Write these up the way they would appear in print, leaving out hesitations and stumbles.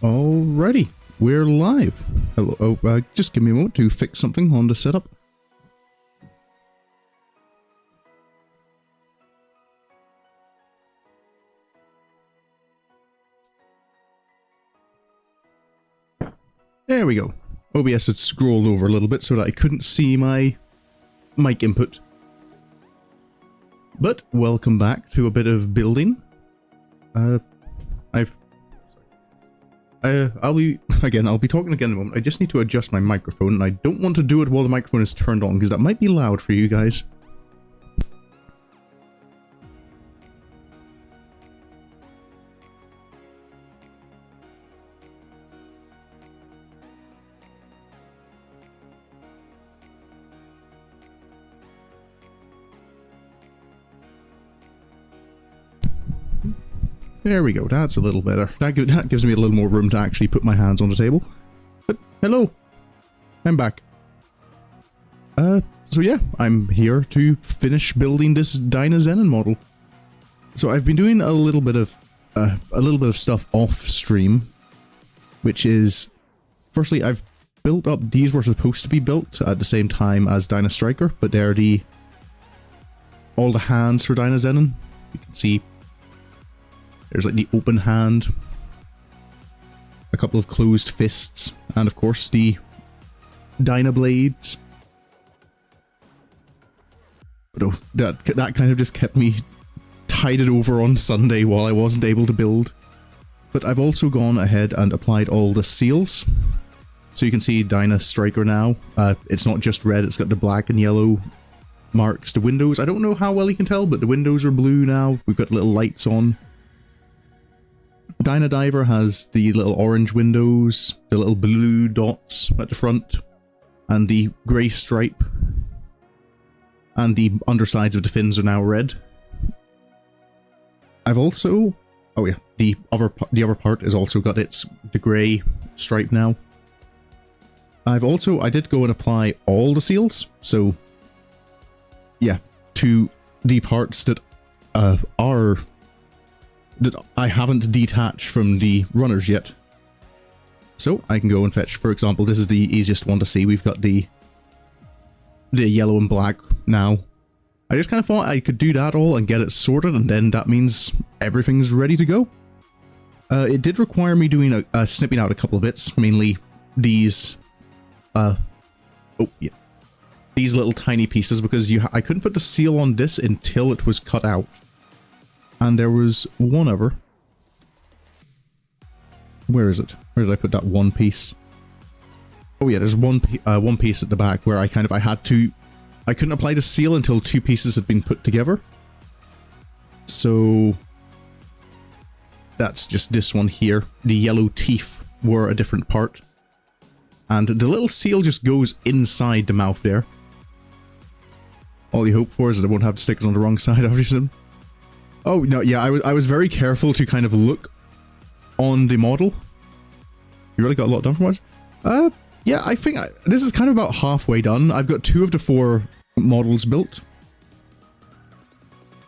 Alrighty, we're live. Hello. Oh, just give me a moment to fix something on the setup. There we go. OBS had scrolled over a little bit so that I couldn't see my mic input. But welcome back to a bit of building. I'll be talking again in a moment. I just need to adjust my microphone, and I don't want to do it while the microphone is turned on, because that might be loud for you guys. There we go, that's a little better. That gives me a little more room to actually put my hands on the table. But, hello! I'm back. So yeah, I'm here to finish building this Dynazenon model. So I've been doing a little bit of stuff off stream, which is, firstly, I've built up, these were supposed to be built at the same time as Dyna Striker, but they're all the hands for Dynazenon. You can see there's like the open hand, a couple of closed fists, and of course the Dyna blades. But oh, that kind of just kept me tided over on Sunday while I wasn't able to build. But I've also gone ahead and applied all the seals. So you can see Dyna Striker now. It's not just red, it's got the black and yellow marks. The windows, I don't know how well you can tell, but the windows are blue now. We've got little lights on. Dyna Diver has the little orange windows, the little blue dots at the front, and the grey stripe. And the undersides of the fins are now red. I've also, oh yeah, the other part has also got the grey stripe now. I did go and apply all the seals, so yeah, to the parts that that I haven't detached from the runners yet. So I can go and fetch, for example, this is the easiest one to see. We've got the yellow and black now. I just kind of thought I could do that all and get it sorted, and then that means everything's ready to go. It did require me doing snipping out a couple of bits, mainly these these little tiny pieces, because I couldn't put the seal on this until it was cut out. And there was one other. Where is it? Where did I put that one piece? Oh yeah, there's one piece at the back where I couldn't apply the seal until two pieces had been put together. So that's just this one here. The yellow teeth were a different part. And the little seal just goes inside the mouth there. All you hope for is that I won't have to stick it on the wrong side, obviously. Oh, no, yeah, I was very careful to kind of look on the model. You really got a lot done from it? Yeah, I think this is kind of about halfway done. I've got 2 of the 4 models built.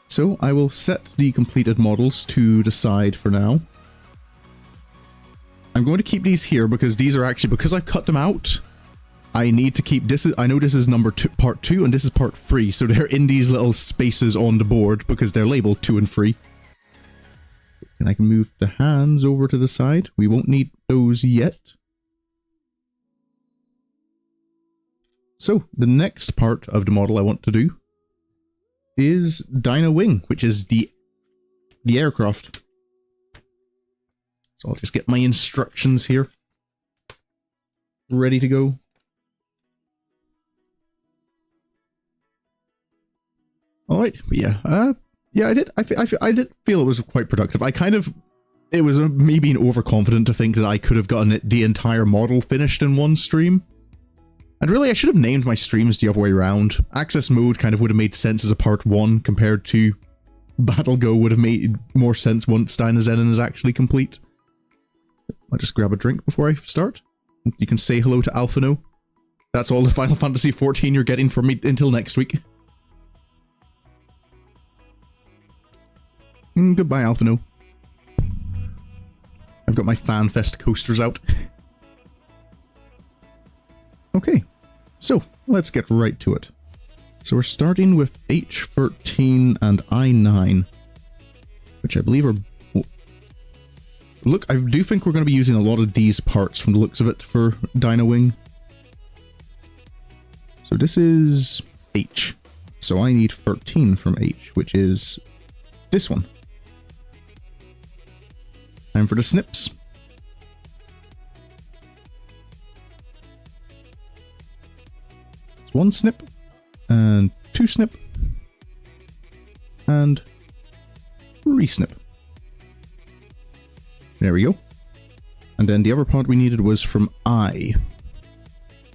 So I will set the completed models to the side for now. I'm going to keep these here because these are actually, because I've cut them out, I need to keep this. I know this is part 2 and this is part 3, so they're in these little spaces on the board because they're labeled 2 and 3. And I can move the hands over to the side. We won't need those yet. So the next part of the model I want to do is Dyna Wing, which is the aircraft. So I'll just get my instructions here ready to go. All right, but yeah, yeah, I did feel it was quite productive. It was me being overconfident to think that I could have gotten the entire model finished in one stream. And really, I should have named my streams the other way around. Access Mode kind of would have made sense as a part 1 compared to Battle Go would have made more sense once Dynazenon is actually complete. I'll just grab a drink before I start. You can say hello to Alphino. That's all the Final Fantasy XIV you're getting from me until next week. Goodbye, Alphino. I've got my FanFest coasters out. Okay, so let's get right to it. So we're starting with H13 and I9, which I believe are... Look, I do think we're going to be using a lot of these parts from the looks of it for Dyna Wing. So this is H. So I need 13 from H, which is this one. Time for the snips. It's 1 snip, and 2 snip, and 3 snip. There we go. And then the other part we needed was from I,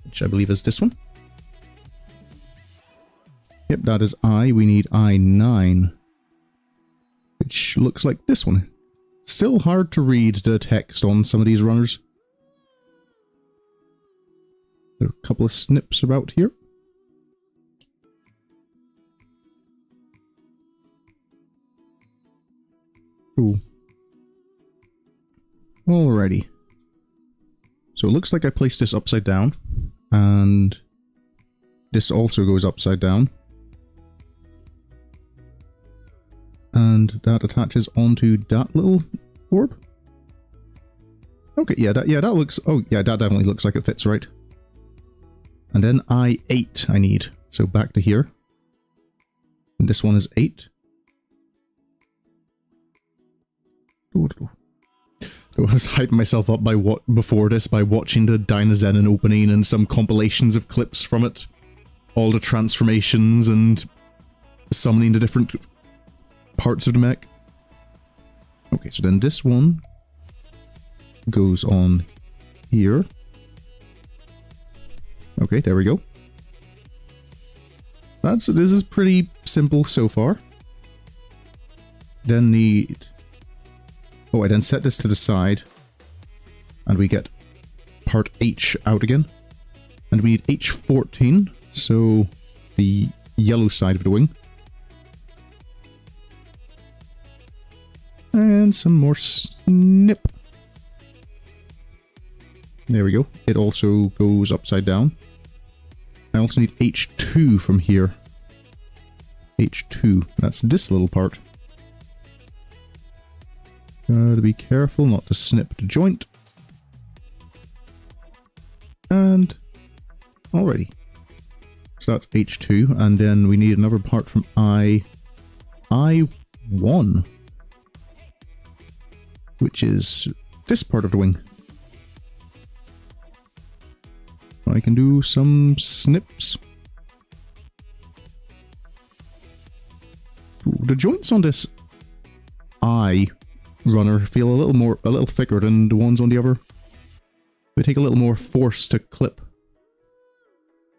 which I believe is this one. Yep, that is I. We need I9, which looks like this one. Still hard to read the text on some of these runners. There are a couple of snips about here. Ooh. Alrighty. So it looks like I placed this upside down, and this also goes upside down. And that attaches onto that little orb. Okay, yeah, that looks... Oh, yeah, that definitely looks like it fits right. And then I8 I need. So back to here. And this one is 8. So I was hyping myself up by before this by watching the Dynazenon opening and some compilations of clips from it. All the transformations and summoning the different parts of the mech. Okay, so then this one goes on here. Okay, there we go. This is pretty simple so far. Then need... Oh, I then set this to the side, and we get part H out again. And we need H14, so the yellow side of the wing. And some more snip. There we go. It also goes upside down. I also need H2 from here. H2. That's this little part. Gotta be careful not to snip the joint. And... alrighty. So that's H2, and then we need another part from I1. Which is this part of the wing. I can do some snips. Ooh, the joints on this I runner feel a little thicker than the ones on the other. They take a little more force to clip.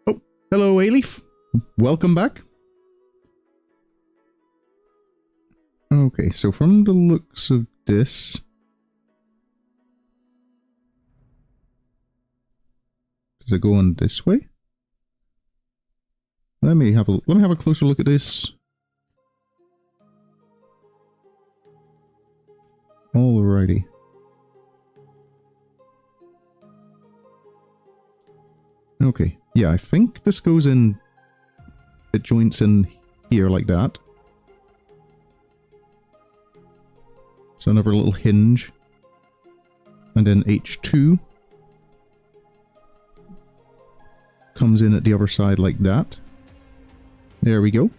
Oh, hello A-Leaf. Welcome back. Okay, so from the looks of this... Does it go on this way? Let me have a closer look at this. Alrighty. Okay, yeah, I think this goes in... It joints in here like that. So another little hinge. And then H2 comes in at the other side like that. There we go.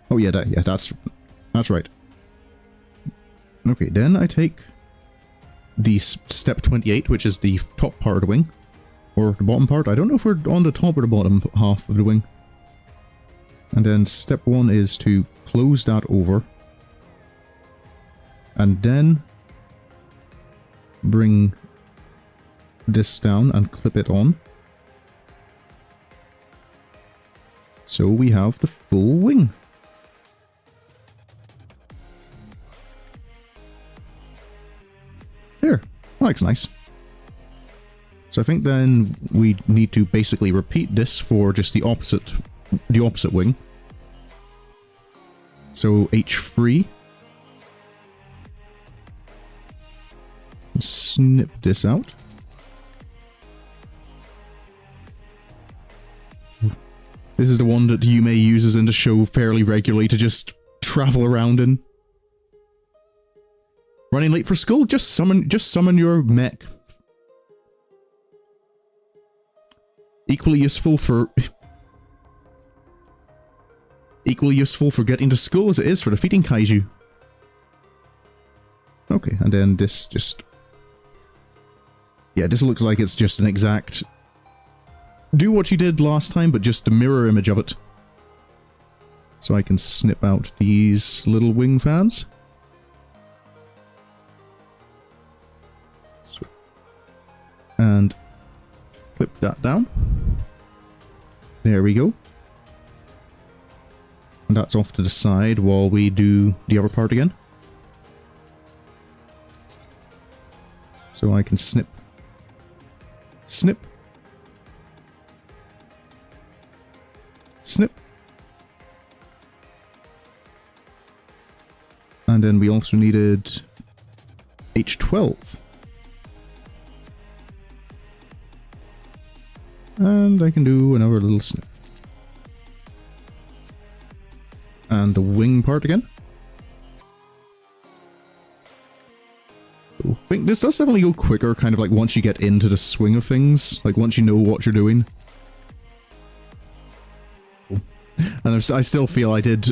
Oh yeah, that's right. Okay, then I take the step 28, which is the top part of the wing, or the bottom part. I don't know if we're on the top or the bottom half of the wing. And then step 1 is to close that over, and then bring this down and clip it on. So we have the full wing. There, that looks nice. So I think then we need to basically repeat this for just the opposite wing. So H3 snip this out. This is the one that Yume uses in the show fairly regularly to just travel around in. Running late for school? Just summon your mech. Equally useful for getting to school as it is for defeating kaiju. Okay, and then this just... Yeah, this looks like it's just an exact... Do what you did last time, but just a mirror image of it. So I can snip out these little wing fans. And clip that down. There we go. And that's off to the side while we do the other part again. So I can snip. Snip. Snip. And then we also needed H12. And I can do another little snip. And the wing part again. So I think this does definitely go quicker, kind of like once you get into the swing of things. Like once you know what you're doing. And I still feel I did...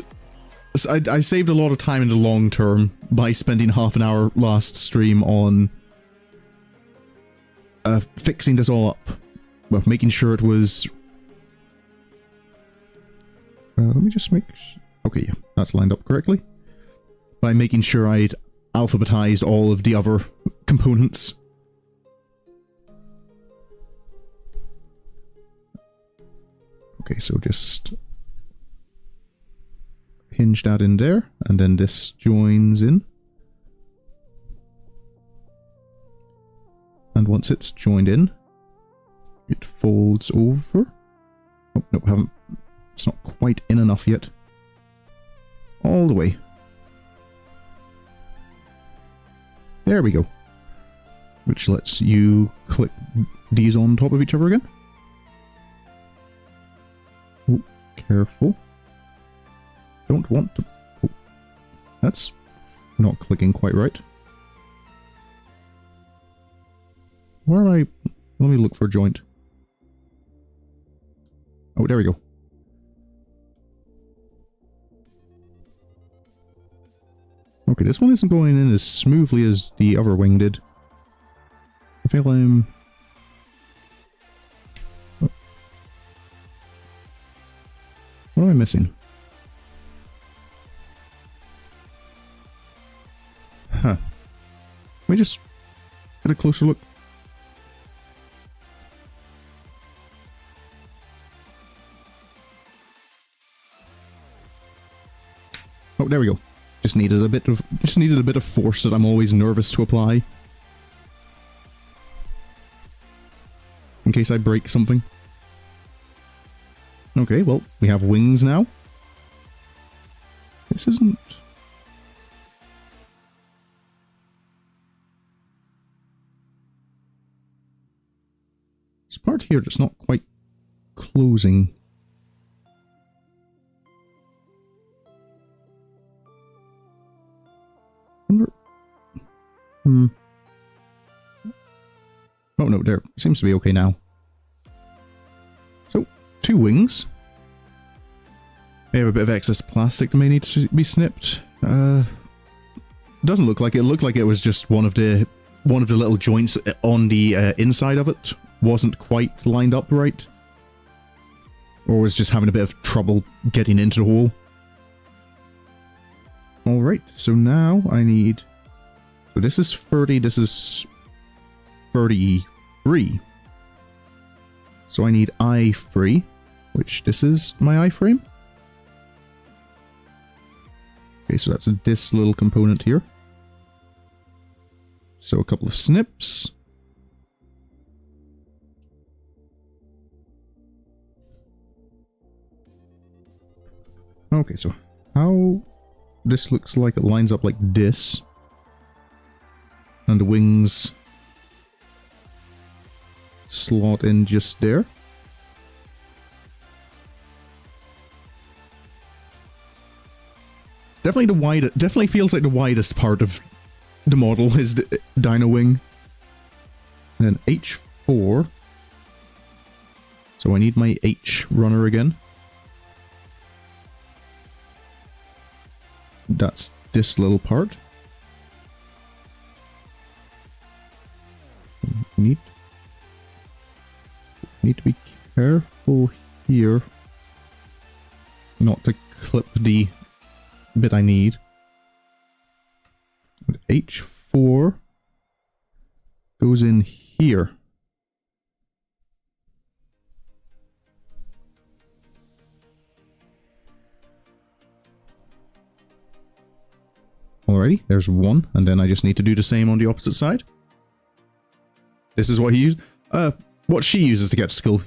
I saved a lot of time in the long term by spending half an hour last stream on fixing this all up. Well, making sure it was... let me just make... Okay, yeah, that's lined up correctly. By making sure I'd alphabetized all of the other components. Okay, so just... hinge that in there, and then this joins in. And once it's joined in, it folds over. Oh, no, haven't. It's not quite in enough yet. All the way. There we go. Which lets you click these on top of each other again. Oh, careful. Don't want to... Oh, that's not clicking quite right. Where am I? Let me look for a joint. Oh, there we go. Okay, this one isn't going in as smoothly as the other wing did. I feel I'm... Oh. What am I missing? Huh. Let me just get a closer look. Oh, there we go. Just needed a bit of force that I'm always nervous to apply. In case I break something. Okay, well, we have wings now. This isn't... There's a part here that's not quite closing. Oh no, there. Seems to be okay now. So, 2 wings. We have a bit of excess plastic that may need to be snipped. Doesn't look like it. It looked like it was just one of the little joints on the inside of it wasn't quite lined up right. Or was just having a bit of trouble getting into the hole. Alright, so now I need... So this is 30, this is 33. So I need I3, which this is my iframe. Okay, so that's this little component here. So a couple of snips. Okay, so how this looks like it lines up like this. And the wings slot in just there. Definitely feels like the widest part of the model is the Dyna wing. And then H4. So I need my H runner again. That's this little part. Need to be careful here not to clip the bit I need. And H4 goes in here. Alrighty, there's one, and then I just need to do the same on the opposite side. This is what he used. What she uses to get to school.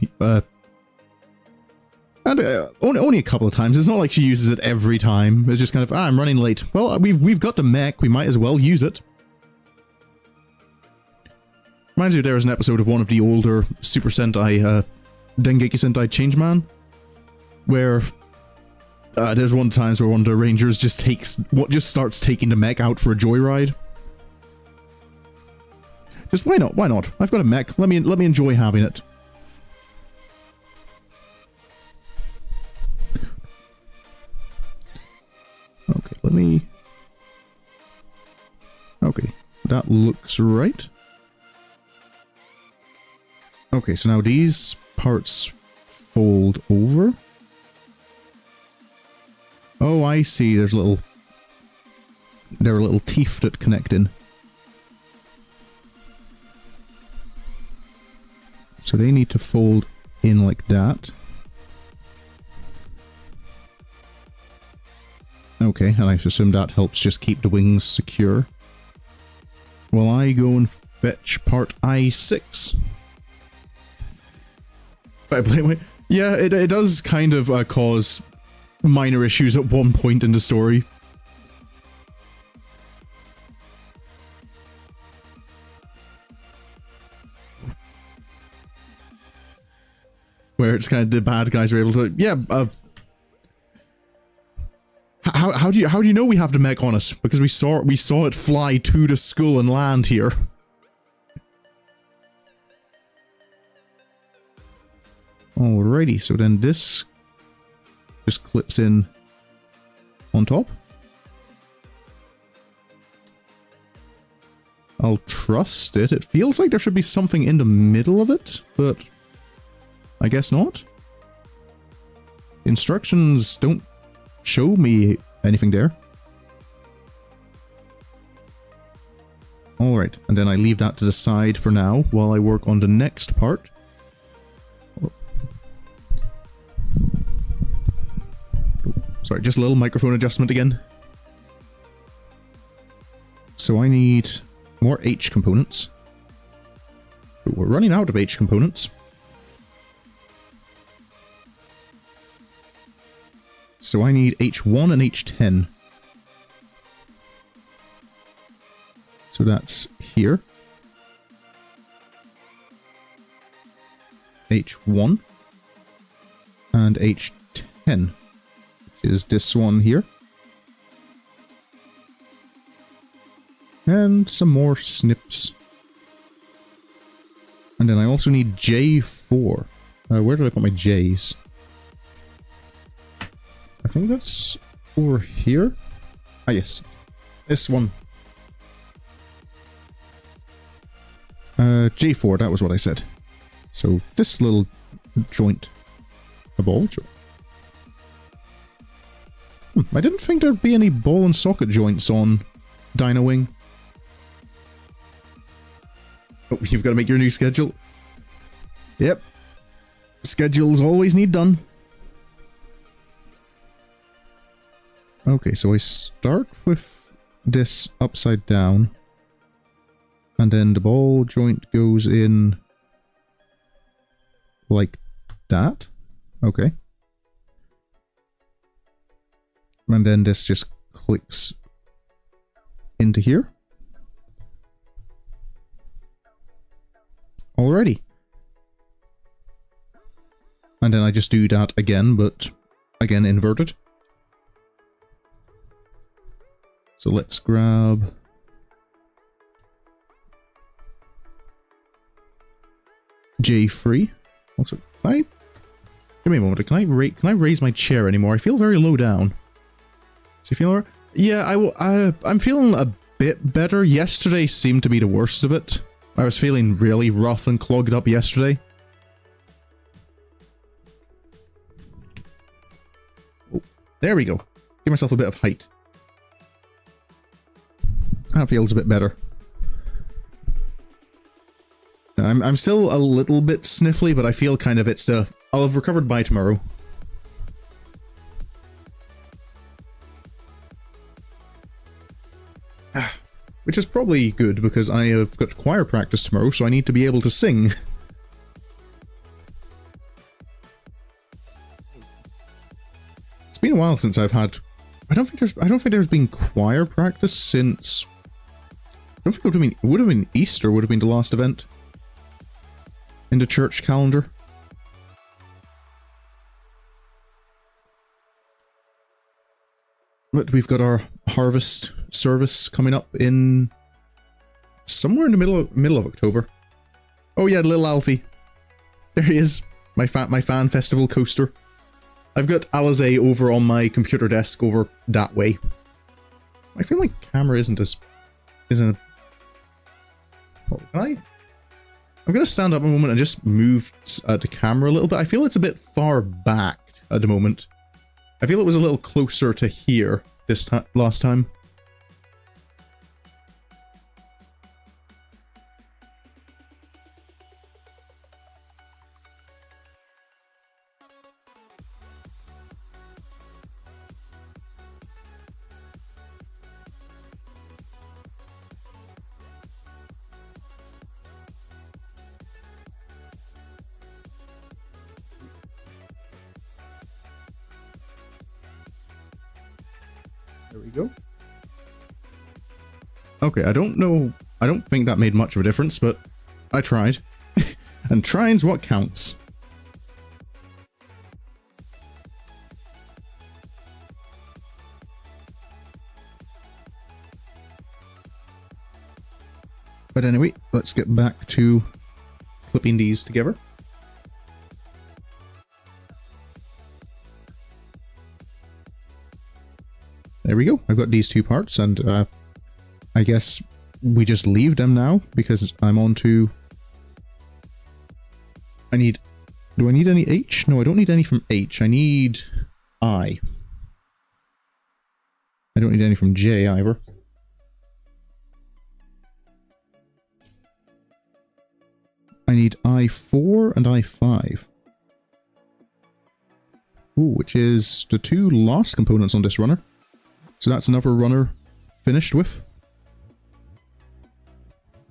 And only a couple of times. It's not like she uses it every time. It's just kind of, I'm running late. Well, we've got the mech. We might as well use it. Reminds me there was an episode of one of the older Super Sentai, Dengeki Sentai Changeman, where there's one of the times where one of the rangers just starts taking the mech out for a joyride. Just why not? Why not? I've got a mech. Let me enjoy having it. Okay, let me... Okay, that looks right. Okay, so now these parts fold over. Oh, I see. There are little teeth that connect in. So they need to fold in like that. Okay, and I assume that helps just keep the wings secure. While I go and fetch part I6. I blame it. Yeah, it does kind of cause minor issues at one point in the story. Where it's kind of the bad guys are able to, yeah. How do you know we have the mech on us? Because we saw it fly to the skull and land here. Alrighty, so then this just clips in on top. I'll trust it. It feels like there should be something in the middle of it, but I guess not. Instructions don't show me anything there. Alright, and then I leave that to the side for now while I work on the next part. Sorry, just a little microphone adjustment again. So I need more H components. We're running out of H components. So I need H1 and H10. So that's here. H1 and H10. Is this one here. And some more snips. And then I also need J4. Where did I put my J's? I think that's over here. Ah, yes. This one. J4, that was what I said. So this little joint. A ball joint. I didn't think there'd be any ball and socket joints on Dyna Wing. Oh, you've got to make your new schedule. Yep. Schedules always need done. Okay, so I start with this upside down. And then the ball joint goes in like that. Okay. And then this just clicks into here. already. And then I just do that again, but again inverted. So let's grab... J3. Also, can I... Give me a moment, can I raise my chair anymore? I feel very low down. Does you feel alright? Yeah, I'm feeling a bit better. Yesterday seemed to be the worst of it. I was feeling really rough and clogged up yesterday. Oh, there we go. Give myself a bit of height. That feels a bit better. I'm still a little bit sniffly, but I feel kind of I'll have recovered by tomorrow. Which is probably good, because I have got choir practice tomorrow, so I need to be able to sing. It's been a while since I've had... I don't think there's been choir practice since... I don't think it would have been Easter would have been the last event in the church calendar. But we've got our harvest service coming up in somewhere in the middle of October. Oh yeah, little Alfie. There he is. My fan festival coaster. I've got Alizé over on my computer desk over that way. I feel like camera isn't. Oh, can I'm gonna stand up a moment and just move the camera a little bit. I feel it's a bit far back at the moment. I feel it was a little closer to here this last time. There we go. Okay, I don't think that made much of a difference, but I tried. And trying's what counts. But anyway, let's get back to clipping these together. There we go. I've got these two parts, and I guess we just leave them now, because I'm on to... Do I need any H? No, I don't need any from H. I need I. I don't need any from J either. I need I4 and I5. Ooh, which is the two last components on this runner. So that's another runner finished with.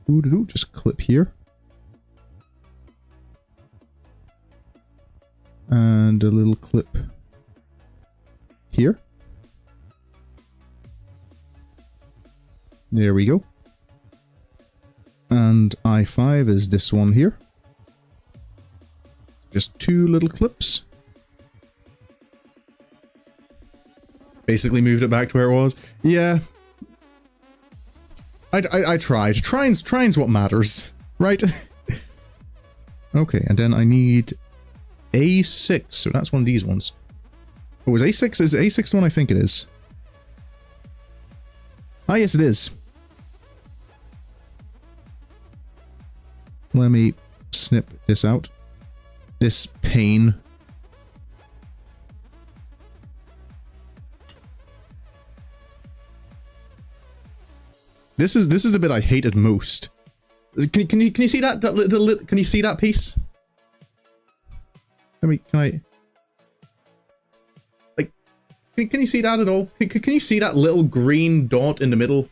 Ooh, just clip here. And a little clip here. There we go. And I5 is this one here. Just two little clips. Basically moved it back to where it was. Yeah. I tried. Trying's what matters, right? Okay, and then I need A6, so that's one of these ones. Oh, is A6 the one I think it is? Ah, yes it is. Let me snip this out. This pain. This is the bit I hated most. Can you see that can you see that piece? Can I like can you see that at all? Can you see that little green dot in the middle?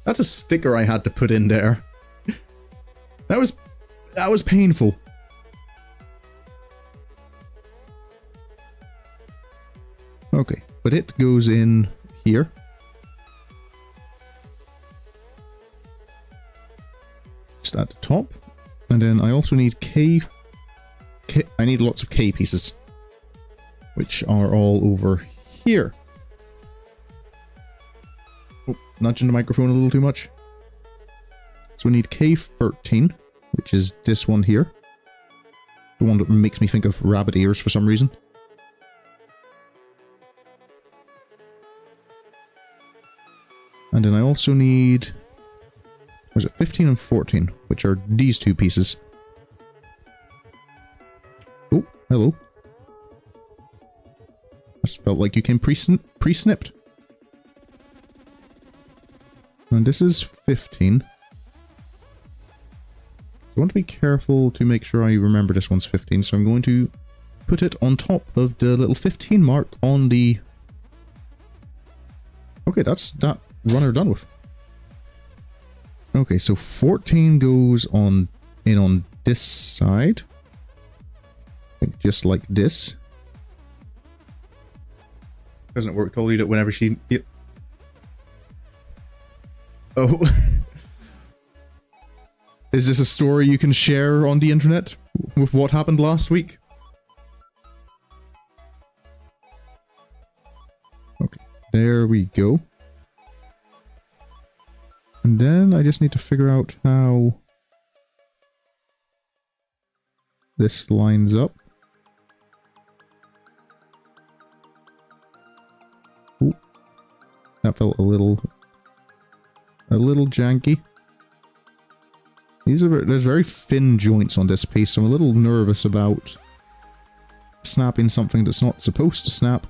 That's a sticker I had to put in there. That was painful. Okay, but it goes in here. Just at the top. And then I also need I need lots of K pieces, which are all over here. Oh, nudging the microphone a little too much. So we need K13, which is this one here. The one that makes me think of rabbit ears for some reason. And then I also need... was it 15 and 14, which are these two pieces. Oh, hello. This felt like you came pre-snipped. And this is 15. I want to be careful to make sure I remember this one's 15, so I'm going to put it on top of the little 15 mark on the... Okay, that's that runner done with. Okay, so 14 goes on in on this side. I think just like this. Doesn't work totally that whenever she... Oh. Is this a story you can share on the internet with what happened last week? Okay, there we go. And then I just need to figure out how this lines up. Ooh, that felt a little janky. There's very thin joints on this piece, so I'm a little nervous about snapping something that's not supposed to snap.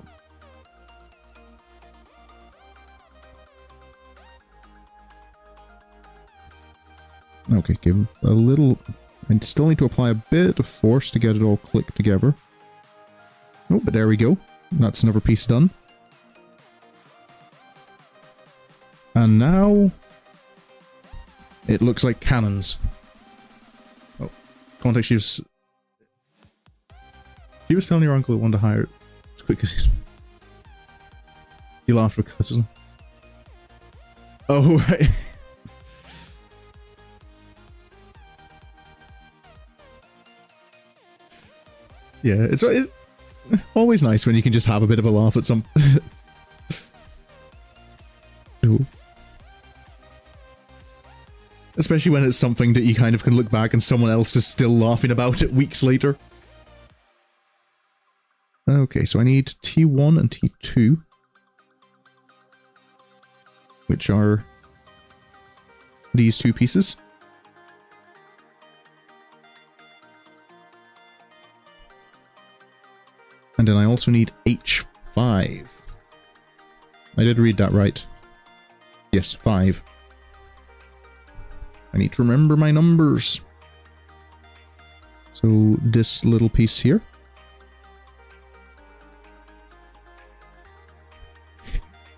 Okay, give him a little... I still need to apply a bit of force to get it all clicked together. Oh, but there we go. That's another piece done. And now... it looks like cannons. Oh, context, she was telling your uncle it wanted to hire it as quick as he's... He laughed because of... Oh, right. Yeah, it's always nice when you can just have a bit of a laugh at some... Ooh. Especially when it's something that you kind of can look back and someone else is still laughing about it weeks later. Okay, so I need T1 and T2. Which are these two pieces. And then I also need H5. I did read that right. Yes, 5. I need to remember my numbers. So this little piece here.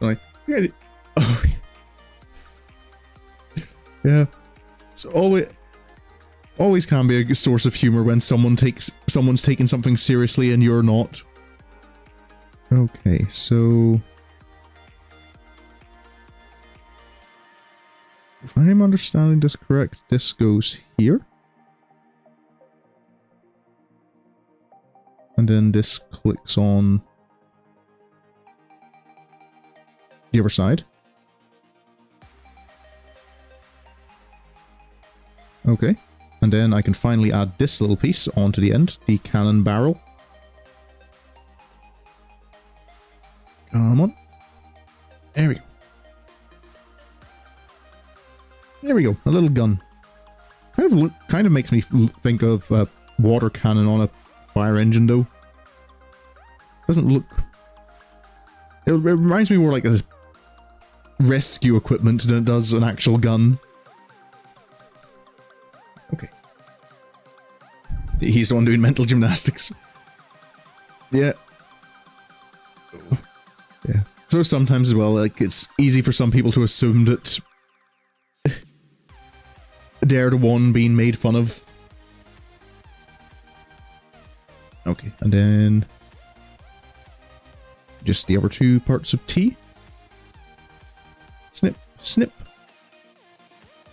Oh, yeah. It's always can be a source of humor when someone's taking something seriously and you're not. Okay, so if I'm understanding this correct, this goes here. And then this clicks on the other side. Okay. And then I can finally add this little piece onto the end, the cannon barrel. Come on. There we go. There we go, a little gun. Kind of makes me think of a water cannon on a fire engine, though. Doesn't look... It reminds me more like a rescue equipment than it does an actual gun. Okay. He's the one doing mental gymnastics. Yeah. Yeah. So sometimes as well, like, it's easy for some people to assume that they're the one being made fun of. Okay, and then just the other two parts of T. Snip, snip,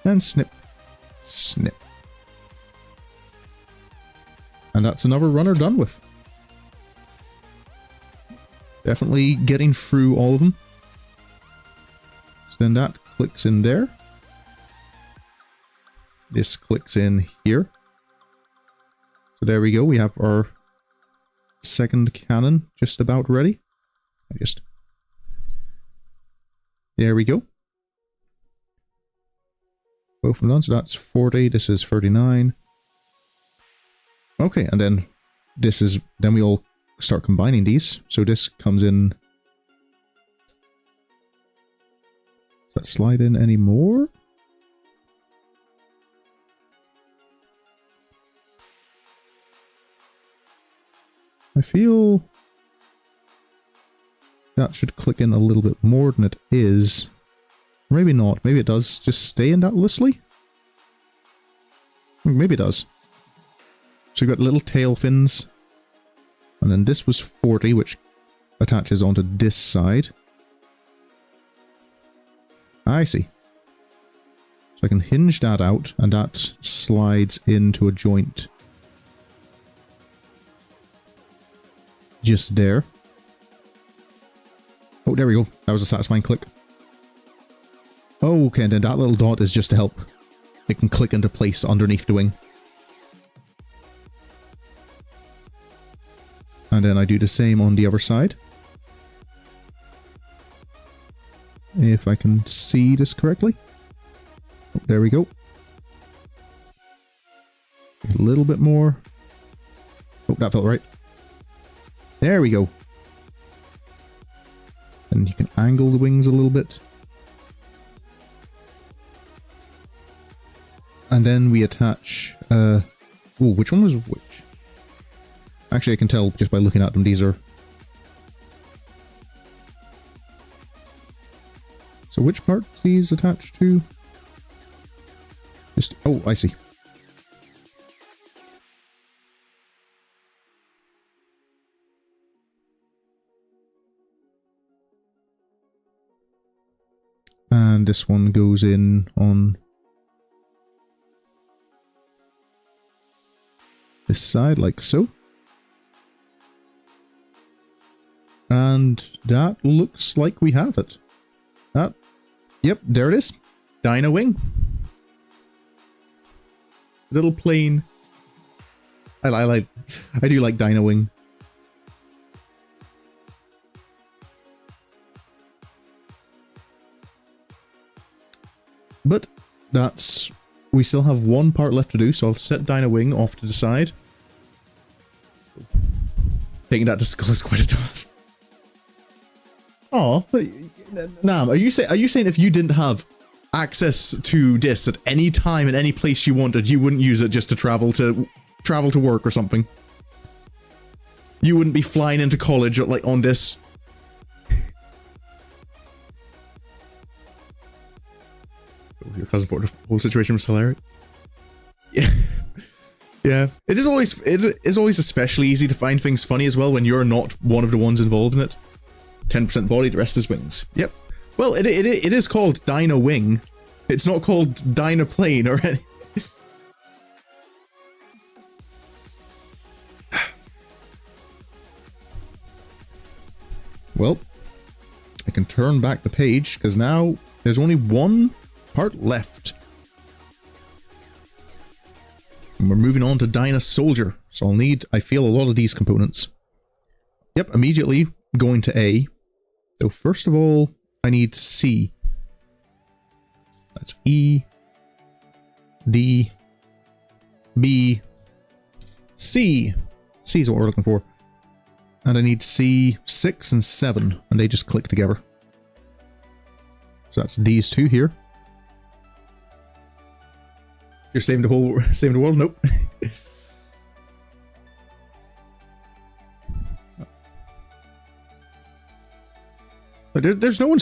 and snip, snip. And that's another runner done with. Definitely getting through all of them. So then that clicks in there. This clicks in here. So there we go. We have our second cannon just about ready. There we go. Both of them done. So that's 40. This is 39. Okay, and then this is... Then we all start combining these. So this comes in... Does that slide in any more? I feel that should click in a little bit more than it is. Maybe not. Maybe it does just stay in that loosely. Maybe it does. So you've got little tail fins. And then this was 40, which attaches onto this side. I see. So I can hinge that out, and that slides into a joint just there. Oh, there we go. That was a satisfying click. Okay, and then that little dot is just to help it can click into place underneath the wing. And then I do the same on the other side. If I can see this correctly. Oh, there we go. A little bit more. Oh, that felt right. There we go. And you can angle the wings a little bit. And then we attach... oh, which one was which? Actually, I can tell just by looking at them. These are... So which part these attach to? Just... Oh, I see. And this one goes in on this side, like so. And that looks like we have it. Yep, there it is. Dyna wing. Little plane. I do like Dyna wing. But that's... We still have one part left to do, so I'll set Dyna wing off to the side. Taking that to skull is quite a task. Oh, but Nam, are you saying if you didn't have access to this at any time in any place you wanted, you wouldn't use it just to travel to work or something? You wouldn't be flying into college like on this? Your cousin thought the whole situation was hilarious. Yeah. Yeah. It is always especially easy to find things funny as well when you're not one of the ones involved in it. 10% body, the rest is wings. Yep. Well, it is called Dyna wing. It's not called Dyna plane or anything. Well, I can turn back the page because now there's only one part left. And we're moving on to Dyna Soldier. So I'll need, I feel, a lot of these components. Yep, immediately going to A. So first of all, I need C. That's E, D, B, C. C is what we're looking for. And I need C, 6 and 7, and they just click together. So that's these two here. You're saving the world? Nope. But there's no one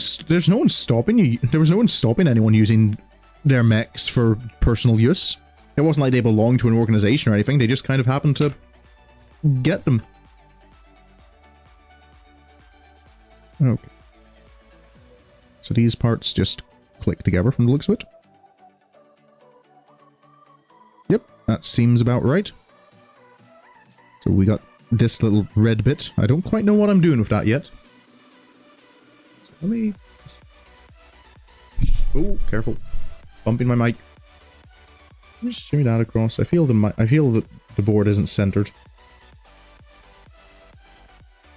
stopping you. There was no one stopping anyone using their mechs for personal use. It wasn't like they belonged to an organization or anything. They just kind of happened to get them. Okay. So these parts just click together from the looks of it. Yep, that seems about right. So we got this little red bit. I don't quite know what I'm doing with that yet. So let me... Oh, careful. Bumping my mic. Just shimmy that across. I feel that the board isn't centered.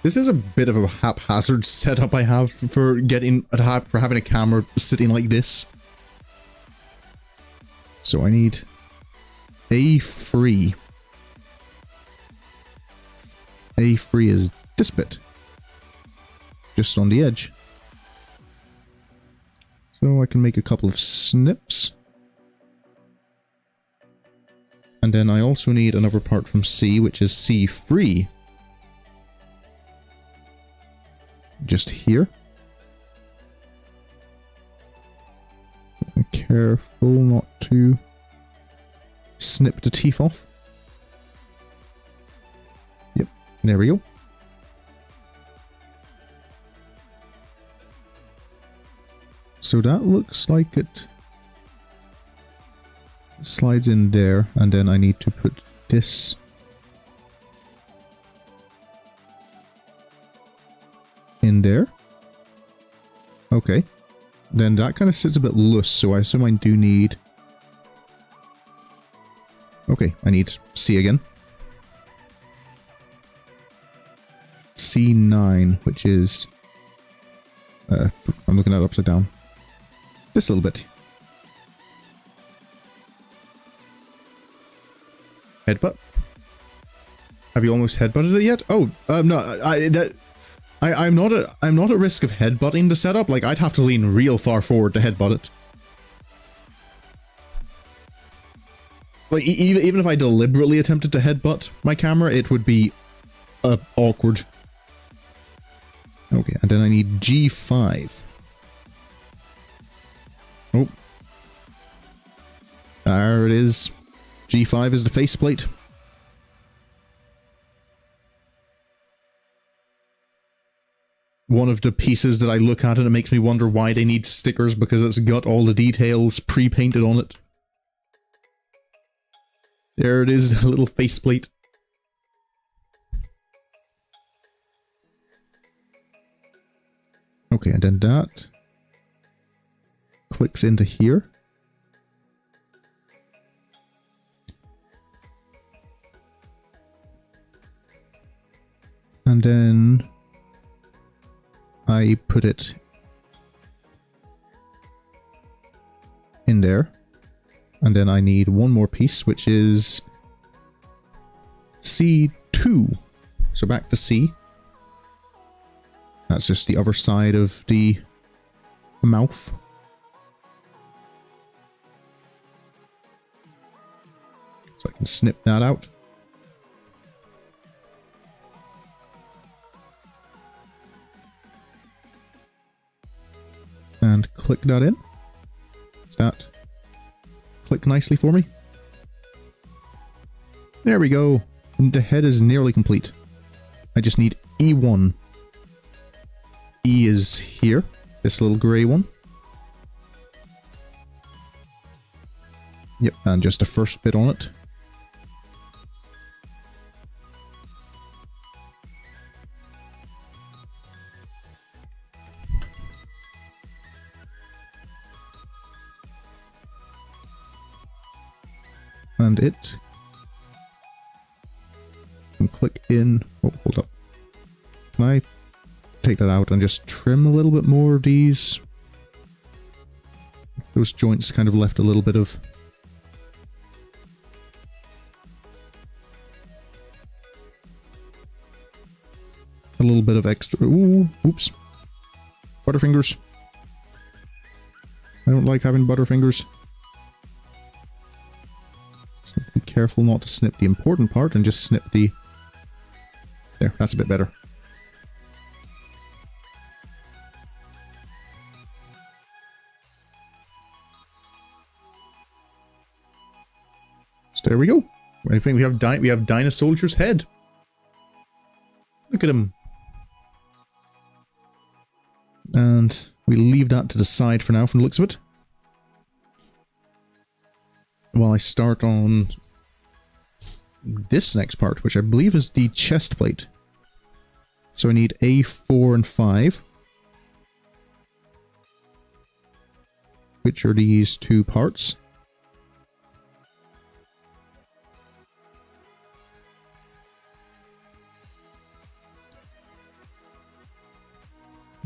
This is a bit of a haphazard setup I have for having a camera sitting like this. So I need A free. A free is this bit. Just on the edge. So I can make a couple of snips. And then I also need another part from C, which is C free. Just here. Careful not to snip the teeth off. Yep, there we go. So that looks like it slides in there, and then I need to put this in there. Okay. Then that kind of sits a bit loose, so I assume I do need... Okay, I need C again. C9, which is... I'm looking at it upside down. Just a little bit. Headbutt? Have you almost headbutted it yet? Oh, no, I'm not at risk of headbutting the setup. Like, I'd have to lean real far forward to headbutt it. Like, even if I deliberately attempted to headbutt my camera, it would be awkward. Okay, and then I need G5. Oh. There it is. G5 is the faceplate. One of the pieces that I look at and it makes me wonder why they need stickers, because it's got all the details pre-painted on it. There it is, a little faceplate. Okay, and then that clicks into here. And then I put it in there. And then I need one more piece, which is C2. So back to C. That's just the other side of the mouth. So I can snip that out. And click that in. Does that click nicely for me? There we go. And the head is nearly complete. I just need E1. E is here. This little grey one. Yep, and just the first bit on it. And it can click in. Oh, hold up. Can I take that out and just trim a little bit more of these? Those joints kind of left a little bit of extra. Ooh, oops. Butterfingers. I don't like having butterfingers. Be careful not to snip the important part and just snip the... There, that's a bit better. So there we go. I think we have Dyna Soldier's head. Look at him. And we leave that to the side for now from the looks of it. While I start on this next part, which I believe is the chest plate. So I need A4 and 5. Which are these two parts.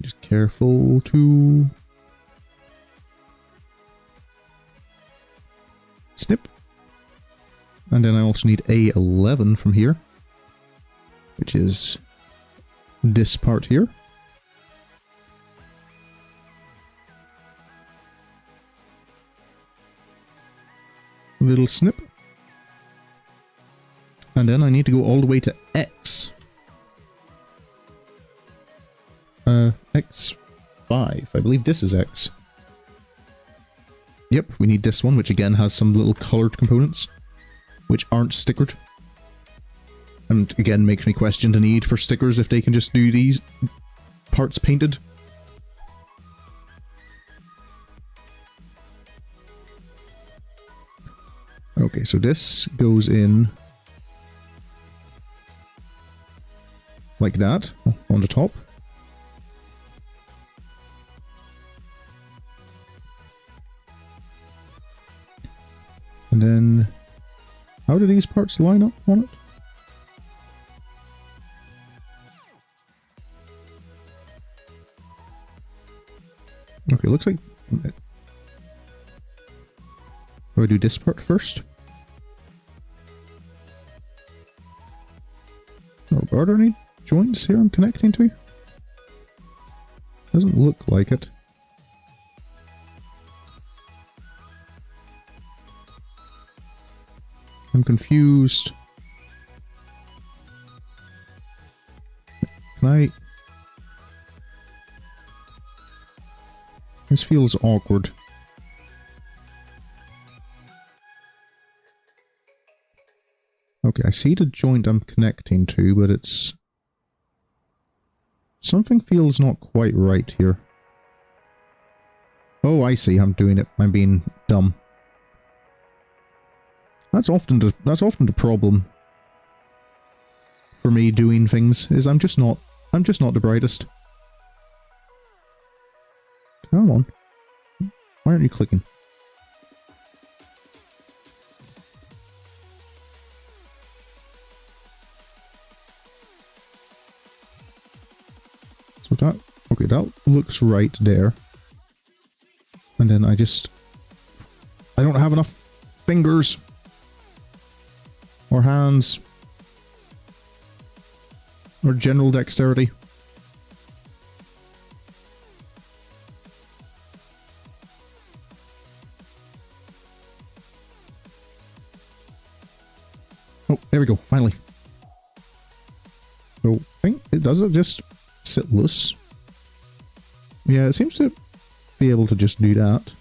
Just careful to snip. And then I also need A11 from here, which is this part here. Little snip. And then I need to go all the way to X. X5. I believe this is X. Yep, we need this one, which again has some little colored components, which aren't stickered. And again, makes me question the need for stickers if they can just do these parts painted. Okay, so this goes in like that, on the top. And then, how do these parts line up on it? Okay, looks like... Do I do this part first? Oh, are there any joints here I'm connecting to? Doesn't look like it. I'm confused. Can I... This feels awkward. Okay, I see the joint I'm connecting to, but it's... Something feels not quite right here. Oh, I see. I'm doing it. I'm being dumb. That's often the problem for me doing things, is I'm just not the brightest. Come on. Why aren't you clicking? So that, okay, that looks right there. And then I don't have enough fingers. Or hands. Or general dexterity. Oh, there we go, finally. So, I think it doesn't just sit loose. Yeah, it seems to be able to just do that.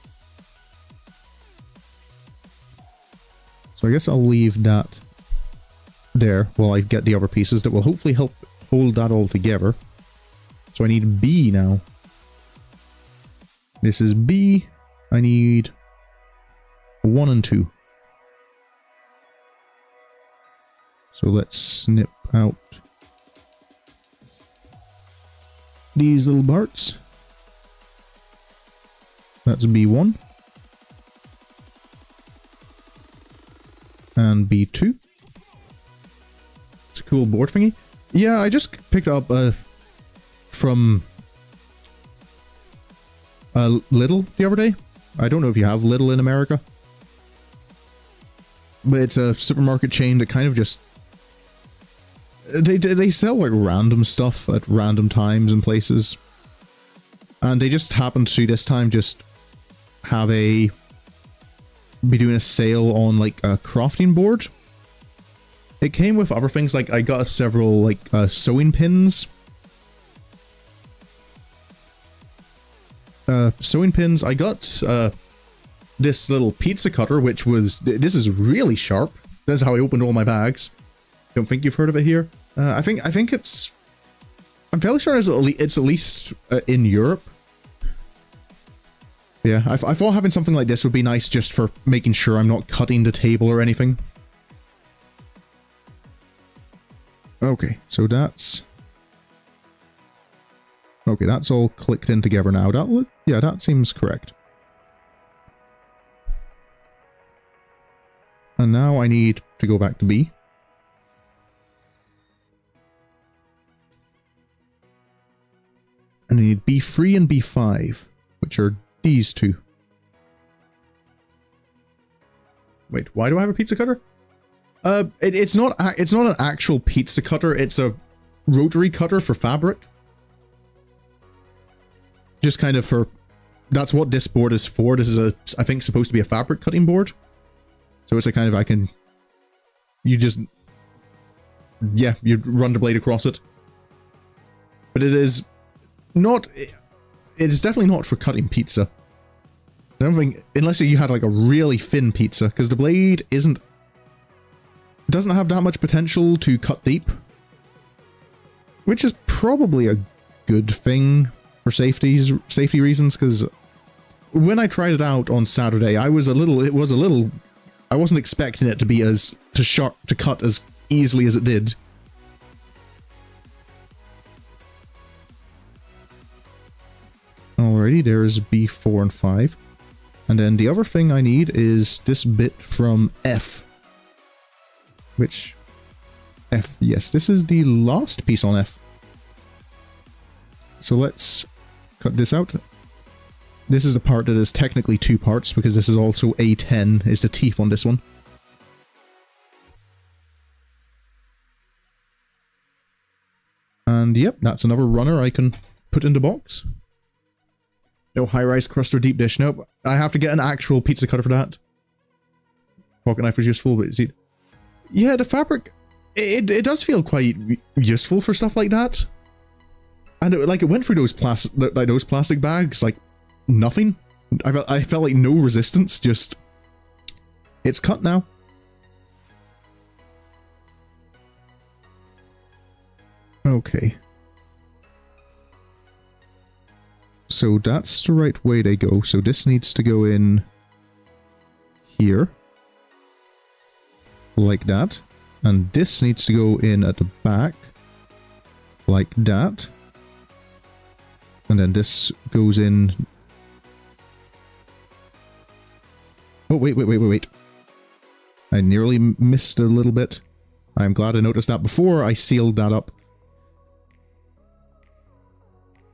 So I guess I'll leave that there while I get the other pieces that will hopefully help hold that all together. So I need B now. This is B. I need 1 and 2. So let's snip out these little parts. That's B1. And B2. It's a cool board thingy. Yeah, I just picked it up from Lidl the other day. I don't know if you have Lidl in America. But it's a supermarket chain that kind of just... They sell like random stuff at random times and places. And they just happened to this time just have be doing a sale on like a crafting board. It came with other things, like I got several like sewing pins. Sewing pins. I got this little pizza cutter, which was... This is really sharp. That's how I opened all my bags. Don't think you've heard of it here. I think it's... I'm fairly sure it's at least in Europe. Yeah, I thought having something like this would be nice just for making sure I'm not cutting the table or anything. Okay, so that's... Okay, that's all clicked in together now. Yeah, that seems correct. And now I need to go back to B. And I need B3 and B5, which are these two. Wait, why do I have a pizza cutter? It's not an actual pizza cutter, it's a rotary cutter for fabric. Just kind of for... That's what this board is for. This is I think, supposed to be a fabric cutting board. So it's a kind of, you just... Yeah, you run the blade across it. But it is not... It is definitely not for cutting pizza. I don't think... Unless you had, like, a really thin pizza. Because the blade doesn't have that much potential to cut deep. Which is probably a good thing for safety reasons, because when I tried it out on Saturday, I wasn't expecting it to be to cut as easily as it did. Alrighty, there's B4 and 5. And then the other thing I need is this bit from F. Which... F, yes, this is the last piece on F. So let's cut this out. This is the part that is technically two parts, because this is also A10, is the teeth on this one. And yep, that's another runner I can put in the box. No high-rise crust or deep dish. Nope, I have to get an actual pizza cutter for that. Pocket knife was useful, but see, yeah, the fabric, it does feel quite useful for stuff like that. And it went through those plastic bags like nothing. I felt like no resistance. Just it's cut now. Okay. So that's the right way they go. So this needs to go in here, like that, and this needs to go in at the back, like that. And then this goes in... Oh, wait. I nearly missed a little bit. I'm glad I noticed that before I sealed that up.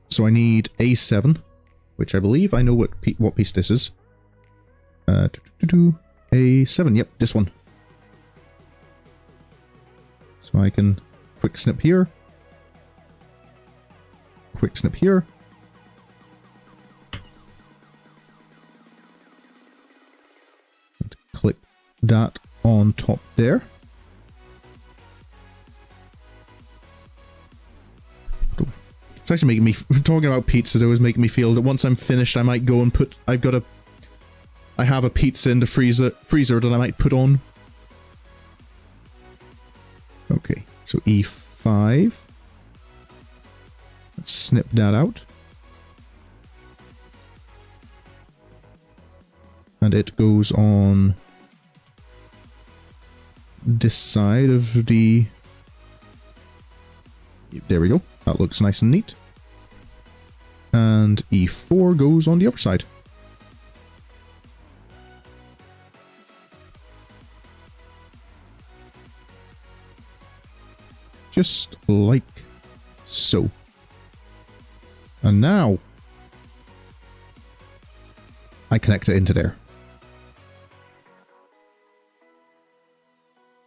So I need A7, which I believe I know what piece this is. A7, yep, this one. So I can quick snip here. Quick snip here. Click that on top there. It's actually making me, talking about pizza though, is making me feel that once I'm finished I might go and put, I have a pizza in the freezer that I might put on. Okay, so E5. Let's snip that out. And it goes on this side of the... There we go. That looks nice and neat. And E4 goes on the other side. Just like so. And now I connect it into there.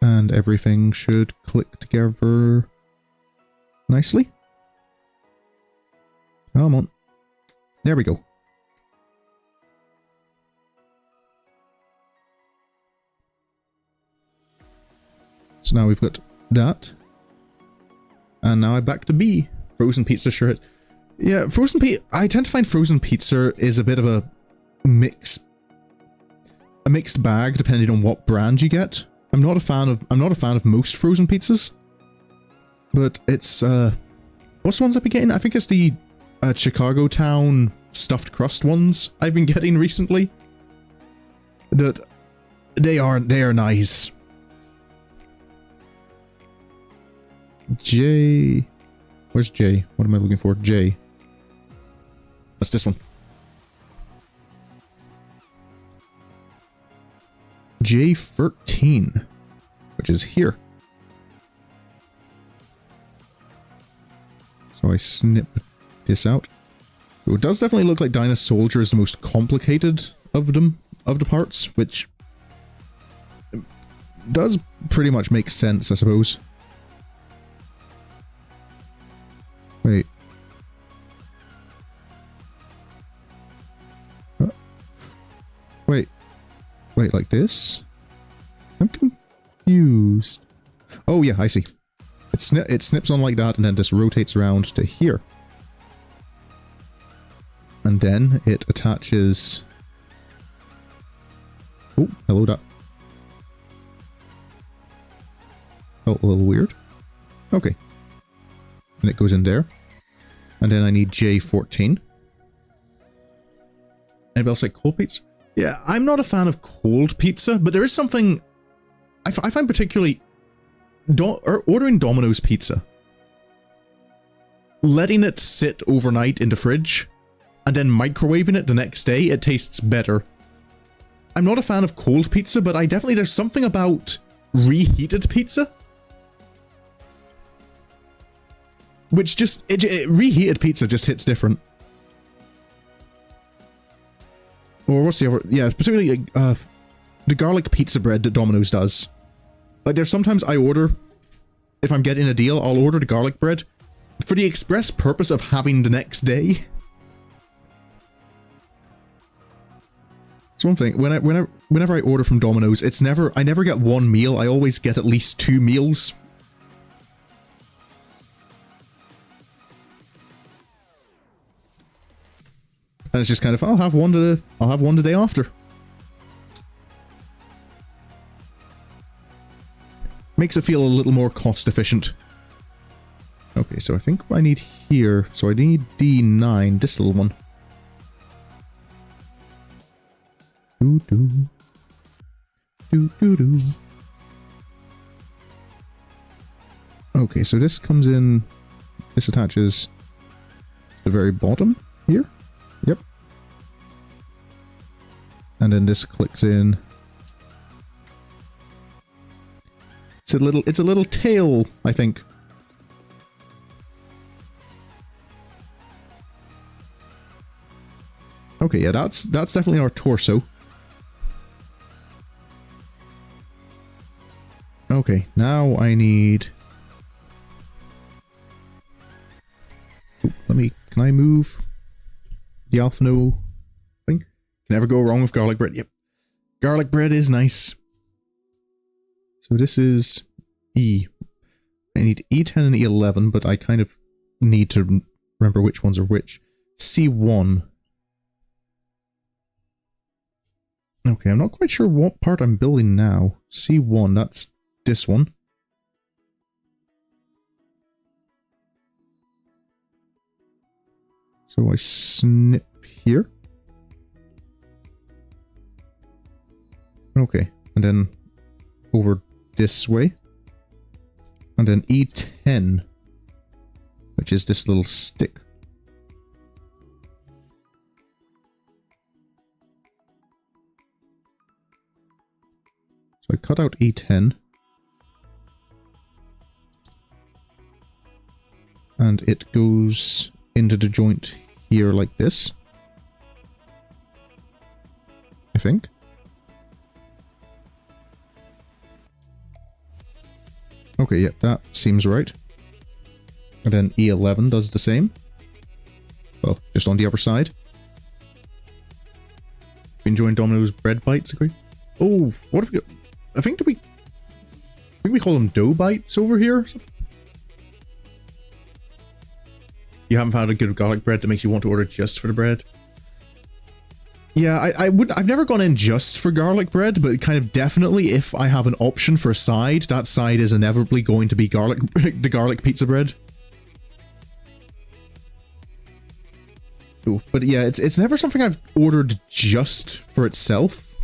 And everything should click together nicely. Come on. There we go. So now we've got that. And now I'm back to B. Frozen pizza shirt. Yeah, frozen pizza. I tend to find frozen pizza is a bit of a mixed bag depending on what brand you get. I'm not a fan of most frozen pizzas. But it's what's the ones I've been getting? I think it's the Chicago Town stuffed crust ones I've been getting recently. That they are nice. J... Where's J? What am I looking for? J. That's this one. J13, which is here. So I snip this out. So it does definitely look like Dyna Soldier is the most complicated of them, of the parts, which does pretty much make sense, I suppose. Wait. Wait. Wait, like this? I'm confused. Oh yeah, I see. It snips on like that and then just rotates around to here. And then it attaches... Oh, hello that. Oh, a little weird. Okay. And it goes in there. And then I need J14. Anybody else like cold pizza? Yeah, I'm not a fan of cold pizza, but there is something I find particularly... ordering Domino's pizza. Letting it sit overnight in the fridge, and then microwaving it the next day, it tastes better. I'm not a fan of cold pizza, but there's something about reheated pizza. Which just, reheated pizza just hits different. Or what's the other, yeah, particularly the garlic pizza bread that Domino's does. Like there's sometimes I order, if I'm getting a deal, I'll order the garlic bread for the express purpose of having the next day. It's one thing, whenever I order from Domino's, I never get one meal, I always get at least 2 meals. And it's just kind of, I'll have one the day after. Makes it feel a little more cost efficient. Okay, so I think what I need here, so I need D9, this little one. Okay, so this comes in, this attaches to the very bottom here. Yep. And then this clicks in. It's a little tail, I think. Okay, yeah, that's definitely our torso. Okay, now I need... Ooh, can I move the Alphano thing? Can never go wrong with garlic bread. Yep. Garlic bread is nice. So this is E. I need E10 and E11, but I kind of need to remember which ones are which. C1. Okay, I'm not quite sure what part I'm building now. C1, that's this one. So I snip here. Okay, and then over this way. And then E10, which is this little stick. So I cut out E10. And it goes into the joint here like this. I think. Okay, yeah, that seems right. And then E11 does the same. Well, just on the other side. Enjoying Domino's bread bites, agree? Oh, what have we got? I think we call them dough bites over here or something. You haven't found a good garlic bread that makes you want to order just for the bread? Yeah, I've never gone in just for garlic bread, but kind of definitely if I have an option for a side, that side is inevitably going to be the garlic pizza bread. Ooh, but yeah, it's never something I've ordered just for itself.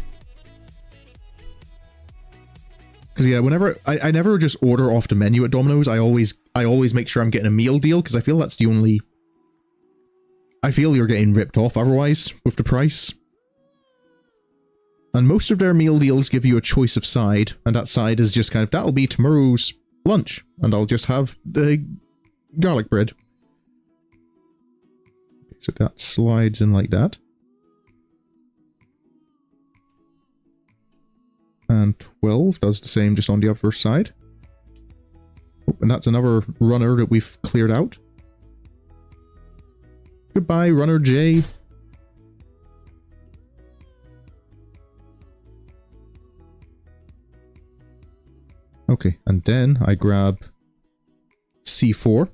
Because yeah, whenever I never just order off the menu at Domino's. I always make sure I'm getting a meal deal because I feel that's the only. I feel you're getting ripped off otherwise with the price. And most of their meal deals give you a choice of side, and that side is just kind of, that'll be tomorrow's lunch, and I'll just have the garlic bread. Okay, so that slides in like that. And 12 does the same just on the other side. Oh, and that's another runner that we've cleared out. Goodbye, Runner J. Okay, and then I grab C4.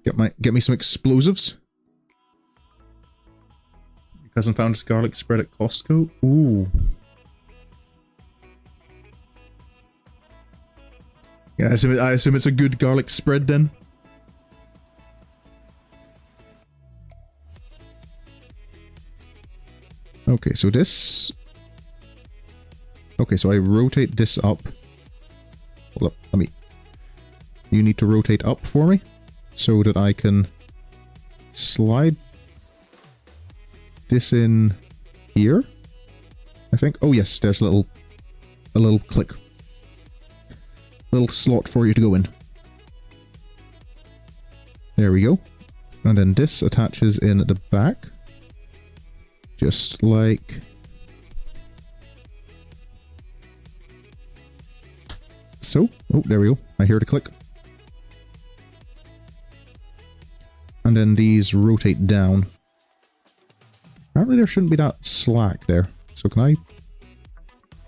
Get me some explosives. Your cousin found his garlic spread at Costco. Ooh. Yeah, I assume it's a good garlic spread then. Okay, so this... Okay, so I rotate this up. Hold up, let me... You need to rotate up for me, so that I can slide this in here, I think. Oh yes, there's a little click. Little slot for you to go in. There we go. And then this attaches in at the back. Just like... So. Oh, there we go. I hear the click. And then these rotate down. Apparently there shouldn't be that slack there. So can I...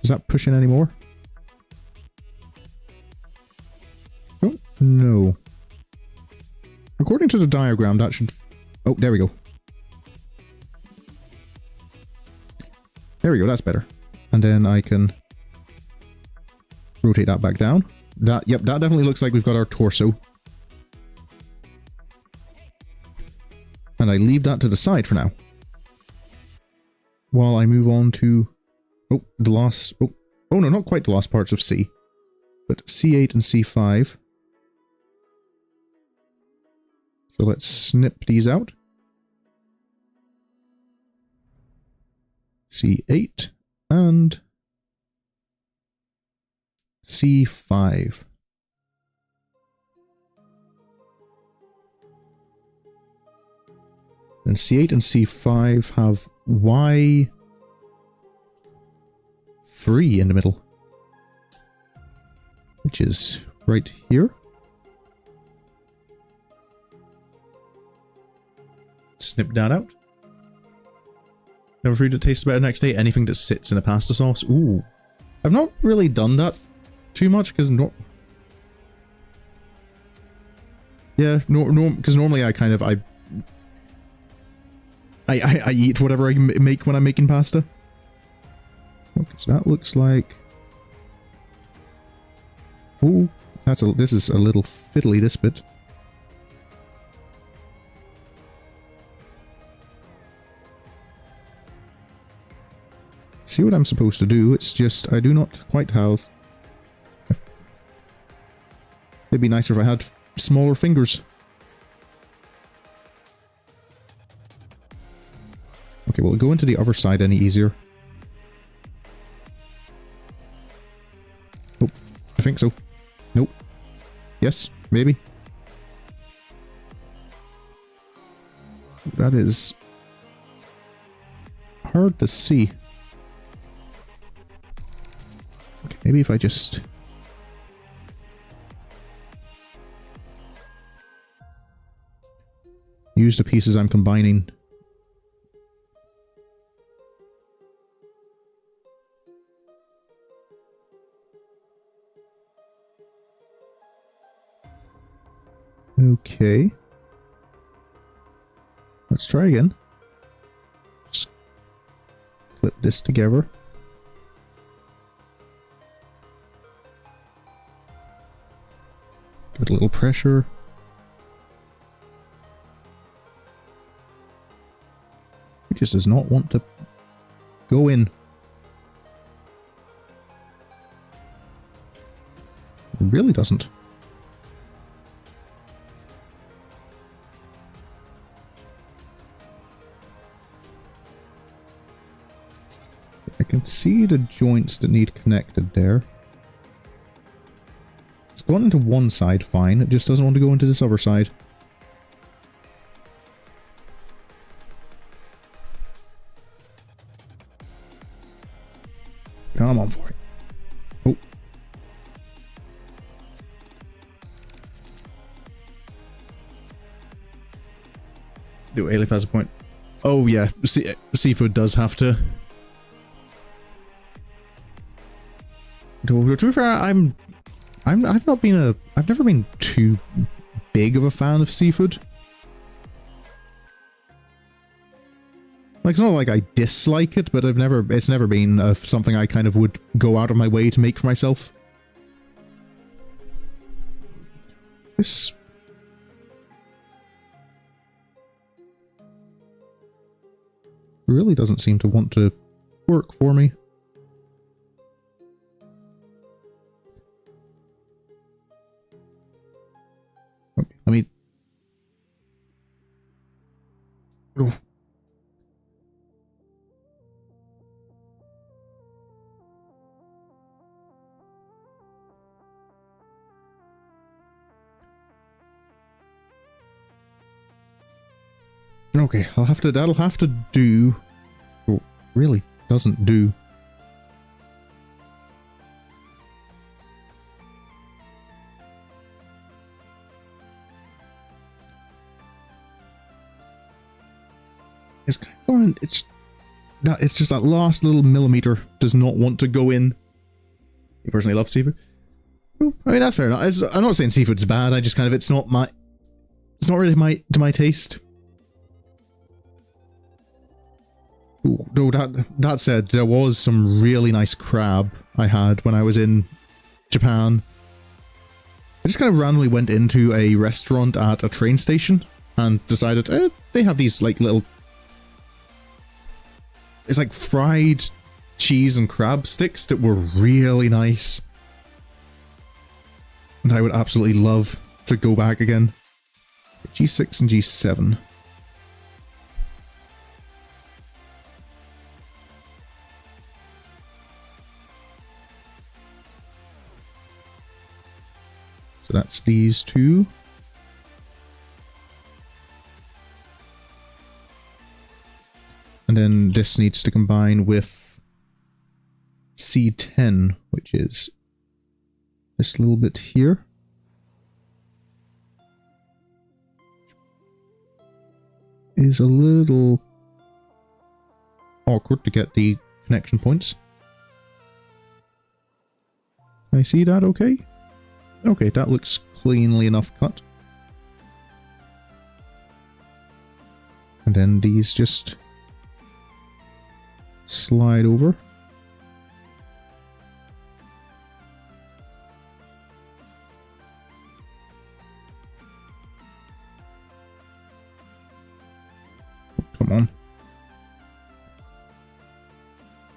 Does that push in anymore? Oh, no. According to the diagram, that should... Oh, there we go. There we go, that's better. And then I can rotate that back down. Yep, that definitely looks like we've got our torso. And I leave that to the side for now. While I move on to... Oh, the last... Oh no, not quite the last parts of C. But C8 and C5. So let's snip these out. C8 and C5. And C8 and C5 have Y3 in the middle, which is right here. Snip that out. Never food that tastes better next day. Anything that sits in a pasta sauce. Ooh. I've not really done that too much because yeah, because normally I kind of I eat whatever I make when I'm making pasta. Okay, so that looks like... Ooh, this is a little fiddly, this bit. See what I'm supposed to do, it's just I do not quite have... It'd be nicer if I had smaller fingers. Okay, will it go into the other side any easier? Oh, I think so. Nope. Yes, maybe. That is hard to see. Okay, maybe if I just... use the pieces I'm combining. Okay. Let's try again. Just clip this together. Give it a little pressure. It just does not want to go in. It really doesn't. I can see the joints that need connected there. It's gone into one side fine, it just doesn't want to go into this other side. Come on for it. Oh. Do Aleph has a point. Oh yeah, seafood does have to. To be fair, I've never been too big of a fan of seafood. Like, it's not like I dislike it, but it's never been something I kind of would go out of my way to make for myself. This really doesn't seem to want to work for me. Okay, let me... Oh. Okay, that'll have to do. Oh, really doesn't do. It's kind of going, it's just that last little millimeter does not want to go in. I personally love seafood. I mean, that's fair enough. I'm not saying seafood's bad, I just kind of, it's not really to my taste. Though that said, there was some really nice crab I had when I was in Japan. I just kind of randomly went into a restaurant at a train station and decided, they have these like little... It's like fried cheese and crab sticks that were really nice. And I would absolutely love to go back again. G6 and G7. So that's these two. And then this needs to combine with C10, which is this little bit here. Is a little awkward to get the connection points. Can I see that okay? Okay, that looks cleanly enough cut. And then these just slide over. Oh, come on.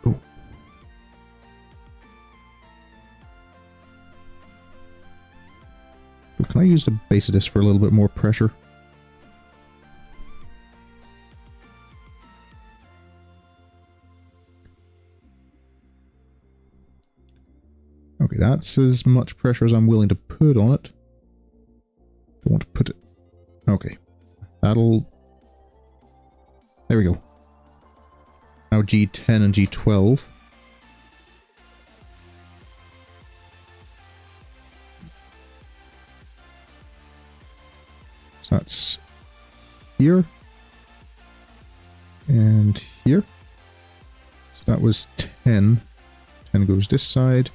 Oh. Can I use the base of this for a little bit more pressure? Okay, that's as much pressure as I'm willing to put on it. Don't want to put it... Okay. That'll... There we go. Now G10 and G12. So that's here. And here. So that was 10. 10 goes this side.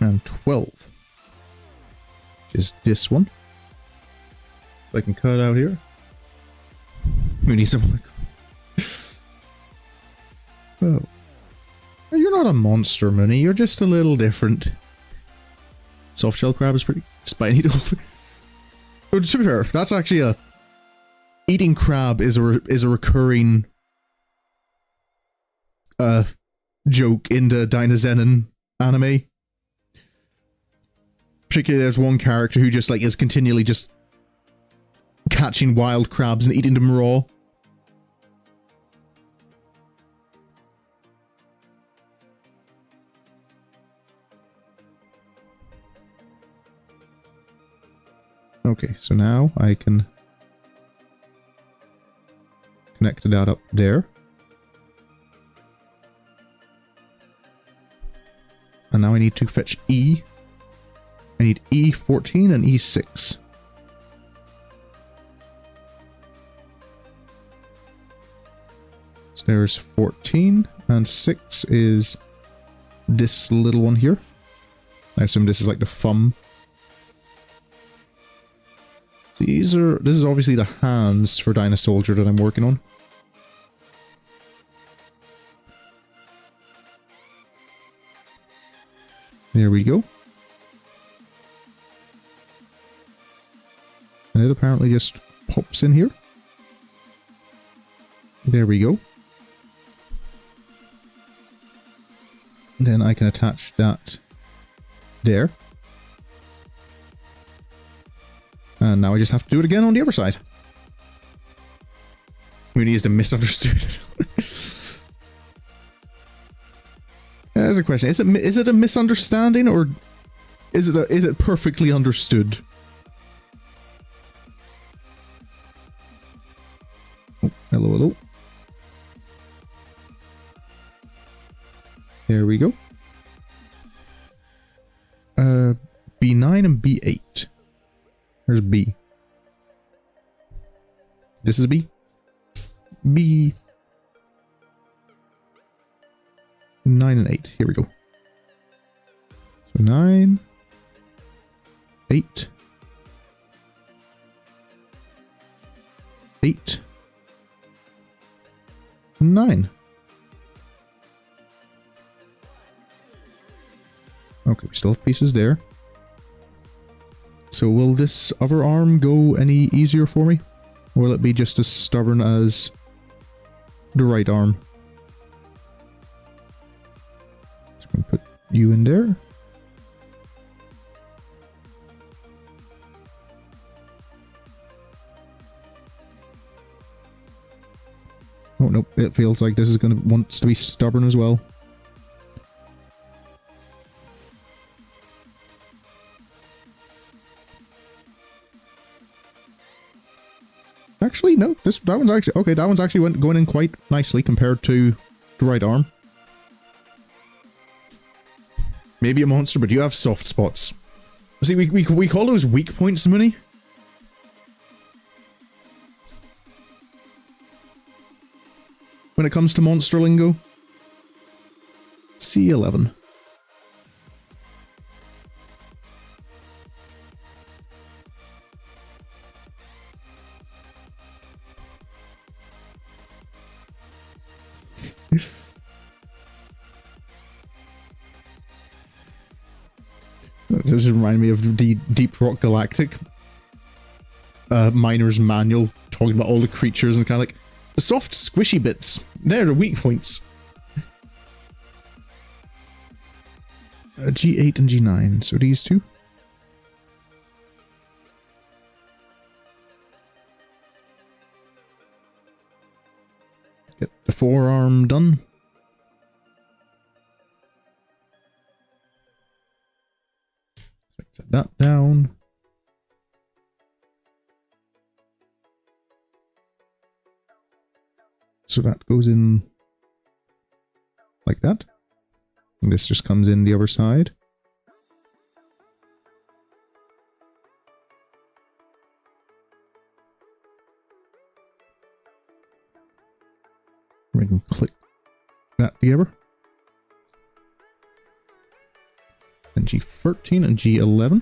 And 12. Which is this one. So I can cut it out here. We need some... Oh. You're not a monster, Mooney. You're just a little different. Softshell crab is pretty spiny. But to be fair, that's actually a... Eating crab is a recurring... joke in the Dynazenon anime. Particularly there's one character who just like is continually just catching wild crabs and eating them raw. Okay, so now I can connect that up there. And now I need to fetch E. I need E14 and E6. So there's 14, and 6 is this little one here. I assume this is like the thumb. So this is obviously the hands for Dyna Soldier that I'm working on. There we go. And it apparently just pops in here. There we go. Then I can attach that there. And now I just have to do it again on the other side. Community is the misunderstood. There's a question. Is it a misunderstanding, or is it perfectly understood? Oh, hello, hello. There we go. B9 and B8. There's B. This is B. B. 9 and 8. Here we go. So 9. 8. 8. 9. Okay, we still have pieces there. So will this other arm go any easier for me? Or will it be just as stubborn as the right arm? So I'm going to put you in there. Oh nope, it feels like this is going to wants to be stubborn as well. Actually, no. That one's actually okay. That one's actually going in quite nicely compared to the right arm. Maybe a monster, but you have soft spots. See, we call those weak points, Mooney. When it comes to monster lingo. C11. This reminds me of the Deep Rock Galactic miner's manual, talking about all the creatures and kind of like the soft squishy bits. They're the weak points. G8 and G9. So these two. Get the forearm done. Set that down. So that goes in like that. And this just comes in the other side. We can click that together. And G13 and G11.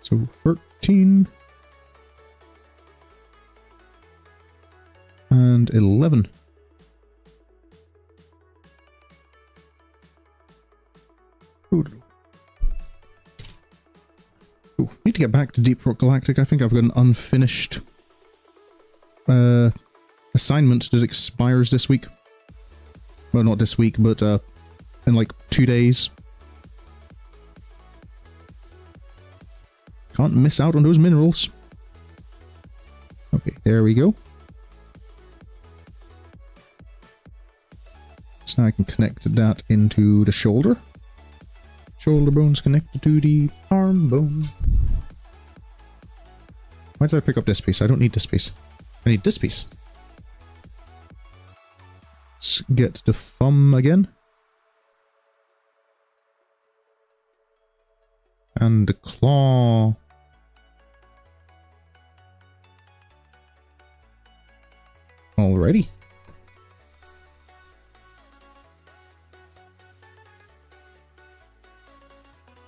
So 13 and 11. Ooh, need to get back to Deep Rock Galactic. I think I've got an unfinished assignment that expires this week. Well, not this week, but in like 2 days. Can't miss out on those minerals. Okay, there we go. So now I can connect that into the shoulder. Shoulder bone's connected to the arm bone. Why did I pick up this piece? I don't need this piece. I need this piece. Let's get the thumb again. And the claw. Alrighty.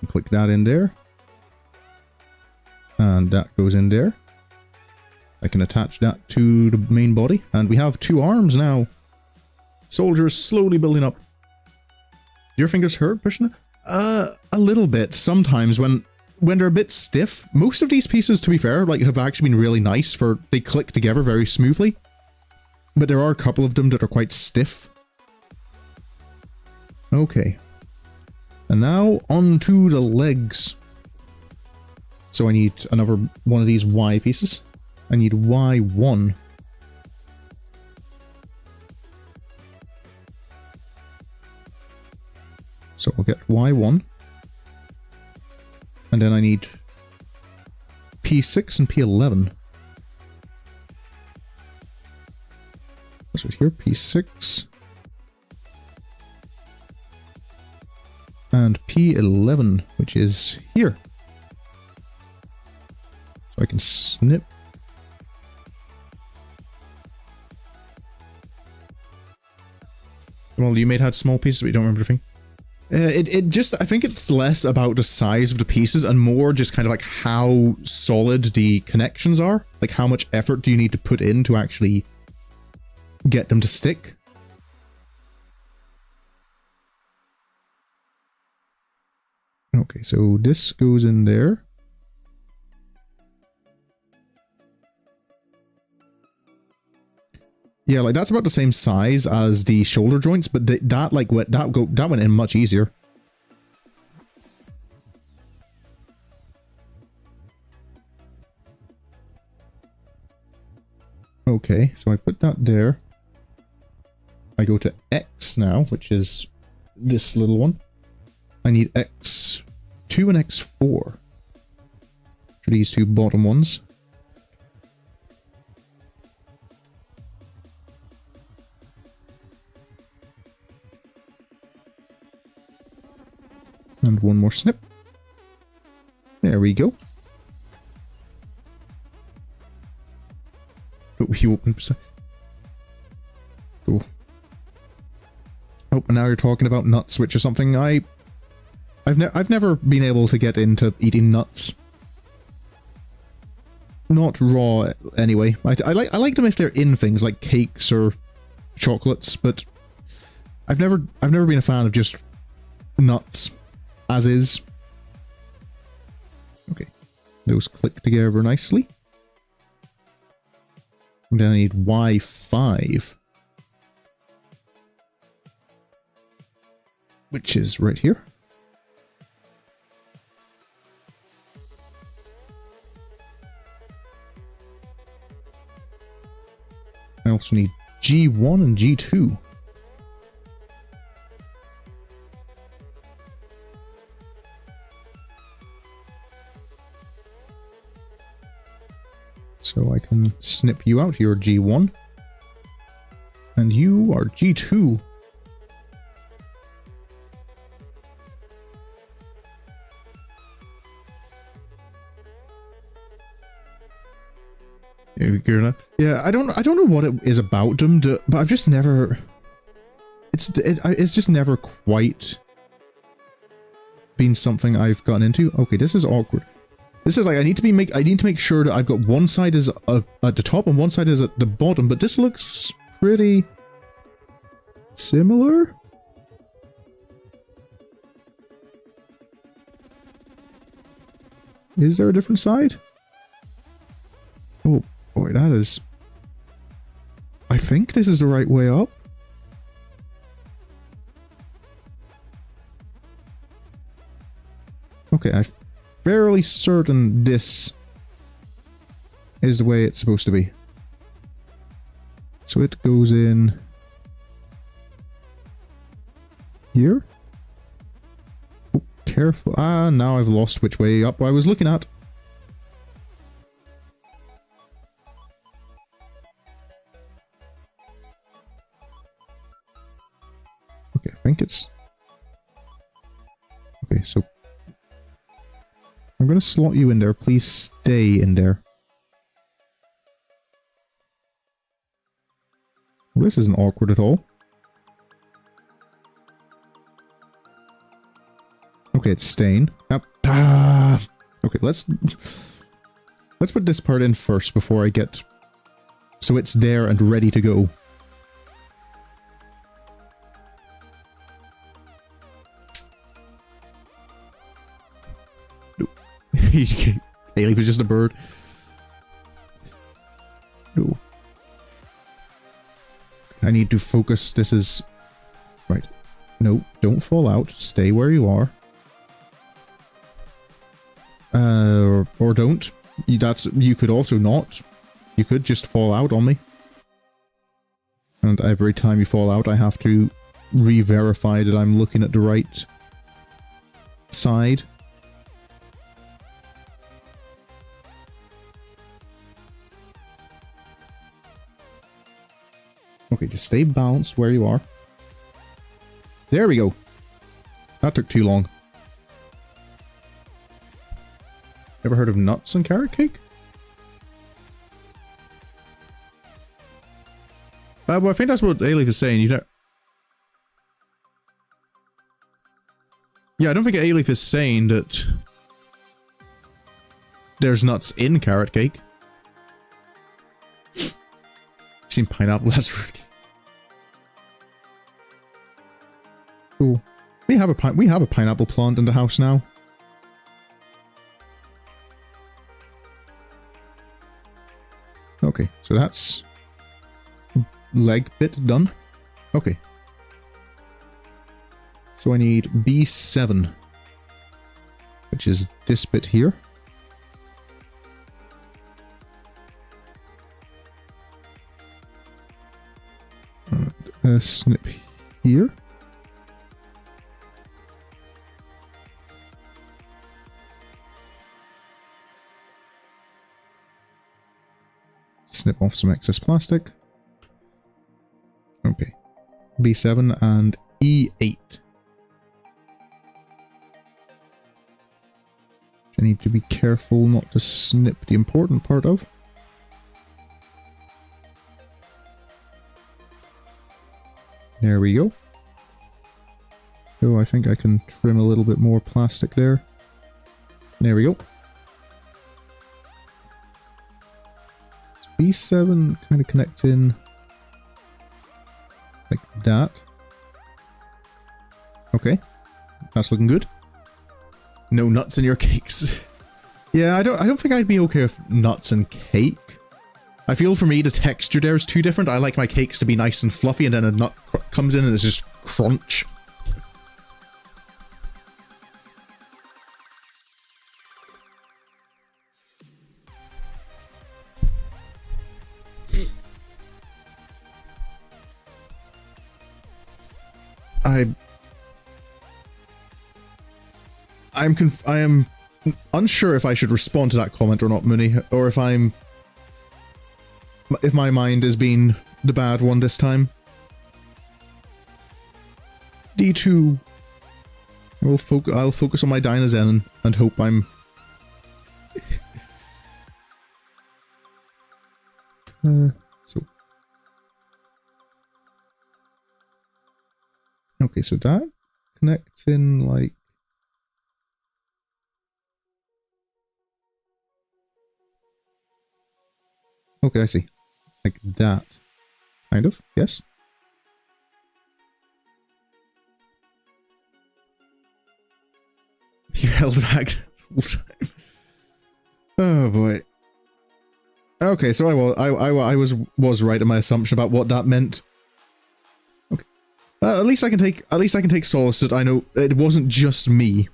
Click that in there. And that goes in there. I can attach that to the main body. And we have 2 arms now. Soldiers slowly building up. Do your fingers hurt pushing it? A little bit. Sometimes when they're a bit stiff. Most of these pieces, to be fair, like have actually been really nice for they click together very smoothly. But there are a couple of them that are quite stiff. Okay. And now onto the legs. So I need another one of these Y pieces. I need Y1. So I'll get Y1. And then I need P6 and P11. That's right here, P6. And P11, which is here. So I can snip. Well, you may have had small pieces, but you don't remember the thing. It just, I think it's less about the size of the pieces and more just kind of like how solid the connections are. Like how much effort do you need to put in to actually get them to stick. Okay, so this goes in there. Yeah, like that's about the same size as the shoulder joints, but that went in much easier. Okay, so I put that there. I go to X now, which is this little one. I need X2 and X4 for these 2 bottom ones. And one more snip. There we go. Oh, you open. Cool. Oh, and now you're talking about nuts, which is something I've never been able to get into eating nuts. Not raw, anyway. I like them if they're in things like cakes or chocolates, but I've never been a fan of just nuts as is. Okay, those click together nicely. And then I need Y5, which is right here. I also need G1 and G2. So I can snip you out here, G1. And you are G2. Yeah, I don't know what it is about them, but I've just never. It's just never quite been something I've gotten into. Okay, this is awkward. This is like I need to make sure that I've got one side is at the top and one side is at the bottom, but this looks pretty similar. Is there a different side? Oh boy, that is... I think this is the right way up. Okay, I'm fairly certain this is the way it's supposed to be. So it goes in here. Oh, careful. Ah, now I've lost which way up I was looking at. Okay, I think it's... Okay, so... I'm going to slot you in there. Please stay in there. Well, this isn't awkward at all. Okay, it's staying. Ah. Okay, let's put this part in first before I get... So it's there and ready to go. Haley was just a bird. No. I need to focus. This is... Right. No, don't fall out. Stay where you are. Or don't. You could also not. You could just fall out on me. And every time you fall out, I have to re-verify that I'm looking at the right side. Okay, just stay balanced where you are. There we go. That took too long. Ever heard of nuts and carrot cake? Well, I think that's what Aelif is saying. You don't... Yeah, I don't think Aelif is saying that there's nuts in carrot cake. I've seen pineapple, that's rude. Cool. We have a pineapple plant in the house now. Okay, so that's leg bit done. Okay. So I need B7, which is this bit here. Snip here. Snip off some excess plastic. Okay. B7 and E8. I need to be careful not to snip the important part of. There we go. Oh, I think I can trim a little bit more plastic there. There we go. So B7 kind of connects in like that. Okay, that's looking good. No nuts in your cakes. Yeah, I don't think I'd be okay with nuts and cake. I feel for me the texture there is too different. I like my cakes to be nice and fluffy, and then a nut comes in and it's just crunch. I am unsure if I should respond to that comment or not, Mooney, or if my mind is being the bad one this time. D2. I'll focus on my Dynazenon and hope I'm... so... Okay, so that connects in like... Okay, I see. Like that. Kind of, yes. You held back the whole time. Oh boy. Okay, so I was right in my assumption about what that meant. Okay. At least I can take solace that I know it wasn't just me.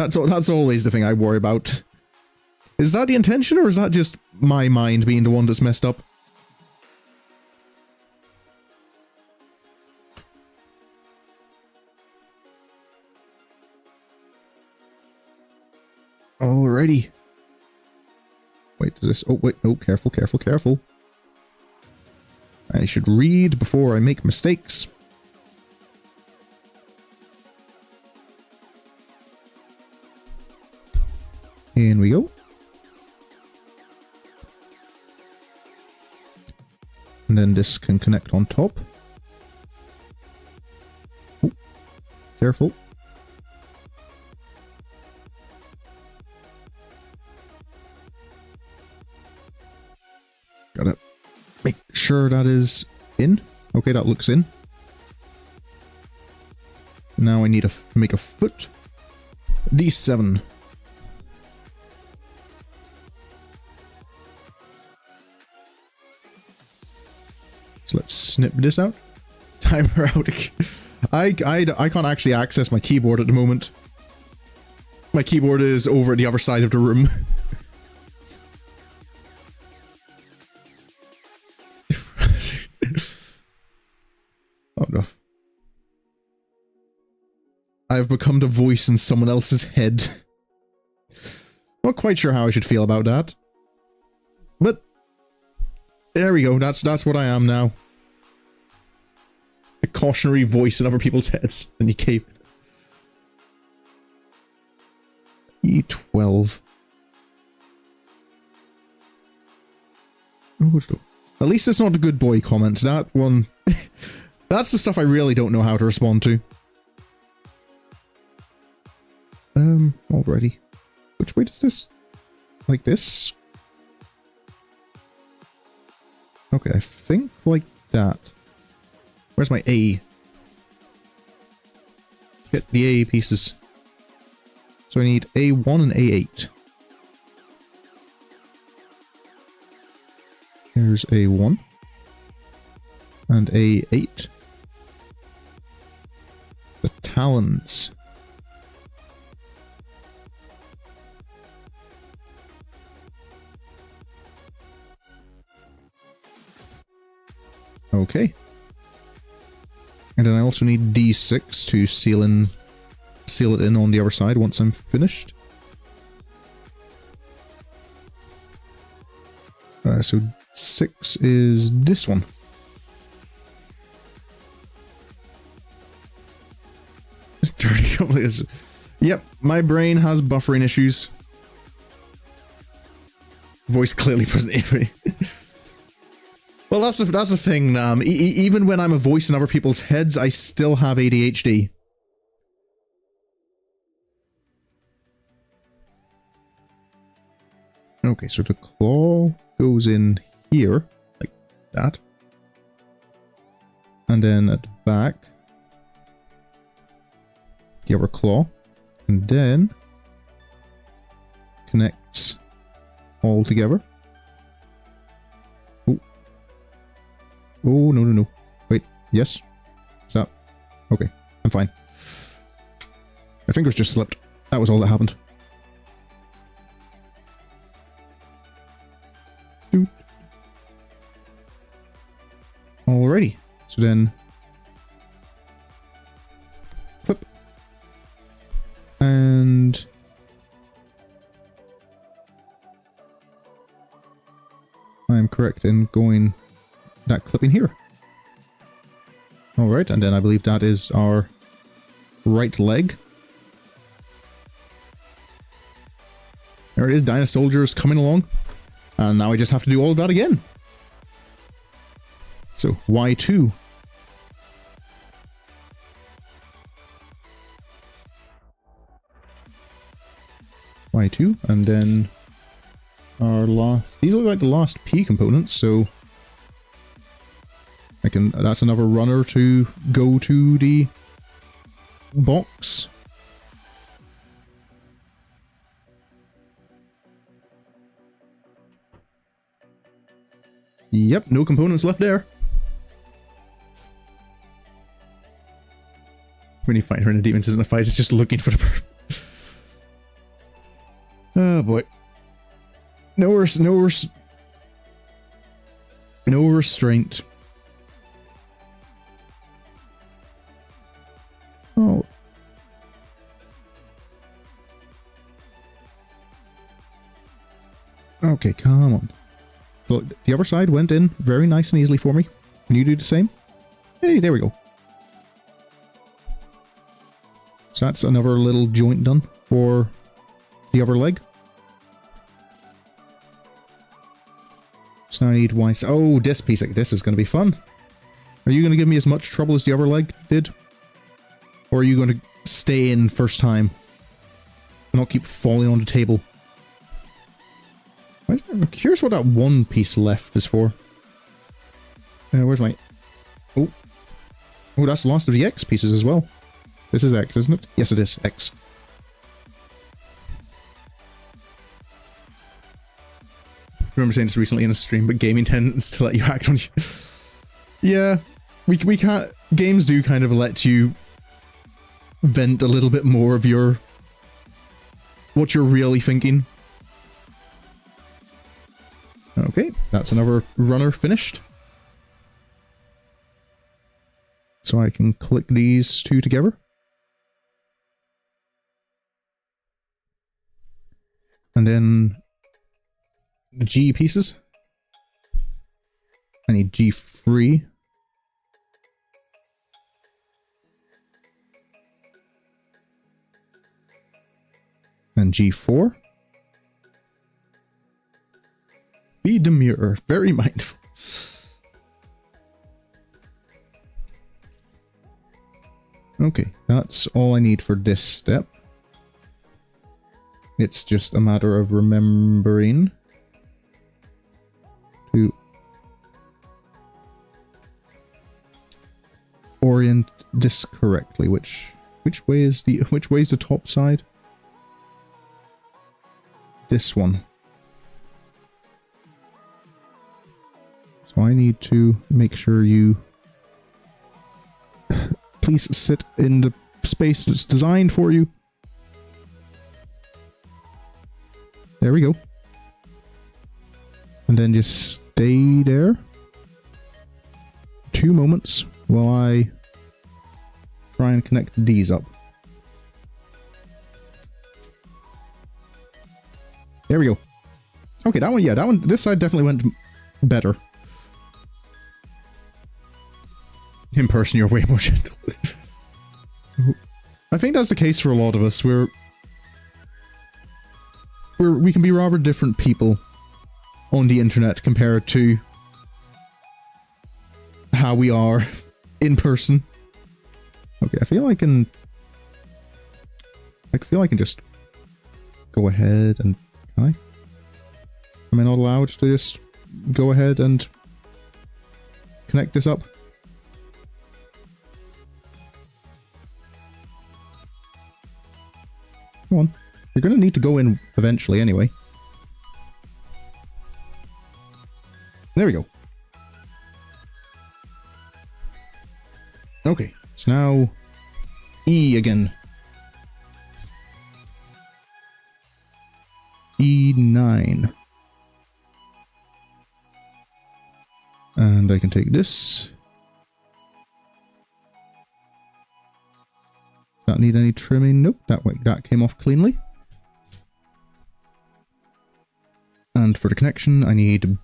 That's always the thing I worry about. Is that the intention, or is that just my mind being the one that's messed up? Alrighty. Wait, does this... Oh, wait, no, careful, careful, careful. I should read before I make mistakes. In we go. And then this can connect on top. Oh, careful. Gotta make sure that is in. Okay, that looks in. Now I need to make a foot. D7. So let's snip this out. Timer out. I can't actually access my keyboard at the moment. My keyboard is over at the other side of the room. Oh no. I've become the voice in someone else's head. Not quite sure how I should feel about that. But there we go, that's what I am now. A cautionary voice in other people's heads, and you keep E12. Oh, at least it's not a good boy comment. That one... That's the stuff I really don't know how to respond to. Already. Which way does this... Like this? Okay, I think like that. Where's my A? Get the A pieces. So I need A1 and A8. Here's A1. And A8. The talons. Okay. And then I also need D6 to seal it in on the other side once I'm finished. So 6 is this one. Dirty completely. Yep, my brain has buffering issues. Voice clearly present. Well, that's the thing. Even when I'm a voice in other people's heads, I still have ADHD. Okay, so the claw goes in here, like that. And then at the back, the other claw. And then connects all together. Oh, no, no, no. Wait, yes? Is that... Okay, I'm fine. My fingers just slipped. That was all that happened. Doot. Alrighty. So then... Clip. And... I'm correct in going... that clipping here. Alright, and then I believe that is our right leg. There it is, Dyna soldiers coming along. And now I just have to do all of that again. So, Y2. Y2, and then our last... These look like the last P components, so... that's another runner to go to the box. Yep, no components left there. When you fight her in a demon's isn't a fight, it's just looking for the... Oh boy. No restraint. Oh. Okay, come on. Look, the other side went in very nice and easily for me. Can you do the same? Hey, there we go. So that's another little joint done for the other leg. So now I need Y. Oh, this piece. This is going to be fun. Are you going to give me as much trouble as the other leg did? Or are you going to stay in first time? And not keep falling on the table? I'm curious what that one piece left is for. Where's my... Oh. Oh, that's the last of the X pieces as well. This is X, isn't it? Yes, it is. X. I remember saying this recently in a stream, but gaming tends to let you act on you. Yeah. We can't... Games do kind of let you vent a little bit more of your... what you're really thinking. Okay, that's another runner finished. So I can click these two together. And then the G pieces. I need G3. And G4. Be demure, very mindful. Okay, that's all I need for this step. It's just a matter of remembering to orient this correctly. Which way is the top side? This one. So I need to make sure you please sit in the space that's designed for you. There we go. And then just stay there. 2 moments while I try and connect these up. There we go. Okay, that one, yeah, this side definitely went better. In person, you're way more gentle. I think that's the case for a lot of us. We can be rather different people on the internet compared to how we are in person. Okay, I feel I can just go ahead and... Can I? Am I not allowed to just go ahead and connect this up? Come on. You're going to need to go in eventually anyway. There we go. Okay, so now E again. E9. And I can take this. Not need any trimming. Nope, that came off cleanly. And for the connection, I need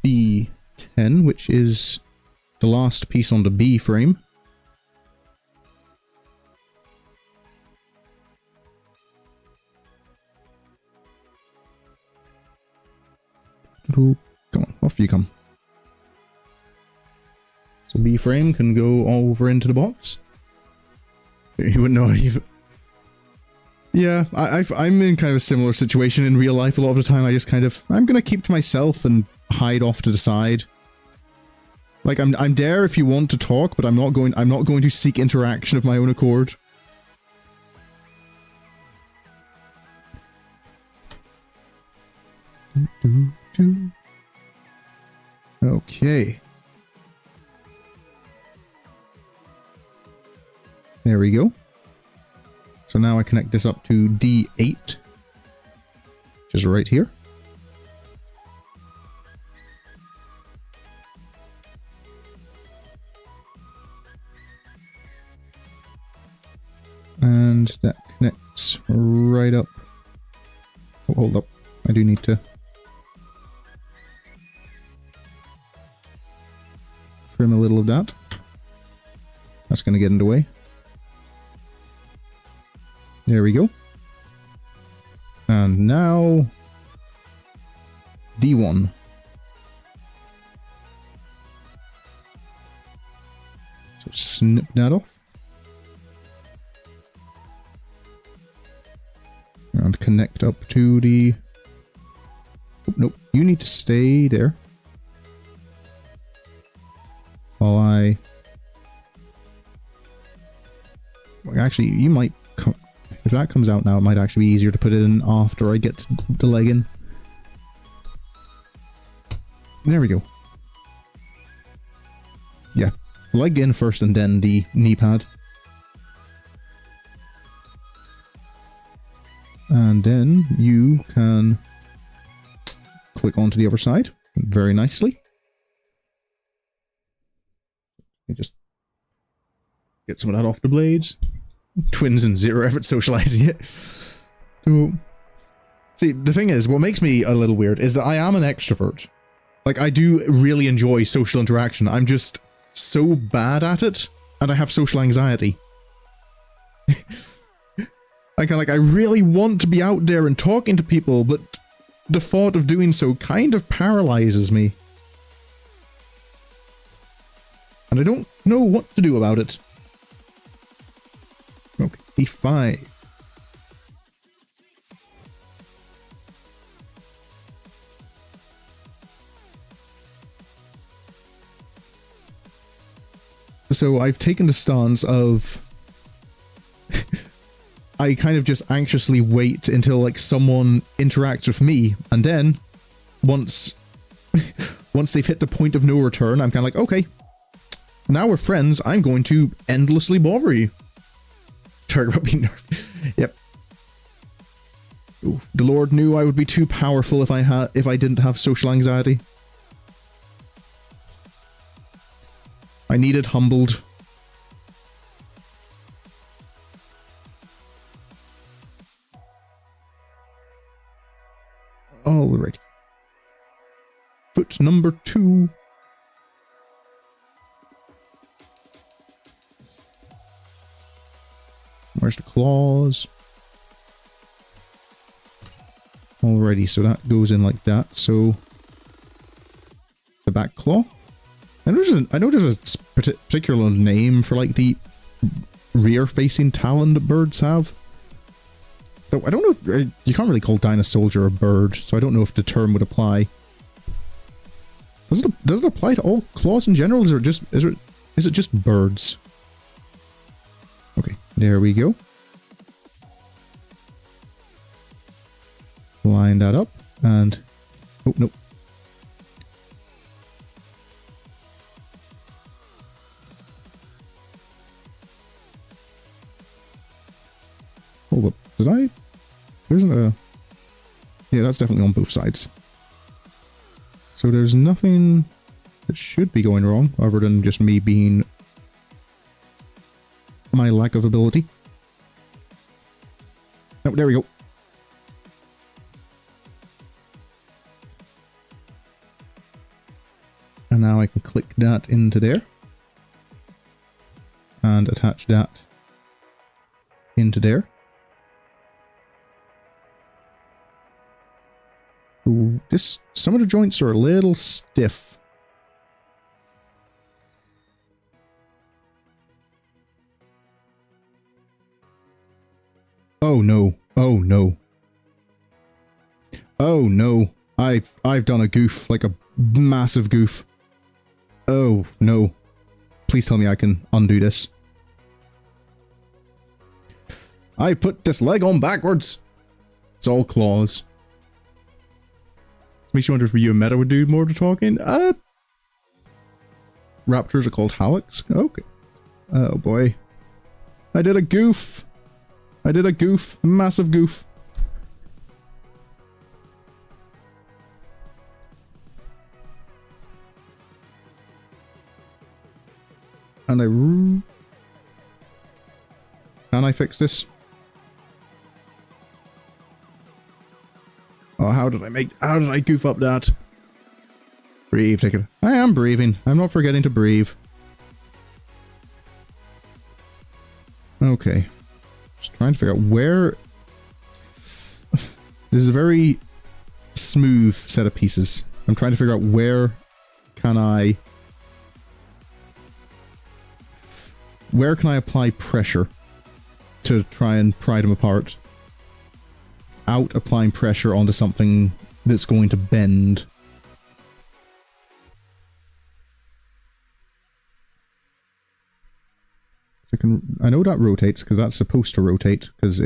B10, which is the last piece on the B frame. Come on, off you come. So B frame can go over into the box. You wouldn't know even. Yeah, I'm in kind of a similar situation in real life. A lot of the time, I just kind of I'm gonna keep to myself and hide off to the side. Like I'm there if you want to talk, but I'm not going to seek interaction of my own accord. Okay. There we go. So now I connect this up to D8. which is right here. And that connects right up. Oh, hold up. I do need to trim a little of that. That's going to get in the way. There we go. And now D1. So snip that off. And connect up to the... Oh, nope, you need to stay there. While I... Actually, you might... If that comes out now, it might actually be easier to put it in after I get the leg in. There we go. Yeah, leg in first and then the knee pad. And then you can click onto the other side very nicely. You just get some of that off the blades. Twins and zero effort socializing it. So, see, the thing is, what makes me a little weird is that I am an extrovert. Like, I do really enjoy social interaction. I'm just so bad at it, and I have social anxiety. I really want to be out there and talking to people, but the thought of doing so kind of paralyzes me. And I don't know what to do about it. Okay, E5. So I've taken the stance of... I kind of just anxiously wait until, like, someone interacts with me, and then, once they've hit the point of no return, I'm kind of like, okay, now we're friends, I'm going to endlessly bother you. Talk about being nerfed. Yep. Ooh, the Lord knew I would be too powerful if I didn't have social anxiety. I needed humbled. Alrighty. Foot number 2. Where's the claws? Alrighty, so that goes in like that. So the back claw. I know there's a particular name for, like, the rear-facing talon that birds have. So I don't know if you can't really call Dyna Soldier a bird, so I don't know if the term would apply. Does it apply to all claws in general? Is it just birds? Okay, there we go. Line that up and oh no. Hold up, did I? There isn't a... Yeah, that's definitely on both sides. So there's nothing that should be going wrong, other than just me being... my lack of ability. Oh, there we go. And now I can click that into there. And attach that into there. Ooh, some of the joints are a little stiff. Oh no. Oh no. Oh no. I've done a goof, like a massive goof. Oh no. Please tell me I can undo this. I put this leg on backwards. It's all claws. Makes you wonder if you and Meta would do more to talking. Raptors are called Hallux? Okay. Oh boy. I did a goof. I did a goof. Massive goof. Can I fix this? Oh, how did I goof up that? Breathe, take it. I am breathing. I'm not forgetting to breathe. Okay. Just trying to figure out where... This is a very smooth set of pieces. I'm trying to figure out where can I apply pressure to try and pry them apart without applying pressure onto something that's going to bend. So I know that rotates because that's supposed to rotate because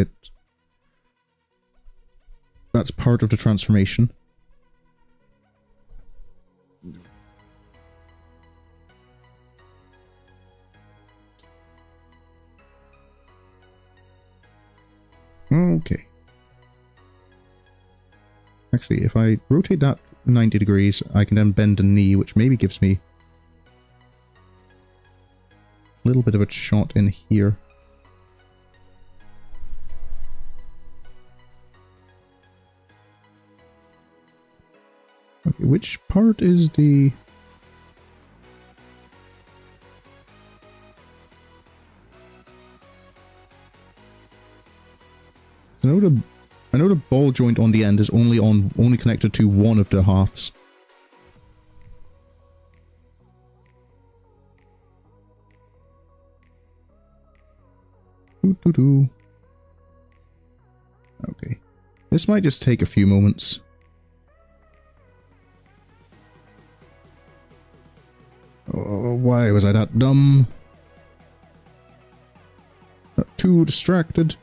that's part of the transformation. Okay. Actually, if I rotate that 90 degrees, I can then bend the knee, which maybe gives me a little bit of a shot in here. Okay, which part is the... I know the ball joint on the end is only connected to one of the halves. Okay. This might just take a few moments. Oh, why was I that dumb? Not too distracted.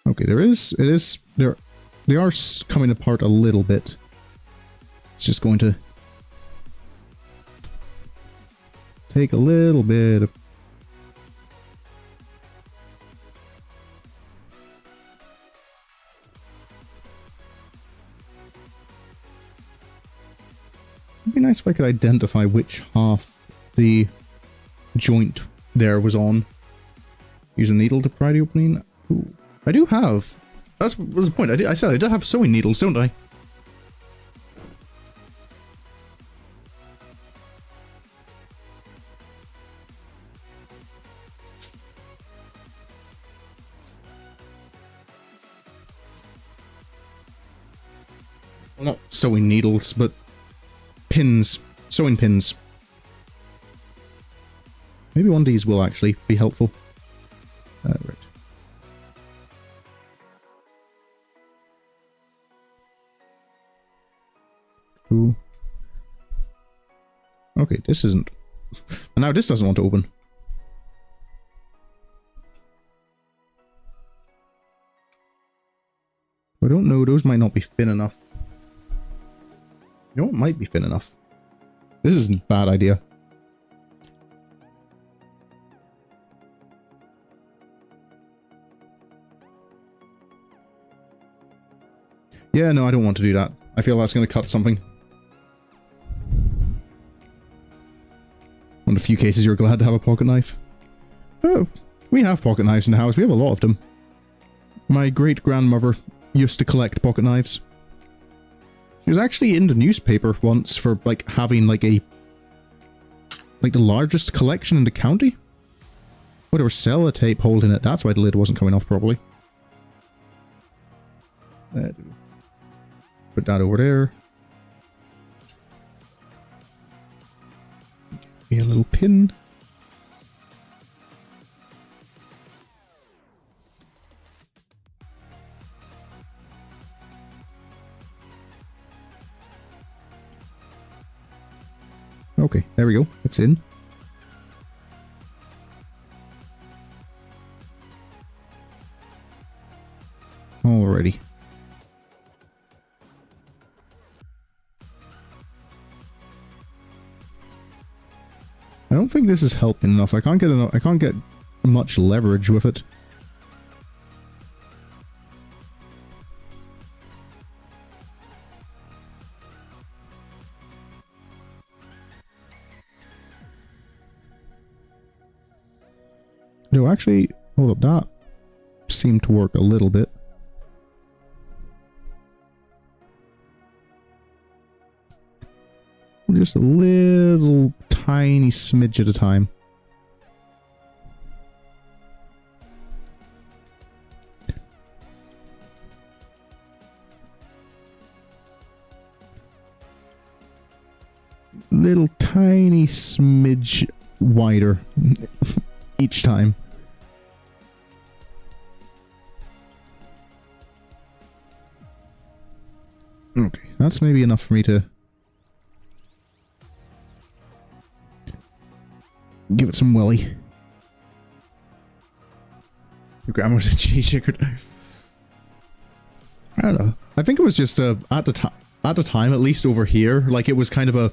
Okay, they are coming apart a little bit. It's just going to take a little bit of... It'd be nice if I could identify which half the joint there was on. Use a needle to pry the opening. Ooh. I do have... That was the point. I said I did have sewing needles, don't I? Well, not sewing needles, but pins. Sewing pins. Maybe one of these will actually be helpful. Right. Cool. Okay, this isn't... And now this doesn't want to open. I don't know, those might not be thin enough. You know what might be thin enough? This isn't a bad idea. Yeah, no, I don't want to do that. I feel that's going to cut something. One of the few cases you're glad to have a pocket knife. Oh, we have pocket knives in the house. We have a lot of them. My great-grandmother used to collect pocket knives. She was actually in the newspaper once for, like, having, like, the largest collection in the county? Oh, there was sellotape holding it. That's why the lid wasn't coming off properly. Put that over there. Give me a little pin. Okay, there we go. It's in. Alrighty. I don't think this is helping enough. I can't get much leverage with it. No, actually, hold up, that seemed to work a little bit. Just a little tiny smidge at a time. Little tiny smidge wider each time. Okay, that's maybe enough for me to give it some welly. Your grandma's a cheese shaker. I don't know. I think it was just at the time, at least over here, like it was kind of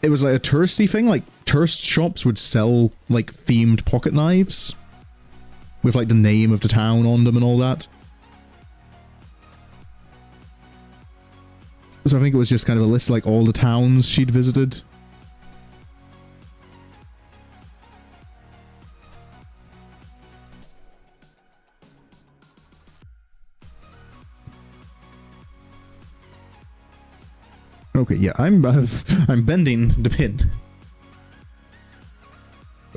it was like a touristy thing. Like tourist shops would sell like themed pocket knives with like the name of the town on them and all that. So I think it was just kind of a list of like all the towns she'd visited. Okay, yeah, I'm bending the pin.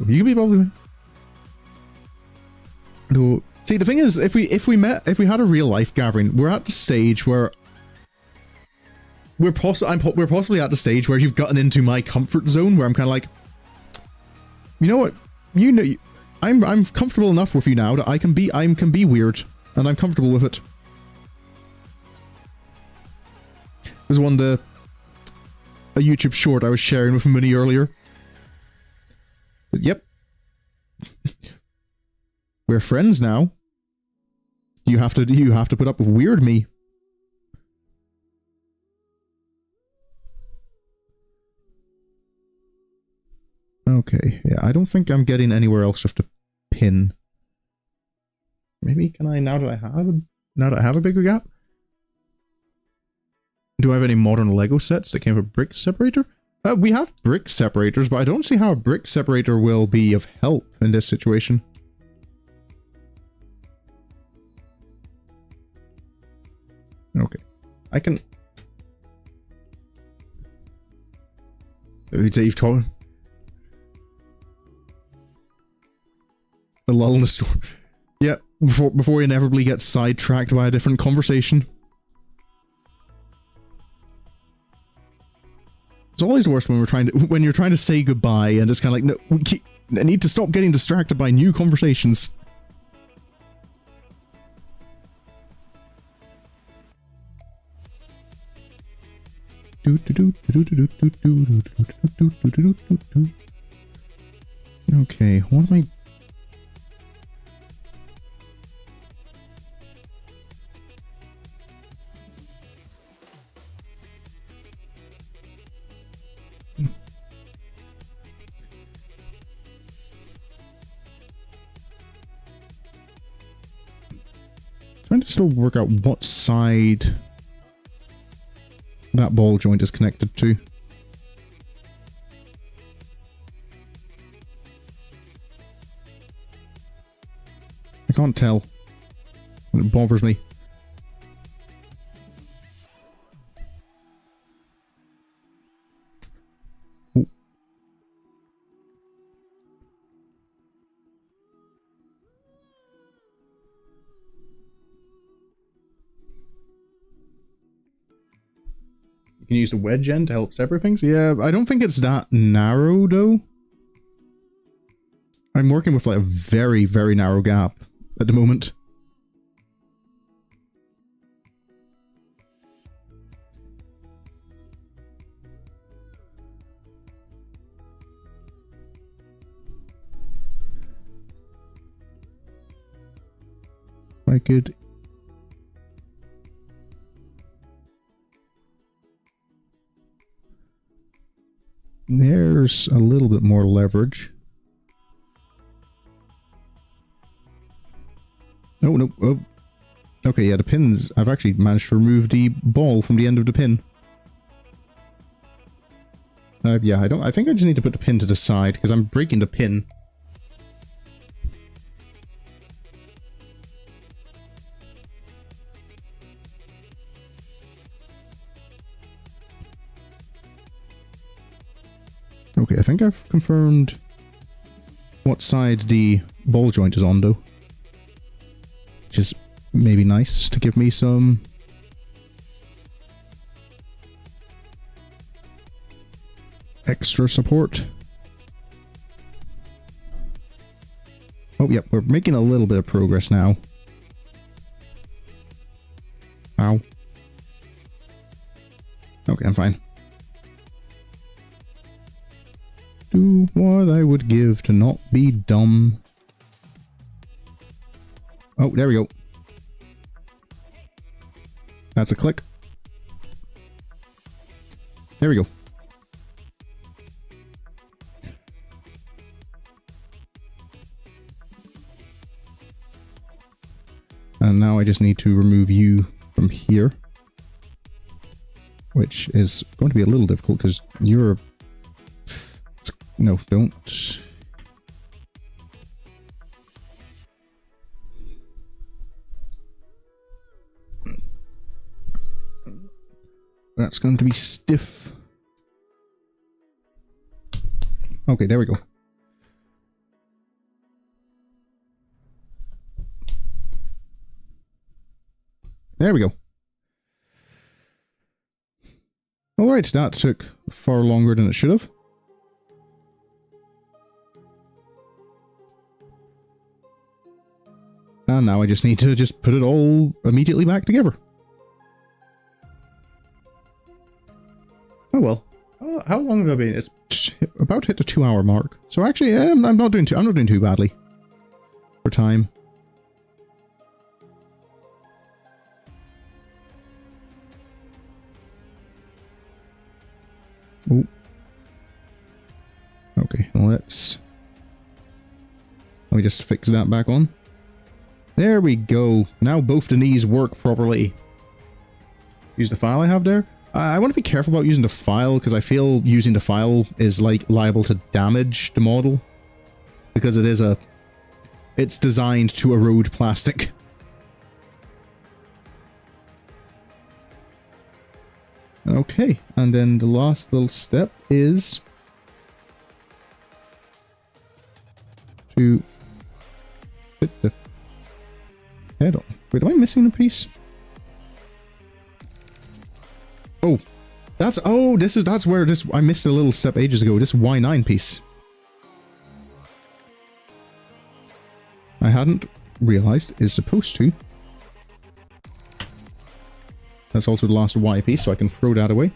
You can be bothered. No, see, the thing is, if we had a real life gathering, we're at the stage where we're possibly at the stage where you've gotten into my comfort zone, where I'm kind of like, you know what, I'm comfortable enough with you now that I can be weird, and I'm comfortable with it. There's a YouTube short I was sharing with Mooney earlier. But yep. We're friends now. You have to put up with weird me. Okay, yeah, I don't think I'm getting anywhere else with the pin. Maybe can I now that I have a bigger gap? Do I have any modern Lego sets that came with a brick separator? We have brick separators, but I don't see how a brick separator will be of help in this situation. Okay. I can... You'd say you've told... A lull in the story. Yeah, before you inevitably get sidetracked by a different conversation. It's always the worst when you're trying to say goodbye and it's kind of like, no, I need to stop getting distracted by new conversations. Okay, what am I... Trying to still work out what side that ball joint is connected to. I can't tell. And it bothers me. You can use the wedge end to help separate things. Yeah, I don't think it's that narrow though. I'm working with like a very, very narrow gap at the moment. I could... There's a little bit more leverage. Oh, no. Oh. Okay, yeah, the pins. I've actually managed to remove the ball from the end of the pin. Yeah, I think I just need to put the pin to the side because I'm breaking the pin. Okay, I think I've confirmed what side the ball joint is on, though. Which is maybe nice to give me some extra support. Oh, yep, we're making a little bit of progress now. Ow. Okay, I'm fine. Do what I would give to not be dumb. Oh, there we go. That's a click. There we go. And now I just need to remove you from here. Which is going to be a little difficult because you're... No, don't. That's going to be stiff. Okay, there we go. There we go. Alright, that took far longer than it should have. And now I just need to just put it all immediately back together. Oh well. How long have I been? It's about to hit the 2-hour mark. So actually, I'm not doing too badly for time. Oh. Okay, let me just fix that back on. There we go. Now both the knees work properly. Use the file I have there. I want to be careful about using the file because I feel using the file is like liable to damage the model because it's designed to erode plastic. Okay, and then the last little step is to put the head on. Wait, am I missing a piece? Oh, that's where I missed a little step ages ago. This Y9 piece. I hadn't realized is supposed to. That's also the last Y piece, so I can throw that away.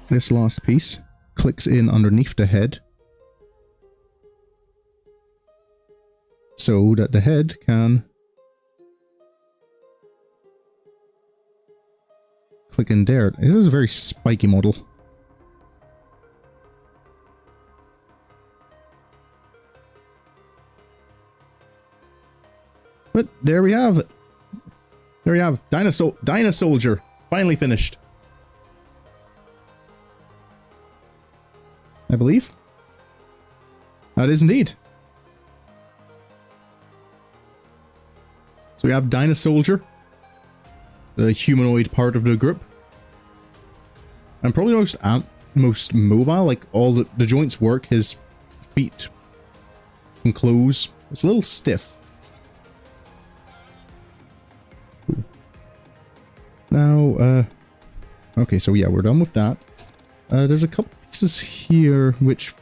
This last piece clicks in underneath the head, so that the head can click in there. This is a very spiky model. But there we have it. There we have Dyna Soldier, finally finished. I believe. That is indeed. So we have Dyna Soldier, the humanoid part of the group. And probably most mobile, like all the joints work, his feet can close. It's a little stiff. Now, okay, so yeah, we're done with that. There's a couple pieces here which...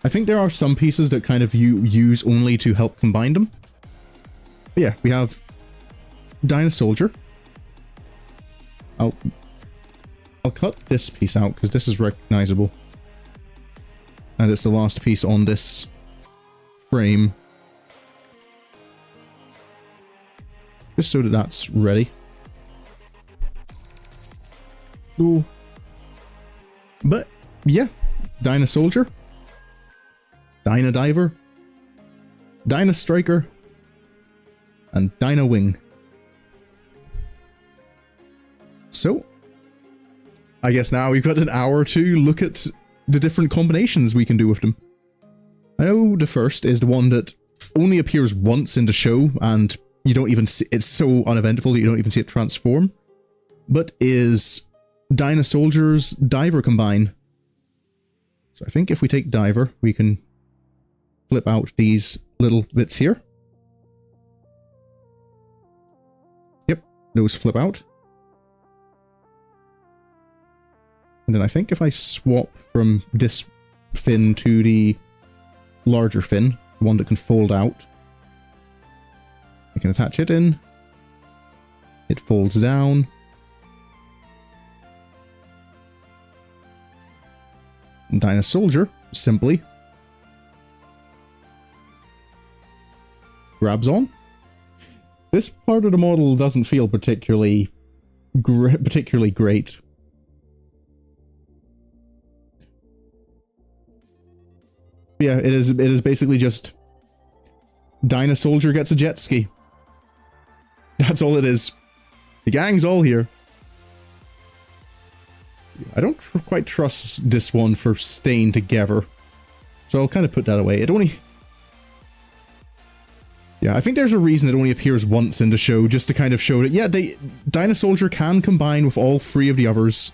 I think there are some pieces that kind of you use only to help combine them. But yeah, we have Dyna Soldier. I'll cut this piece out because this is recognizable. And it's the last piece on this frame. Just so that that's ready. Ooh. But yeah, Dyna Soldier, Dyna Diver, Dyna Striker, and Dyna Wing. So, I guess now we've got an hour to look at the different combinations we can do with them. I know the first is the one that only appears once in the show, and you don't even see, it's so uneventful that you don't even see it transform, but is Dyna Soldier's Diver Combine. So I think if we take Diver, we can flip out these little bits here. Yep, those flip out. And then I think if I swap from this fin to the larger fin, the one that can fold out, I can attach it in. It folds down. Dyna Soldier simply grabs on. This part of the model doesn't feel particularly great. Yeah, it is basically just Dyna Soldier gets a jet ski. That's all it is. The gang's all here. I don't quite trust this one for staying together, so I'll kind of put that away. It only... Yeah, I think there's a reason it only appears once in the show, just to kind of show that, yeah, Dyna Soldier can combine with all three of the others.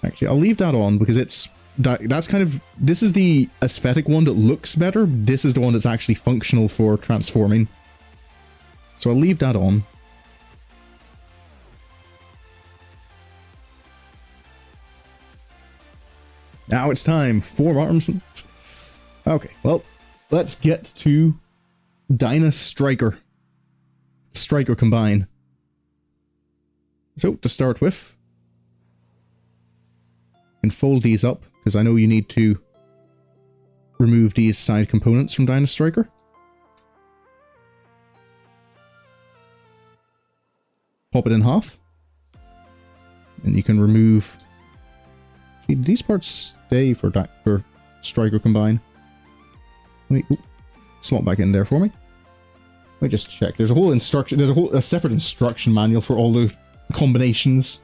Actually, I'll leave that on, because that's kind of... This is the aesthetic one that looks better. This is the one that's actually functional for transforming. So I'll leave that on. Now it's time for arms. Okay, well, let's get to Dyna Striker. Striker Combine. So, to start with, you can fold these up, because I know you need to remove these side components from Dyna Striker. Pop it in half. And you can remove... These parts stay for Striker Combine. Wait, slot back in there for me. Let me just check. There's a whole instruction. There's a separate instruction manual for all the combinations.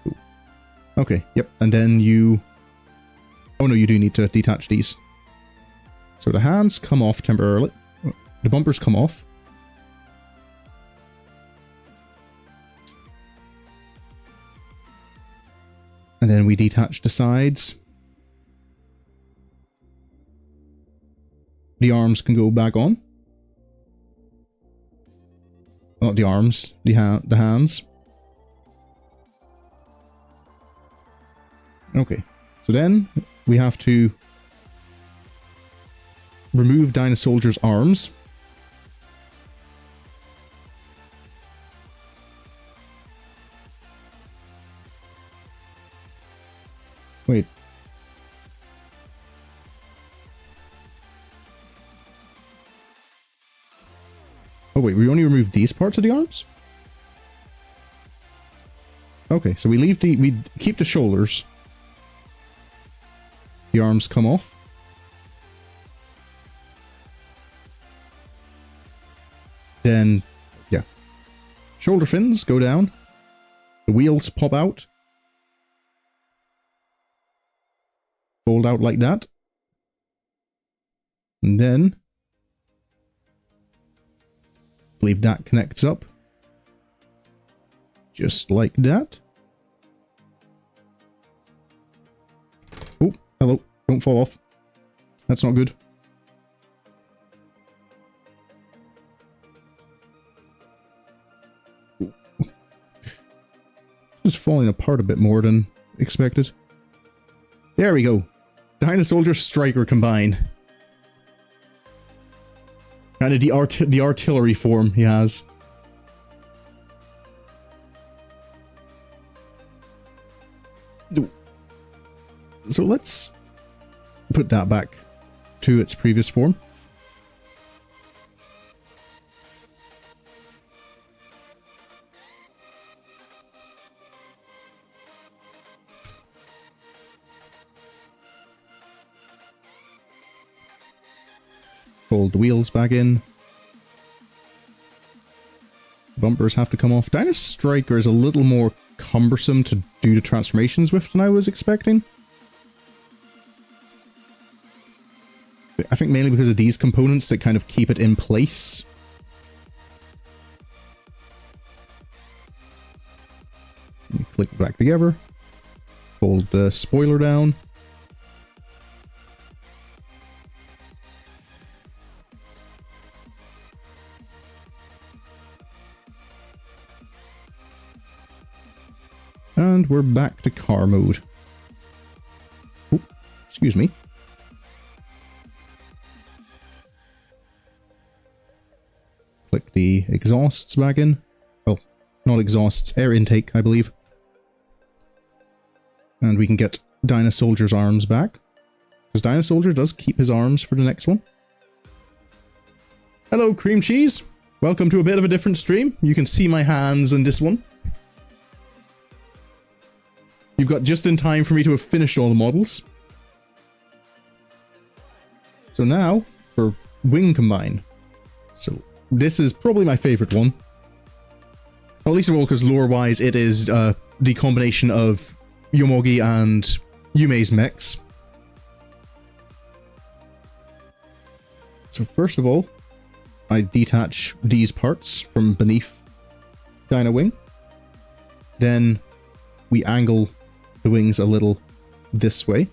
Ooh. Okay. Yep. And then you. Oh no, you do need to detach these. So the hands come off temporarily. The bumpers come off. And then we detach the sides. The arms can go back on. Not the arms, the hands. Okay, so then we have to remove Dyna Soldier's arms. Wait. Oh wait, we only removed these parts of the arms? Okay, so we keep the shoulders. The arms come off. Then, yeah. Shoulder fins go down. The wheels pop out. Fold out like that. And then, I believe that connects up. Just like that. Oh, hello. Don't fall off. That's not good. Ooh. This is falling apart a bit more than expected. There we go. Dyna Soldier Striker Combine. Kind of the artillery form he has. So let's put that back to its previous form. Fold the wheels back in. Bumpers have to come off. Dyna Striker is a little more cumbersome to do the transformations with than I was expecting. I think mainly because of these components that kind of keep it in place. Flick it back together. Fold the spoiler down. And we're back to car mode. Oh, excuse me. Click the exhausts back in. Well, not exhausts, air intake, I believe. And we can get Dyna Soldier's arms back. Because Dyna Soldier does keep his arms for the next one. Hello, cream cheese. Welcome to a bit of a different stream. You can see my hands in this one. You've got just in time for me to have finished all the models. So now, for Wing Combine. So, this is probably my favorite one. Well, at least of all because lore-wise, it is the combination of Yomogi and Yume's mechs. So first of all, I detach these parts from beneath Dyna Wing. Then we angle the wings a little this way.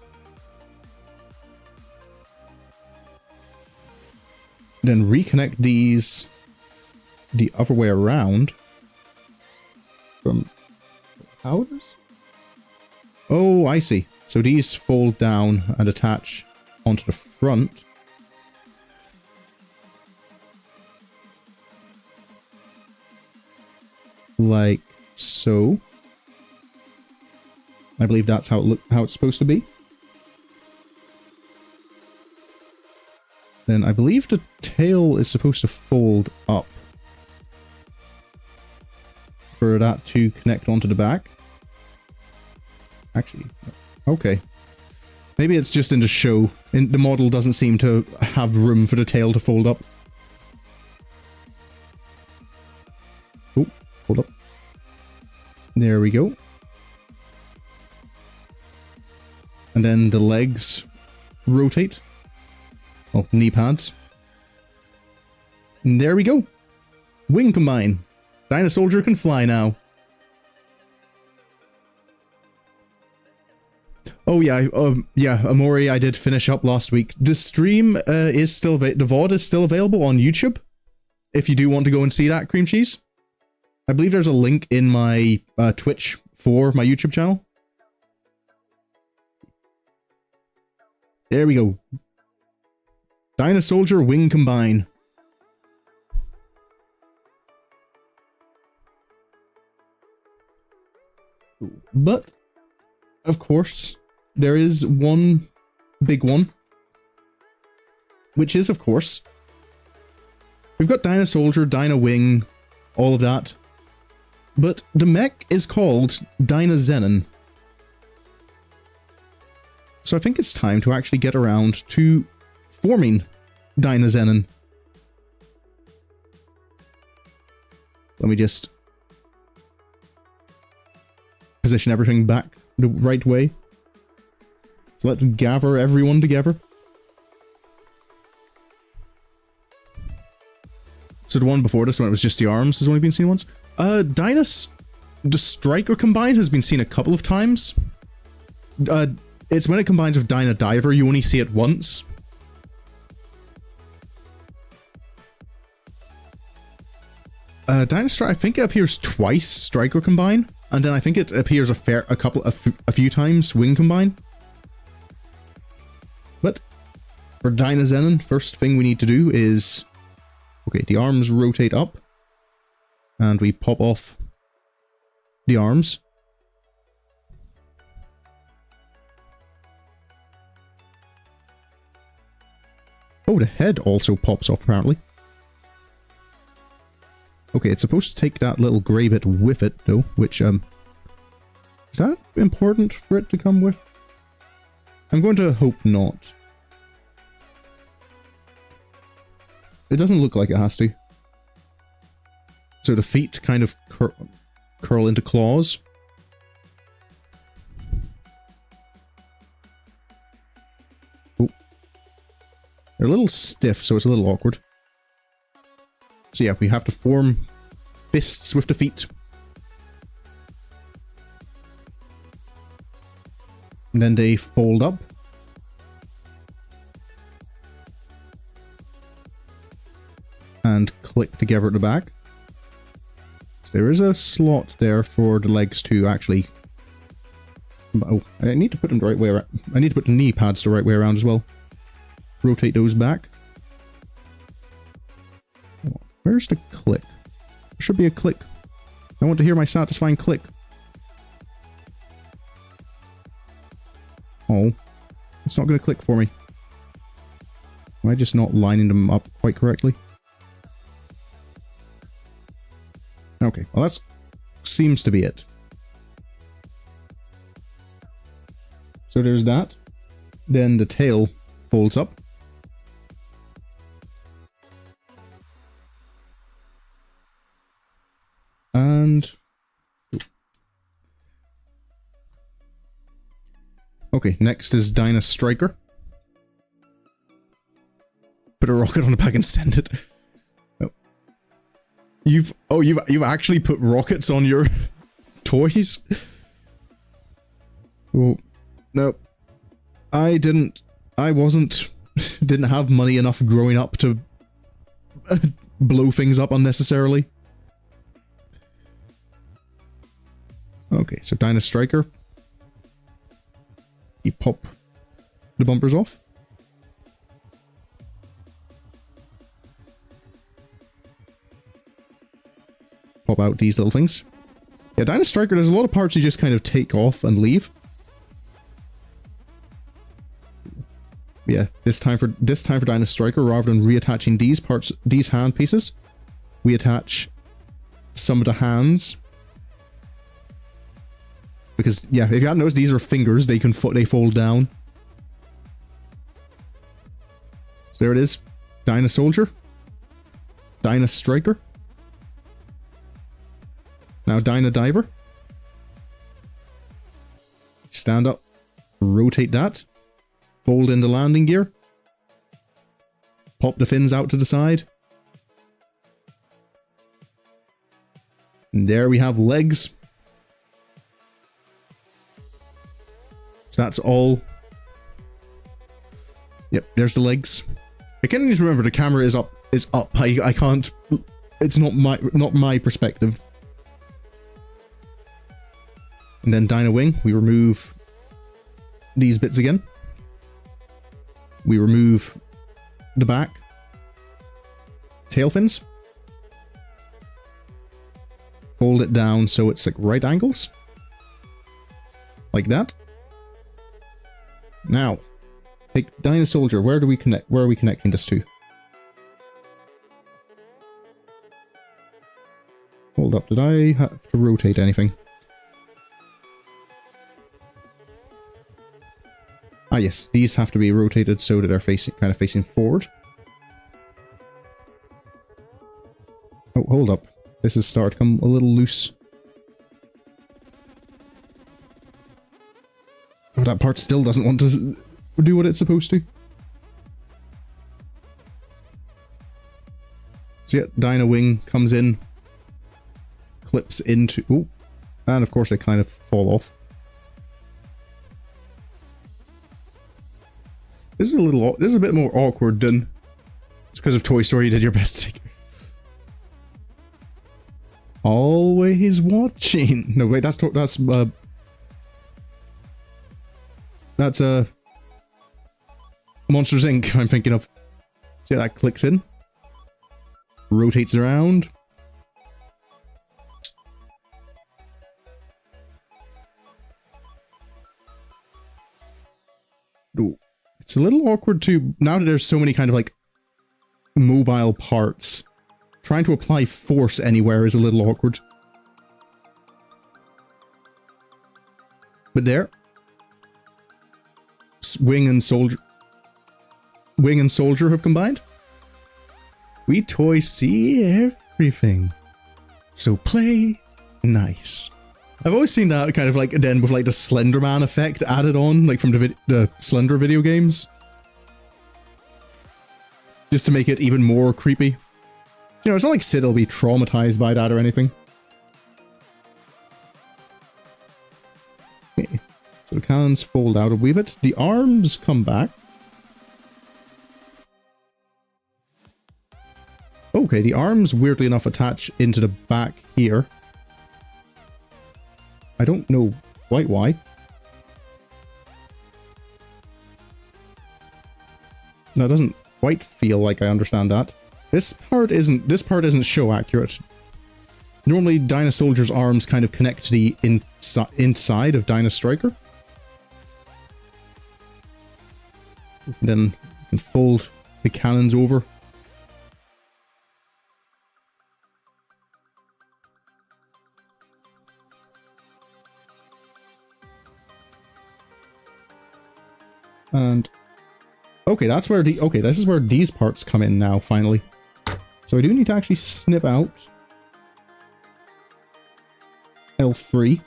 Then reconnect these the other way around from powders. Oh, I see. So these fold down and attach onto the front. Like so. I believe that's how it's supposed to be. Then I believe the tail is supposed to fold up for that to connect onto the back. Actually, okay. Maybe it's just in the show. The model doesn't seem to have room for the tail to fold up. Oh, hold up. There we go. And then the legs rotate. Well, knee pads. And there we go. Wing Combine. Dyna Soldier can fly now. Oh yeah, yeah, Amori, I did finish up last week. The stream is still, the VOD is still available on YouTube. If you do want to go and see that, cream cheese. I believe there's a link in my Twitch for my YouTube channel. There we go. Dyna Soldier Wing Combine. But, of course, there is one big one. Which is, of course, we've got Dyna Soldier, Dyna Wing, all of that. But the mech is called Dynazenon. So I think it's time to actually get around to forming Dynazenon. Let me just position everything back the right way. So let's gather everyone together. So the one before this, when it was just the arms, has only been seen once. The Striker Combine has been seen a couple of times. It's when it combines with Dyna Diver, you only see it once. Dyna Striker, I think it appears twice, Striker Combine, and then I think it appears a few times, Wing Combine. But for Dynazenon, first thing we need to do is, okay, the arms rotate up, and we pop off the arms. Oh, the head also pops off, apparently. Okay, it's supposed to take that little grey bit with it, though, which, is that important for it to come with? I'm going to hope not. It doesn't look like it has to. So the feet kind of curl into claws. Oh. They're a little stiff, so it's a little awkward. So yeah, we have to form fists with the feet. And then they fold up. And click together at the back. So there is a slot there for the legs to actually... Oh, I need to put them the right way around. I need to put the knee pads the right way around as well. Rotate those back. Where's the click? There should be a click. I want to hear my satisfying click. Oh, it's not going to click for me. Am I just not lining them up quite correctly? Okay, well that seems to be it. So there's that. Then the tail folds up. And... okay, next is Dyna Striker. Put a rocket on the back and send it. Oh. You've actually put rockets on your toys? Oh, no. Didn't have money enough growing up to blow things up unnecessarily. Okay, so Dyna Striker. You pop the bumpers off. Pop out these little things. Yeah, Dyna Striker, there's a lot of parts you just kind of take off and leave. Yeah, this time for Dyna Striker, rather than reattaching these parts, these hand pieces, we attach some of the hands. Because, yeah, if you hadn't noticed, these are fingers. They fold down. So there it is. Dyna Soldier. Dyna Striker. Now Dyna Diver. Stand up. Rotate that. Fold in the landing gear. Pop the fins out to the side. And there we have legs. So that's all. Yep, there's the legs. I can't even remember the camera is up. I can't. It's not my perspective. And then Dyna Wing, we remove these bits again. We remove the back. Tail fins. Fold it down so it's like right angles. Like that. Now, take Dyna Soldier. Where do we connect? Where are we connecting this to? Hold up, did I have to rotate anything? Ah yes, these have to be rotated so that they're kind of facing forward. Oh, hold up. This is starting to come a little loose. Oh, that part still doesn't want to do what it's supposed to. So yeah, Dyna Wing comes in, clips into... oh, and of course they kind of fall off. This is a bit more awkward than... it's because of Toy Story you did your best to take. Always watching. No, wait, that's Monsters Inc. I'm thinking of. See how that clicks in? Rotates around. Ooh. It's a little awkward too, now that there's so many kind of like mobile parts. Trying to apply force anywhere is a little awkward. But there. Wing and Soldier have combined. We toys see everything. So play nice. I've always seen that kind of like then with like the Slender Man effect added on, like from the Slender video games. Just to make it even more creepy. You know, it's not like Sid will be traumatized by that or anything. Okay. So cannons fold out a wee bit. The arms come back. Okay, the arms, weirdly enough, attach into the back here. I don't know quite why. That doesn't quite feel like I understand that. This part isn't show accurate. Normally, Dyna Soldier's arms kind of connect to the inside of Dyna Striker. And then you can fold the cannons over. And okay, that's where this is where these parts come in now, finally. So I do need to actually snip out L3.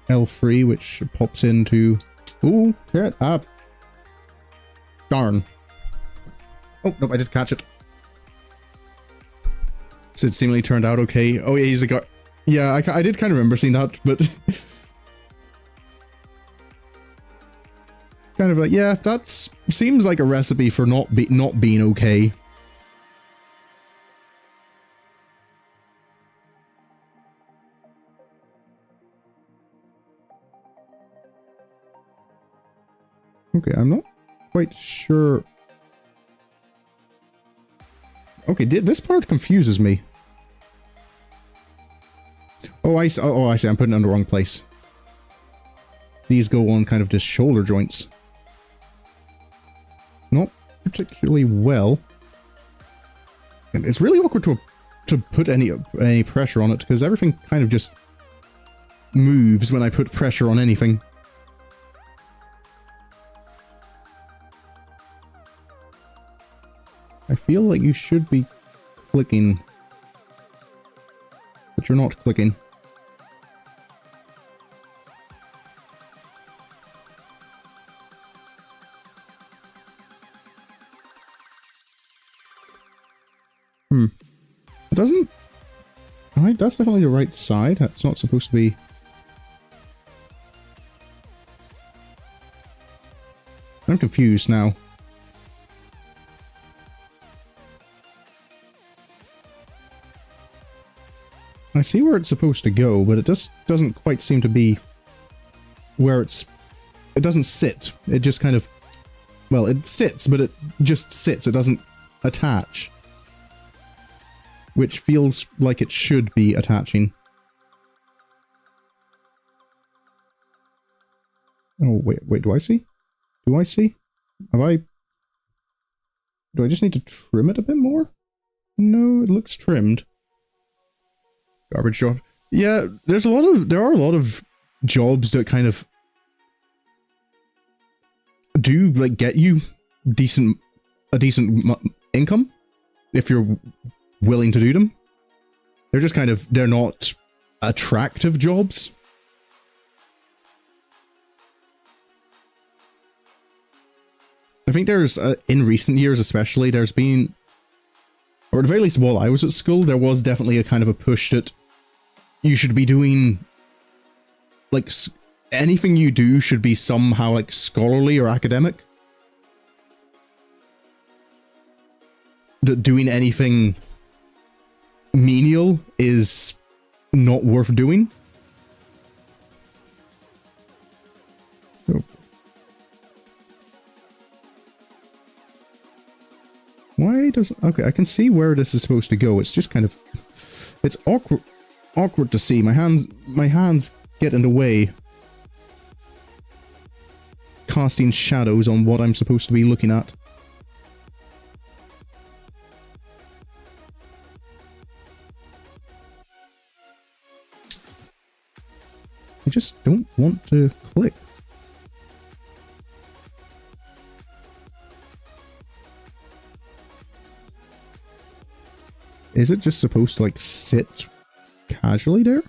L3, which pops into... Ooh, shit, darn. Oh, nope, I did catch it. So it seemingly turned out okay. Oh yeah, he's a guy. Yeah, I did kind of remember seeing that, but... kind of like, yeah, that seems like a recipe for not being okay. Okay, I'm not quite sure. Okay, this part confuses me. Oh, I see. Oh, I see. I'm putting it in the wrong place. These go on kind of just shoulder joints. Not particularly well. And it's really awkward to put any pressure on it, because everything kind of just moves when I put pressure on anything. I feel like you should be clicking, but you're not clicking. It doesn't... Alright, that's definitely the right side. That's not supposed to be... I'm confused now. I see where it's supposed to go, but it just doesn't quite seem to be where it's... It doesn't sit. It just kind of... Well, it sits, but it just sits. It doesn't attach. Which feels like it should be attaching. Oh, wait, do I see? Do I see? Do I just need to trim it a bit more? No, it looks trimmed. Garbage job. Yeah, there are a lot of jobs that kind of do, like, get you a decent income if you're willing to do them. They're just kind of, they're not attractive jobs. I think there's, in recent years especially, there's been, or at the very least while I was at school, there was definitely a kind of a push that you should be doing, like, anything you do should be somehow, like, scholarly or academic. That doing anything menial is not worth doing. Oh. Why doesn't... Okay, I can see where this is supposed to go. It's just kind of... It's awkward to see. My hands get in the way. Casting shadows on what I'm supposed to be looking at. I just don't want to click. Is it just supposed to, like, sit casually there?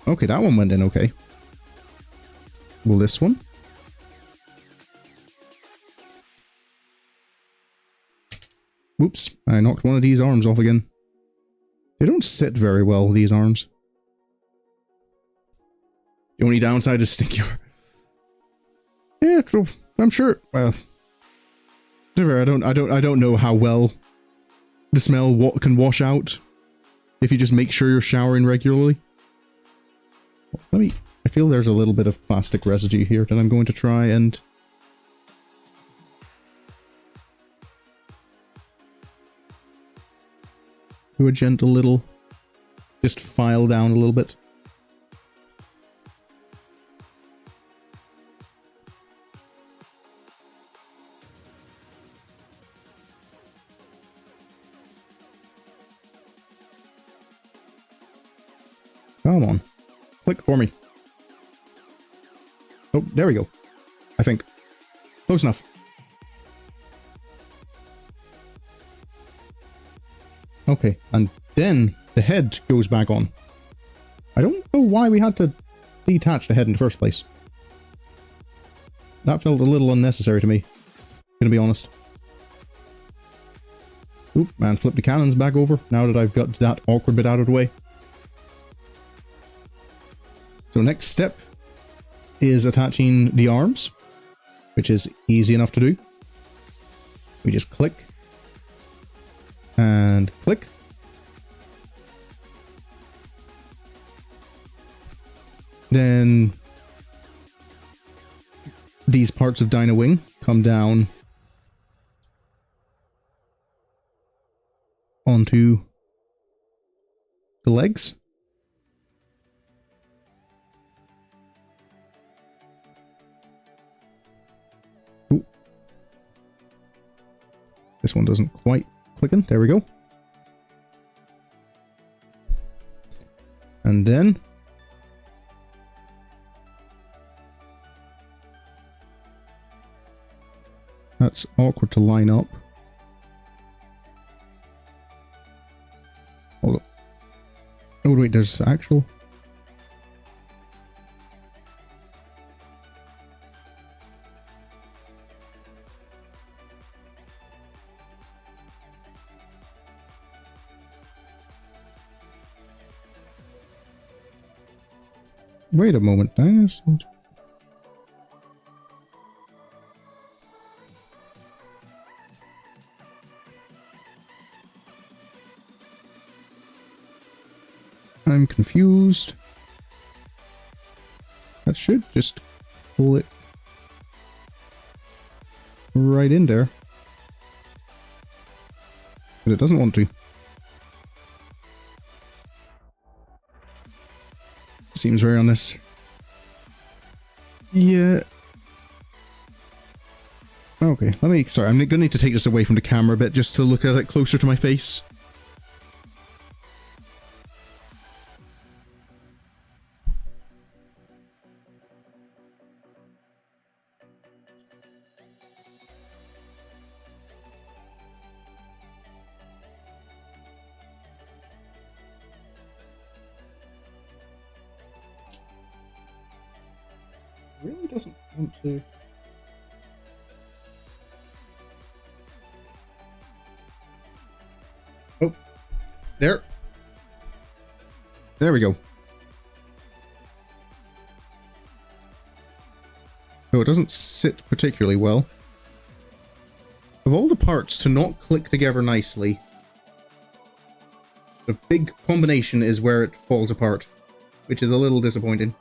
Okay, that one went in okay. Will this one? Whoops, I knocked one of these arms off again. They don't sit very well, these arms. The only downside is stinkier. Yeah, I'm sure. Well, I don't know how well the smell can wash out if you just make sure you're showering regularly. I feel there's a little bit of plastic residue here that I'm going to try and do a gentle little, just file down a little bit. Come on. Click for me. Oh, there we go. I think. Close enough. Okay, and then the head goes back on. I don't know why we had to detach the head in the first place. That felt a little unnecessary to me, gonna be honest. Oop, and flip the cannons back over, now that I've got that awkward bit out of the way. So next step is attaching the arms, which is easy enough to do. We just click and click. Then these parts of Dyna Wing come down onto the legs. Ooh. This one doesn't quite click in. There we go. And then that's awkward to line up. Hold up. Oh wait, there's actual... Wait a moment, Dynazenon. I'm confused. That should just pull it right in there. But it doesn't want to. Seems very unnecessary. Yeah. Okay, sorry, I'm gonna need to take this away from the camera a bit just to look at it closer to my face. Really doesn't want to. Oh, there we go. So it doesn't sit particularly well. Of all the parts to not click together nicely, the big combination is where it falls apart, which is a little disappointing.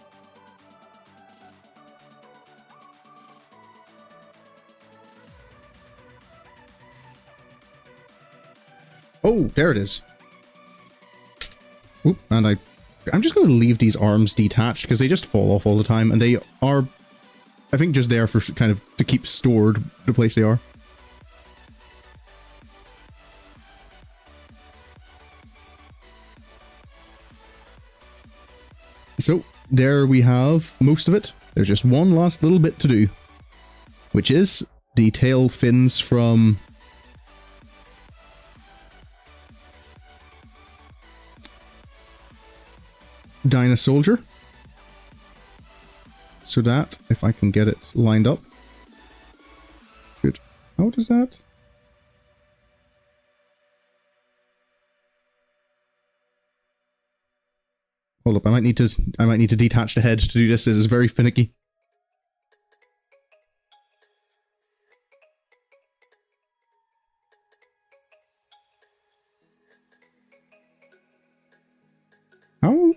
Oh, there it is. Oop, and I'm just going to leave these arms detached because they just fall off all the time, and they are, I think, just there for kind of to keep stored the place they are. So there we have most of it. There's just one last little bit to do, which is the tail fins from Dyna Soldier. so that, if I can get it lined up. Good. How does that? Hold up, I might need to detach the head to do this. This is very finicky. How?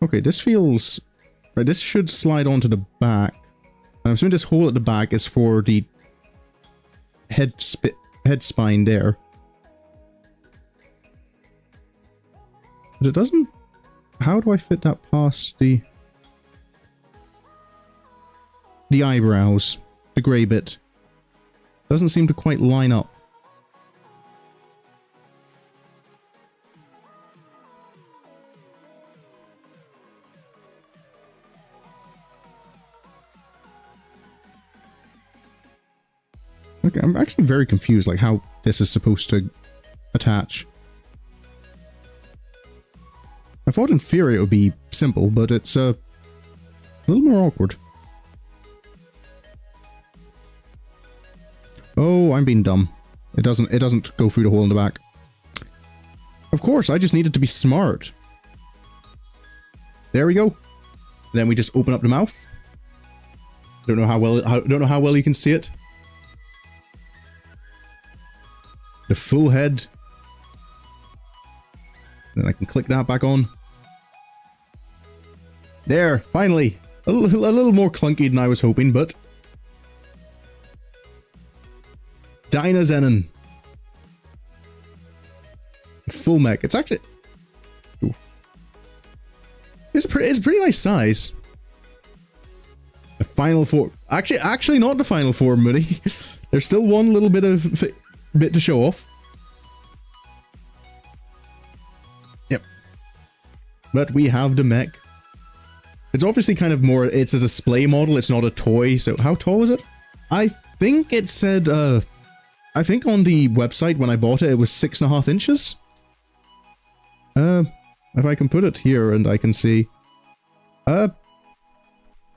Okay, this feels... Right, this should slide onto the back. I'm assuming this hole at the back is for the head spine there. But it doesn't... How do I fit that past the eyebrows? The grey bit. Doesn't seem to quite line up. Okay, I'm actually very confused, like, how this is supposed to attach. I thought in theory it would be simple, but it's a little more awkward. Oh, I'm being dumb. It doesn't go through the hole in the back. Of course, I just needed to be smart. There we go. Then we just open up the mouth. Don't know how well you can see it. The full head. Then I can click that back on. There, finally. A little more clunky than I was hoping, but... Dynazenon. Full mech. It's actually... Ooh. It's a pretty nice size. The final form. Actually not the final form, Moody. There's still one little bit to show off. Yep. But we have the mech. It's obviously kind of more, it's a display model, it's not a toy, so how tall is it? I think it said, I think on the website when I bought it, it was 6.5 inches. If I can put it here and I can see.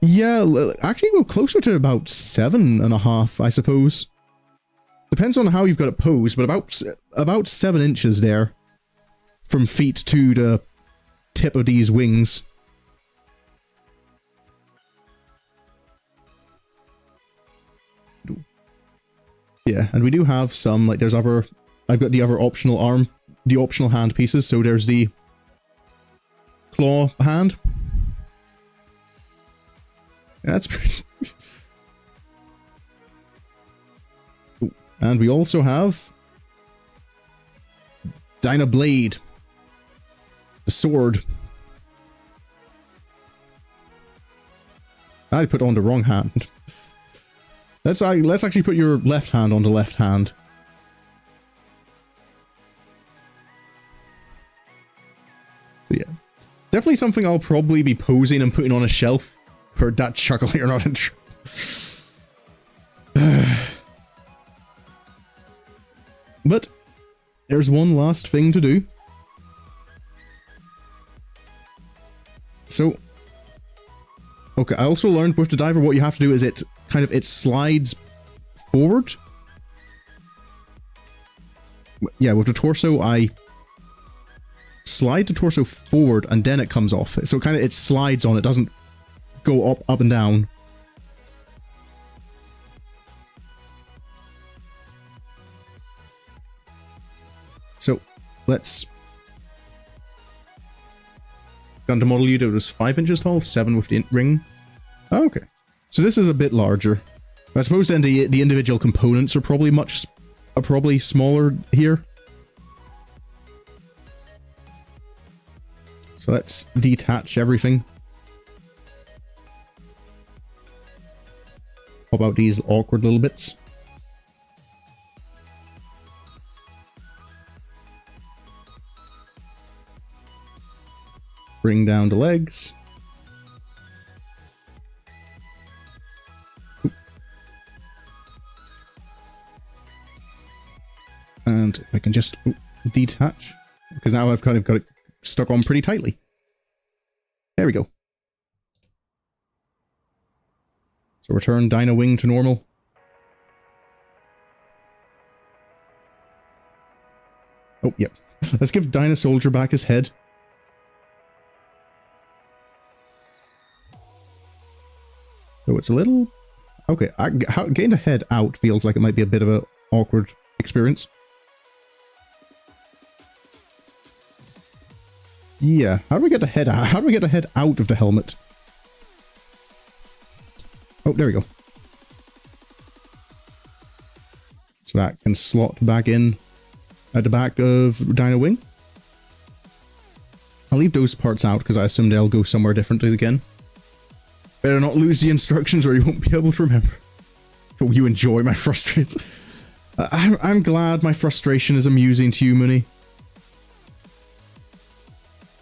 Yeah, actually go closer to about 7.5, I suppose. Depends on how you've got it posed, but about 7 inches there. From feet to the tip of these wings. Yeah, and we do have some, like, there's other... I've got the other optional arm, the optional hand pieces, so there's the claw hand. Yeah, that's pretty... Ooh. And we also have... Dyna blade. The sword. I put on the wrong hand. Let's actually put your left hand on the left hand. So yeah. Definitely something I'll probably be posing and putting on a shelf. Heard that chuckle, you're not in But there's one last thing to do. So, okay, I also learned with the diver what you have to do is it slides forward. Yeah, with the torso, I slide the torso forward and then it comes off. So it slides on, it doesn't go up and down. So, let's... Gun to model unit was 5 inches tall, 7 with the ring. Oh, okay. So this is a bit larger. I suppose then the individual components are probably smaller here. So let's detach everything. Pop out these awkward little bits. Bring down the legs. Oop. And if I can just... Oop, detach, because now I've kind of got it stuck on pretty tightly. There we go. So return Dyna wing to normal. Oh, yep. Let's give Dyna Soldier back his head. So it's a little... Okay, getting the head out feels like it might be a bit of an awkward experience. Yeah, how do we get the head out? How do we get the head out of the helmet? Oh, there we go. So that can slot back in at the back of Dyna wing. I'll leave those parts out because I assume they'll go somewhere different again. Better not lose the instructions or you won't be able to remember. Oh, you enjoy my frustration. I'm glad my frustration is amusing to you, Mooney.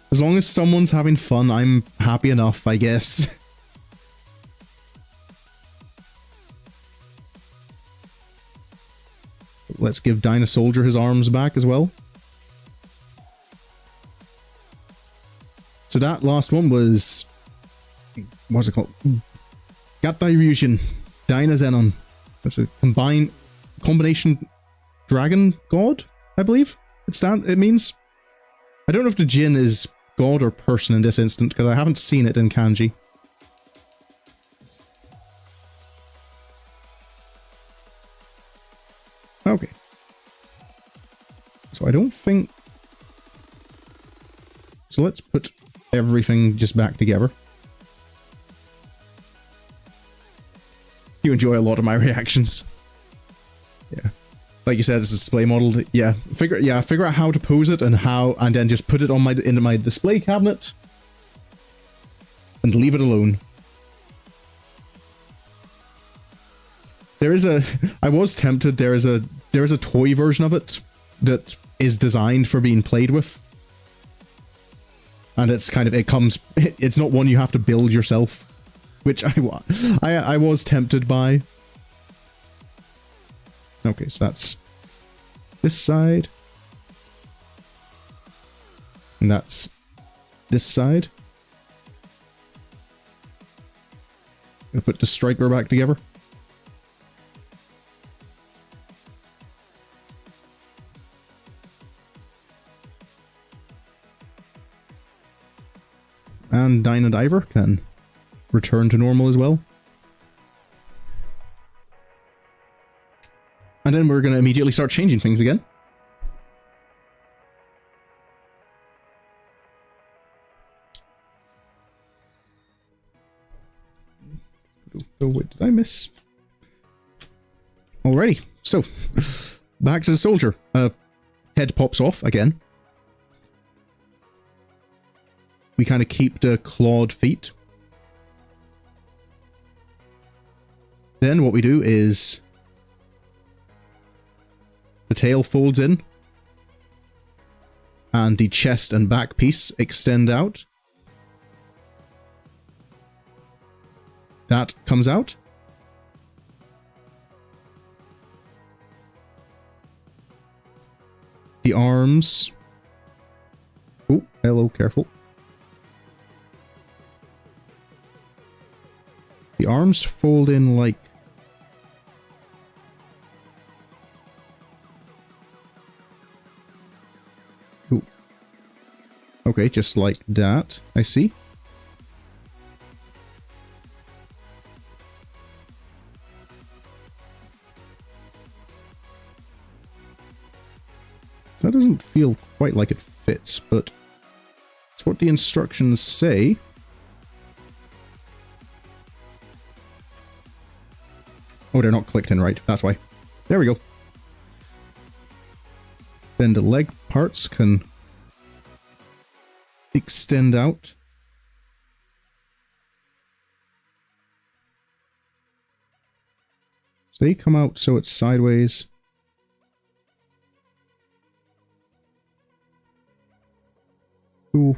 As long as someone's having fun, I'm happy enough, I guess. Let's give Dyna Soldier his arms back as well. So that last one was... What's it called? Dynazenon. Dynazenon. That's a combination dragon god, I believe. It means. I don't know if the Jin is god or person in this instant, because I haven't seen it in kanji. Okay. So I don't think... So let's put everything just back together. You enjoy a lot of my reactions. Yeah. Like you said, it's a display model. Yeah. Figure out how to pose it and then just put it on into my display cabinet. And leave it alone. There is I was tempted, there is a toy version of it that is designed for being played with. And it's kind of, it's not one you have to build yourself. Which I was tempted by. Okay, so that's this side. And that's this side. Gonna put the striker back together. And Dyna Diver can return to normal as well. And then we're going to immediately start changing things again. Oh, wait, did I miss? Alrighty, so back to the soldier. Head pops off again. We kind of keep the clawed feet. Then what we do is the tail folds in and the chest and back piece extend out. That comes out. The arms. Oh, hello, careful. The arms fold in like... Ooh. Okay, just like that, I see. That doesn't feel quite like it fits, but it's what the instructions say. Oh, they're not clicked in right, that's why. There we go. Then the leg parts can extend out. So they come out so it's sideways. Ooh.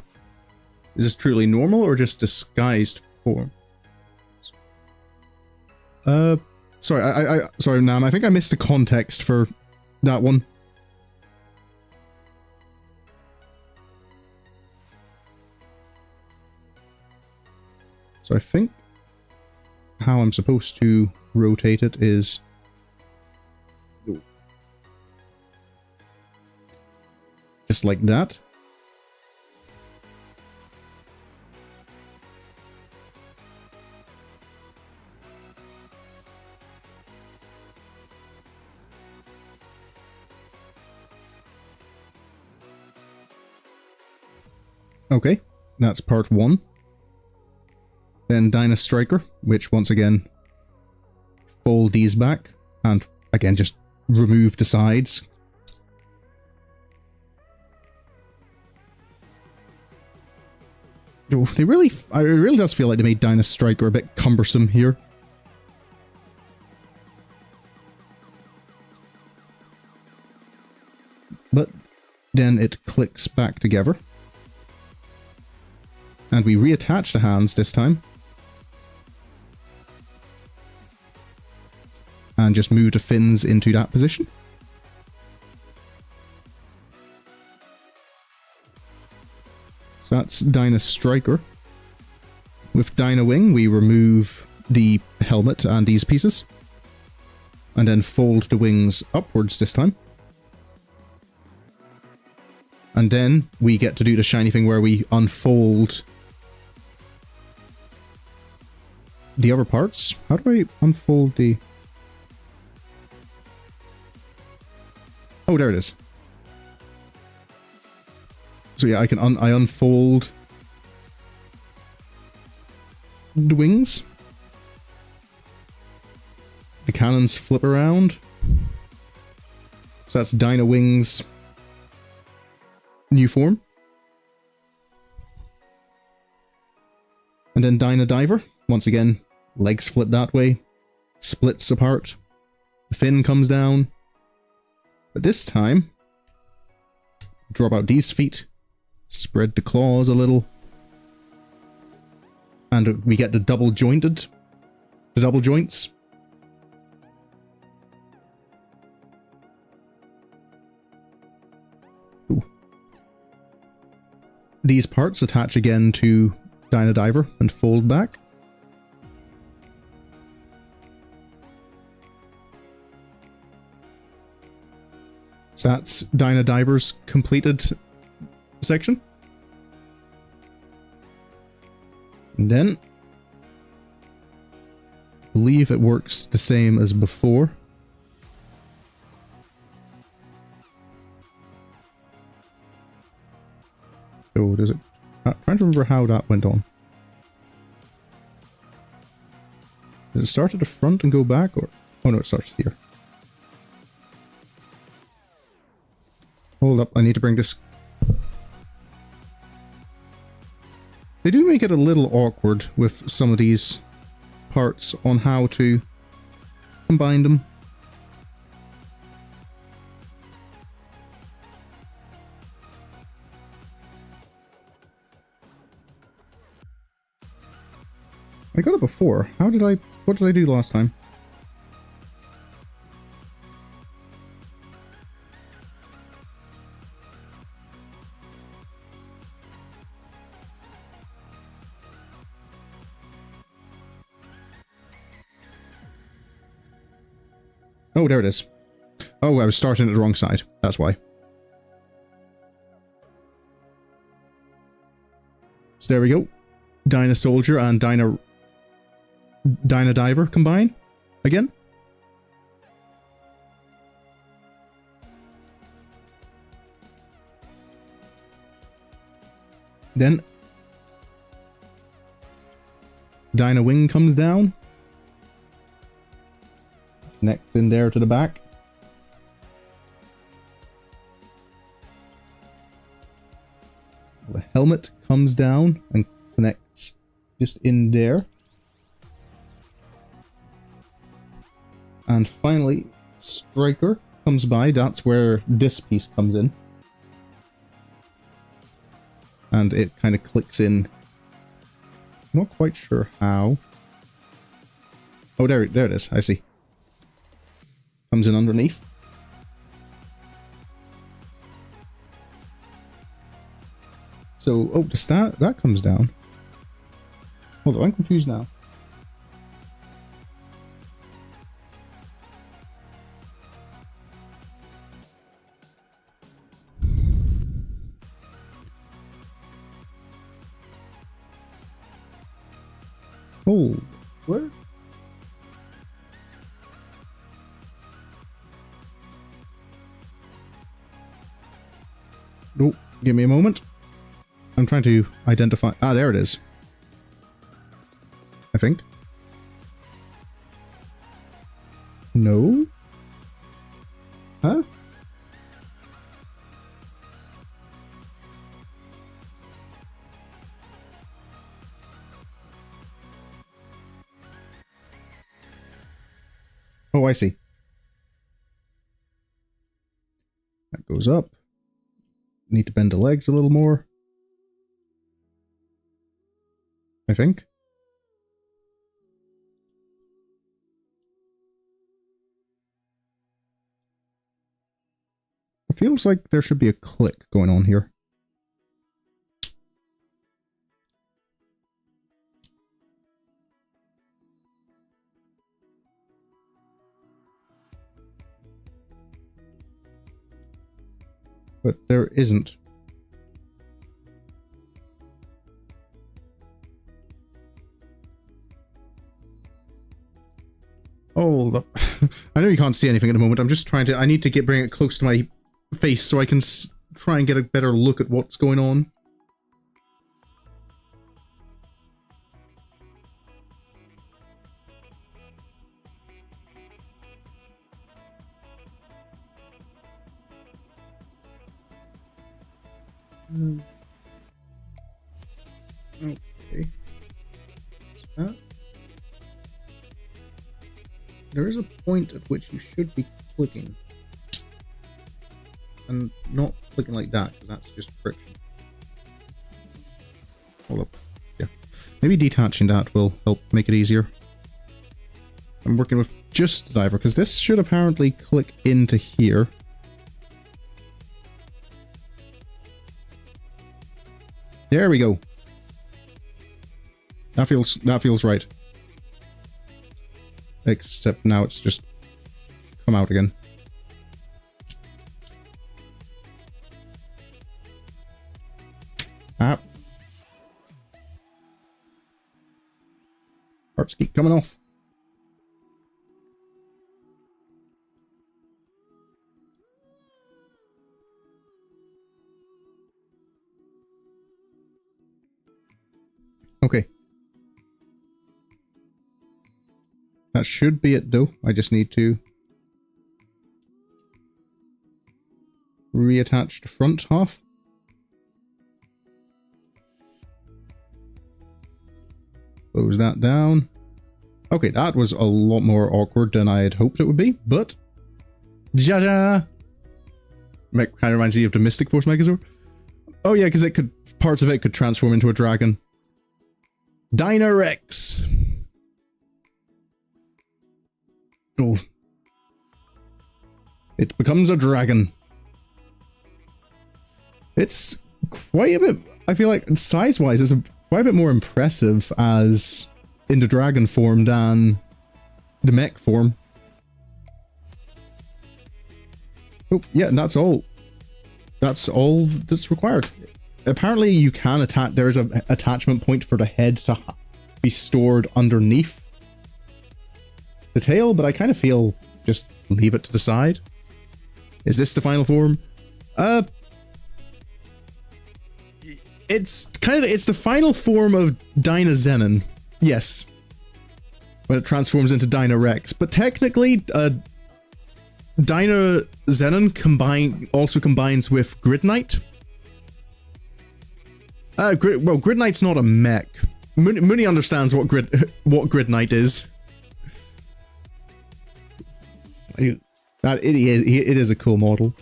Is this truly normal or just disguised form? Sorry, sorry, Nam. I think I missed the context for that one. So I think how I'm supposed to rotate it is just like that. Okay, that's part 1. Then Dyna Striker, which once again fold these back and again just remove the sides. Oh, it really does feel like they made Dyna Striker a bit cumbersome here. But then it clicks back together. And we reattach the hands this time. And just move the fins into that position. So that's Dyna Striker. With Dyna Wing, we remove the helmet and these pieces. And then fold the wings upwards this time. And then we get to do the shiny thing where we unfold the other parts. How do I unfold the... Oh, there it is. So yeah, I unfold the wings. The cannons flip around. So that's Dyna Wings new form. And then Dyna Diver. Once again, legs flip that way. Splits apart. The fin comes down. But this time, drop out these feet. Spread the claws a little. And we get the double joints. Ooh. These parts attach again to Dyna Diver and fold back. So that's Dyna Diver's completed section. And then, I believe it works the same as before. So does it? I'm trying to remember how that went on. Does it start at the front and go back, or? Oh no, it starts here. Hold up, I need to bring this... They do make it a little awkward with some of these parts on how to combine them. I got it before. What did I do last time? Oh, there it is. Oh, I was starting at the wrong side. That's why. So there we go. Dyna Soldier and Dyna Diver combine again. Then Dyna Wing comes down. Connects in there to the back. The helmet comes down and connects just in there. And finally, Striker comes by. That's where this piece comes in. And it kind of clicks in. I'm not quite sure how. Oh, there it is. I see. Comes in underneath. So, oh, the stat that comes down. Hold on, I'm confused now. Oh, where? Nope, give me a moment. I'm trying to identify... Ah, there it is. I think. No? Huh? Oh, I see. That goes up. Need to bend the legs a little more. I think. It feels like there should be a click going on here. But there isn't. Oh, I know you can't see anything at the moment. I'm just trying to... I need to bring it close to my face so I can try and get a better look at what's going on. Okay. There is a point at which you should be clicking. And not clicking like that, because that's just friction. Hold up. Yeah. Maybe detaching that will help make it easier. I'm working with just the diver, because this should apparently click into here. There we go. That feels right. Except now it's just come out again. Ah. Parts keep coming off. Okay. That should be it though. I just need to reattach the front half. Close that down. Okay, that was a lot more awkward than I had hoped it would be, but... Ja-ja! Kind of reminds me of the Mystic Force Megazord. Oh yeah, because parts of it could transform into a dragon. Dyna Rex! Oh. It becomes a dragon. It's quite a bit... I feel like size-wise, it's quite a bit more impressive as in the dragon form than the mech form. Oh, yeah, and that's all. That's all that's required. Apparently you can attach... There is an attachment point for the head to be stored underneath the tail, but I kind of feel just leave it to the side. Is this the final form? It's the final form of Dynazenon. Yes. When it transforms into Dyna Rex. But technically, Dynazenon also combines with Gridknight. Well, Gridknight's not a mech. Mooney understands what Gridknight is. It is a cool model.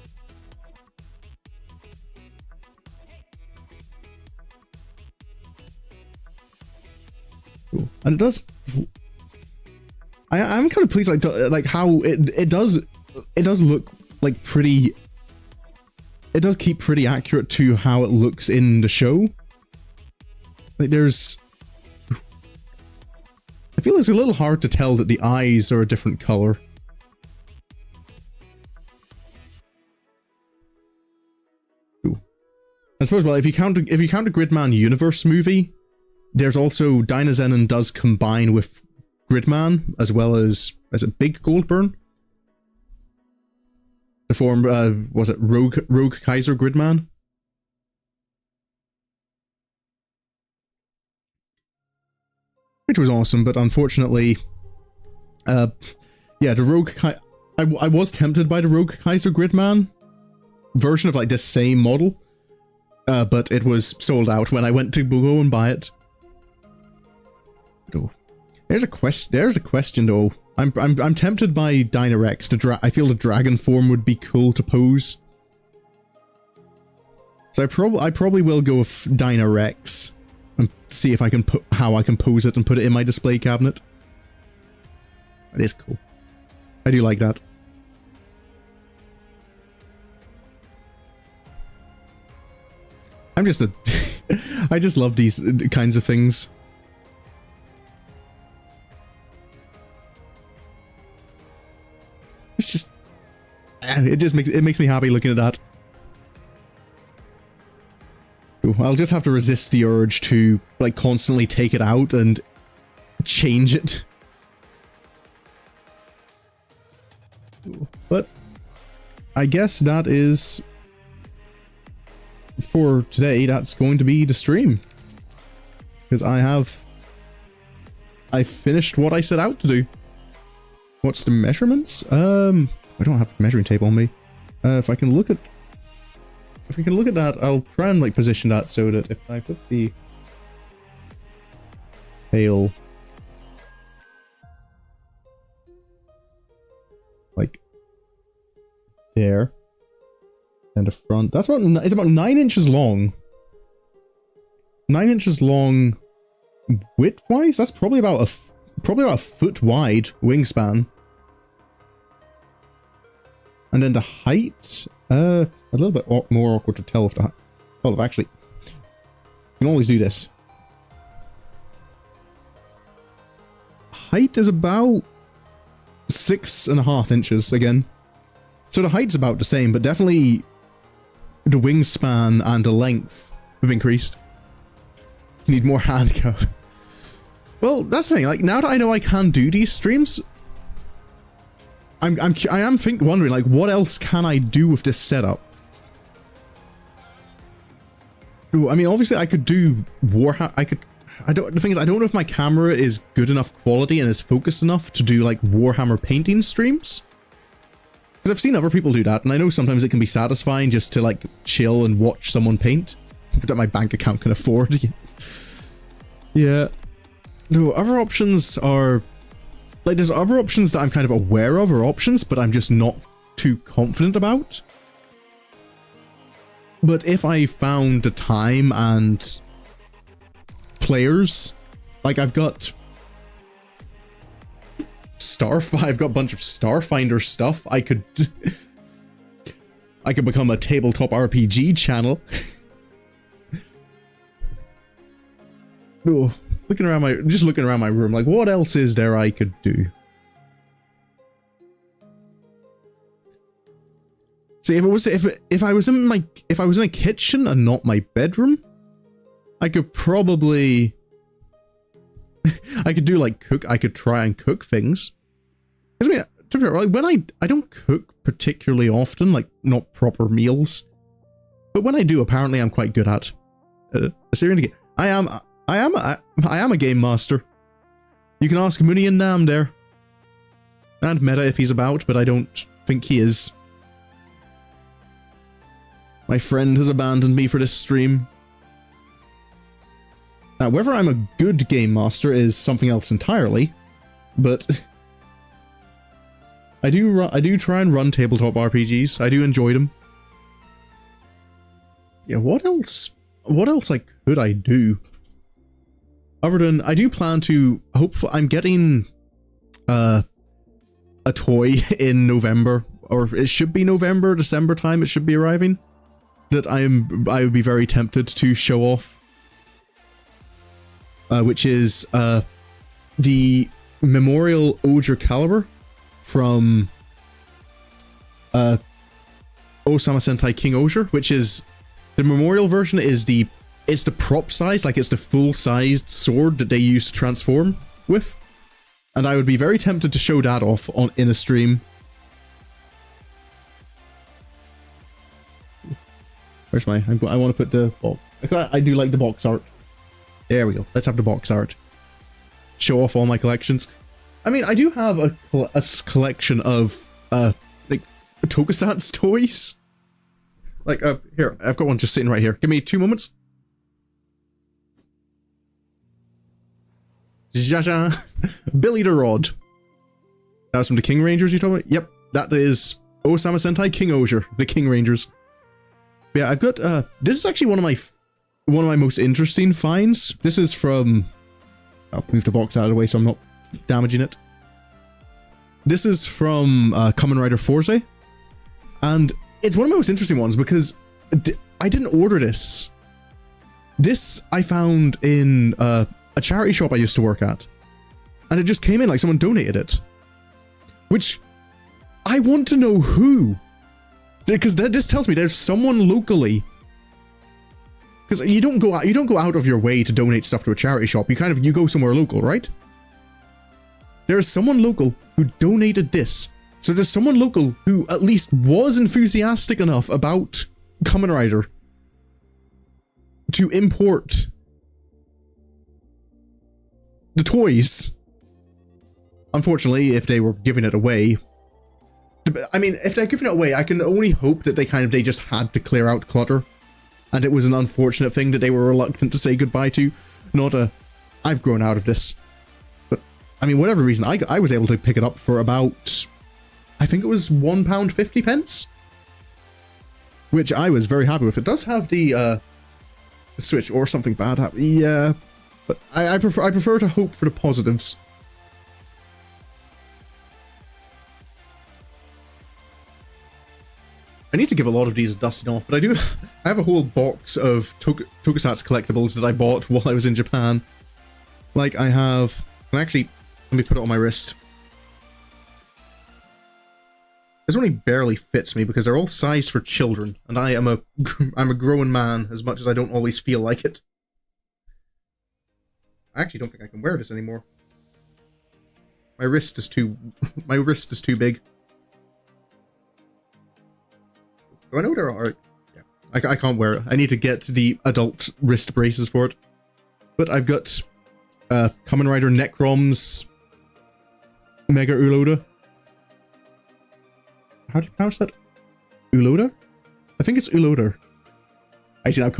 Cool. And it does. I'm kind of pleased, like how it does look like pretty. It does keep pretty accurate to how it looks in the show. Like there's I feel it's a little hard to tell that the eyes are a different color. Ooh. I suppose, well, if you count a Gridman Universe movie, there's also Dynazenon does combine with Gridman, as well as it Big Goldburn? To form, was it Rogue Kaiser Gridman? Which was awesome, but unfortunately, yeah, the Rogue I was tempted by the Rogue Kaiser Gridman version of like this same model, but it was sold out when I went to go and buy it. Oh, there's a question though. I'm tempted by Dynarex. I feel the dragon form would be cool to pose. So I probably will go with Dynarex and see if I can how I can pose it and put it in my display cabinet. It is cool. I do like that. I'm just a I just love these kinds of things. It's just it makes me happy looking at that. Ooh, I'll just have to resist the urge to like constantly take it out and change it. Ooh, but I guess that is for today. That's going to be the stream, because I finished what I set out to do. What's the measurements? I don't have a measuring tape on me. If I can look at that, I'll try and like position that so that if I put the tail like there, and the front, it's about 9 inches long. 9 inches long width-wise. That's probably about a foot wide wingspan. And then the height, a little bit more awkward to tell if the well, actually, you can always do this. Height is about 6.5 inches again. So the height's about the same, but definitely the wingspan and the length have increased. You need more hand cover. Well, that's the thing. Like, now that I know I can do these streams, I am wondering, like, what else can I do with this setup? Ooh, I mean, obviously, I could do Warhammer. The thing is, I don't know if my camera is good enough quality and is focused enough to do like Warhammer painting streams. Because I've seen other people do that, and I know sometimes it can be satisfying just to like chill and watch someone paint that my bank account can afford. Yeah. No, other options are like, there's other options that I'm kind of aware of, or options, but I'm just not too confident about. But if I found the time and players, like I've got I've got a bunch of Starfinder stuff. I could become a tabletop RPG channel. Oh, looking around my room, like what else is there I could do? See, if I was in a kitchen and not my bedroom, I could probably I could do like I could try and cook things. I mean, to be honest, like when I don't cook particularly often, like not proper meals, but when I do, apparently I'm quite good at. I am a game master. You can ask Mooney and Nam there, and Meta if he's about, but I don't think he is. My friend has abandoned me for this stream. Now, whether I'm a good game master is something else entirely, but I do try and run tabletop RPGs. I do enjoy them. Yeah, what else like could I do? Other than, I do plan to, hopefully, I'm getting a toy in November, or it should be November, December time it should be arriving, that I would be very tempted to show off. Which is the Memorial Oger Caliber from Osama Sentai King Oger, which is the Memorial version. Is it's the prop size, like it's the full-sized sword that they use to transform with, and I would be very tempted to show that off in a stream. Where's my? I want to put the box. I do like the box art. There we go. Let's have the box art. Show off all my collections. I mean, I do have a collection of like Tokusatsu toys. Like here, I've got one just sitting right here. Give me 2 moments. Jaja, Billy the Rod. That's from the King Rangers you talking about? Yep, that is Osama Sentai King Oger, the King Rangers. But yeah, I've got this is actually one of my most interesting finds. This is from, I'll move the box out of the way so I'm not damaging it. This is from Kamen Rider Forze, and it's one of my most interesting ones because I didn't order this. This I found in a charity shop I used to work at, and it just came in like someone donated it, which I want to know who, because this tells me there's someone locally. Because you don't go out of your way to donate stuff to a charity shop. You go somewhere local, right? There is someone local who donated this. So there's someone local who at least was enthusiastic enough about Kamen Rider to import the toys. Unfortunately, if they were giving it away, I mean, if they're giving it away, I can only hope that they just had to clear out clutter. And it was an unfortunate thing that they were reluctant to say goodbye to. Not a, I've grown out of this. But, I mean, whatever reason, I was able to pick it up for about, I think it was £1.50. Which I was very happy with. It does have the switch or something bad happen. Yeah, but I prefer to hope for the positives. I need to give a lot of these a dusting off, but I have a whole box of Tokusatsu collectibles that I bought while I was in Japan. Like I have, and actually, let me put it on my wrist. This only barely fits me because they're all sized for children, and I'm a grown man as much as I don't always feel like it. I actually don't think I can wear this anymore. My wrist is too big. Do I know there are? Yeah, I can't wear it. I need to get the adult wrist braces for it. But I've got Kamen Rider Necrom's Mega Uloda. How do you pronounce that? Uloda? I think it's Uloda. I see now.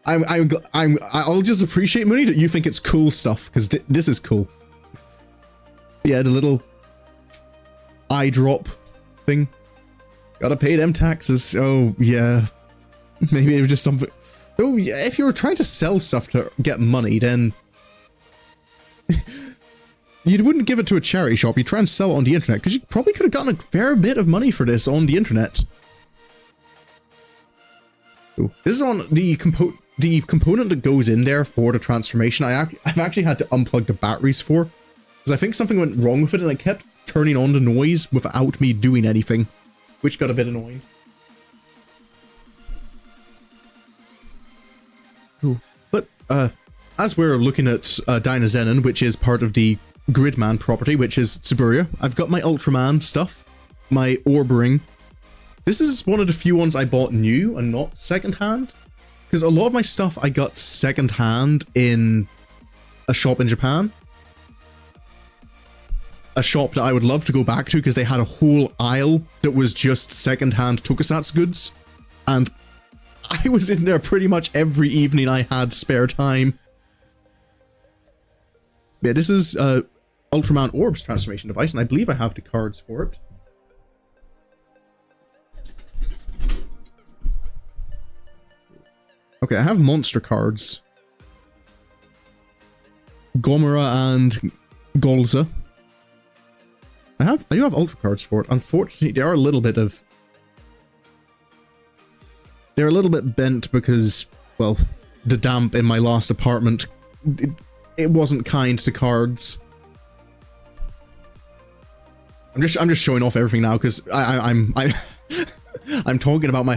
I'll just appreciate, Mooney, that you think it's cool stuff because this is cool. Yeah, the little eye drop thing. Gotta pay them taxes. Oh, yeah. Maybe it was just something. Oh, yeah. If you were trying to sell stuff to get money, then you wouldn't give it to a charity shop. You'd try and sell it on the internet, because you probably could have gotten a fair bit of money for this on the internet. Oh, this is on the component that goes in there for the transformation. I've actually had to unplug the batteries for, because I think something went wrong with it, and it kept turning on the noise without me doing anything. Which got a bit annoying. Ooh. But, as we're looking at Dynazenon, which is part of the Gridman property, which is Tsuburia, I've got my Ultraman stuff, my Orb Ring. This is one of the few ones I bought new and not secondhand. Because a lot of my stuff I got secondhand in a shop in Japan. A shop that I would love to go back to because they had a whole aisle that was just secondhand Tokusatsu goods, and I was in there pretty much every evening I had spare time. Yeah, this is Ultraman Orb's transformation device, and I believe I have the cards for it. Okay, I have monster cards. Gomora and Golza. I do have ultra cards for it. Unfortunately, they're a little bit bent because, well, the damp in my last apartment it wasn't kind to cards. I'm just showing off everything now because I'm I'm talking about my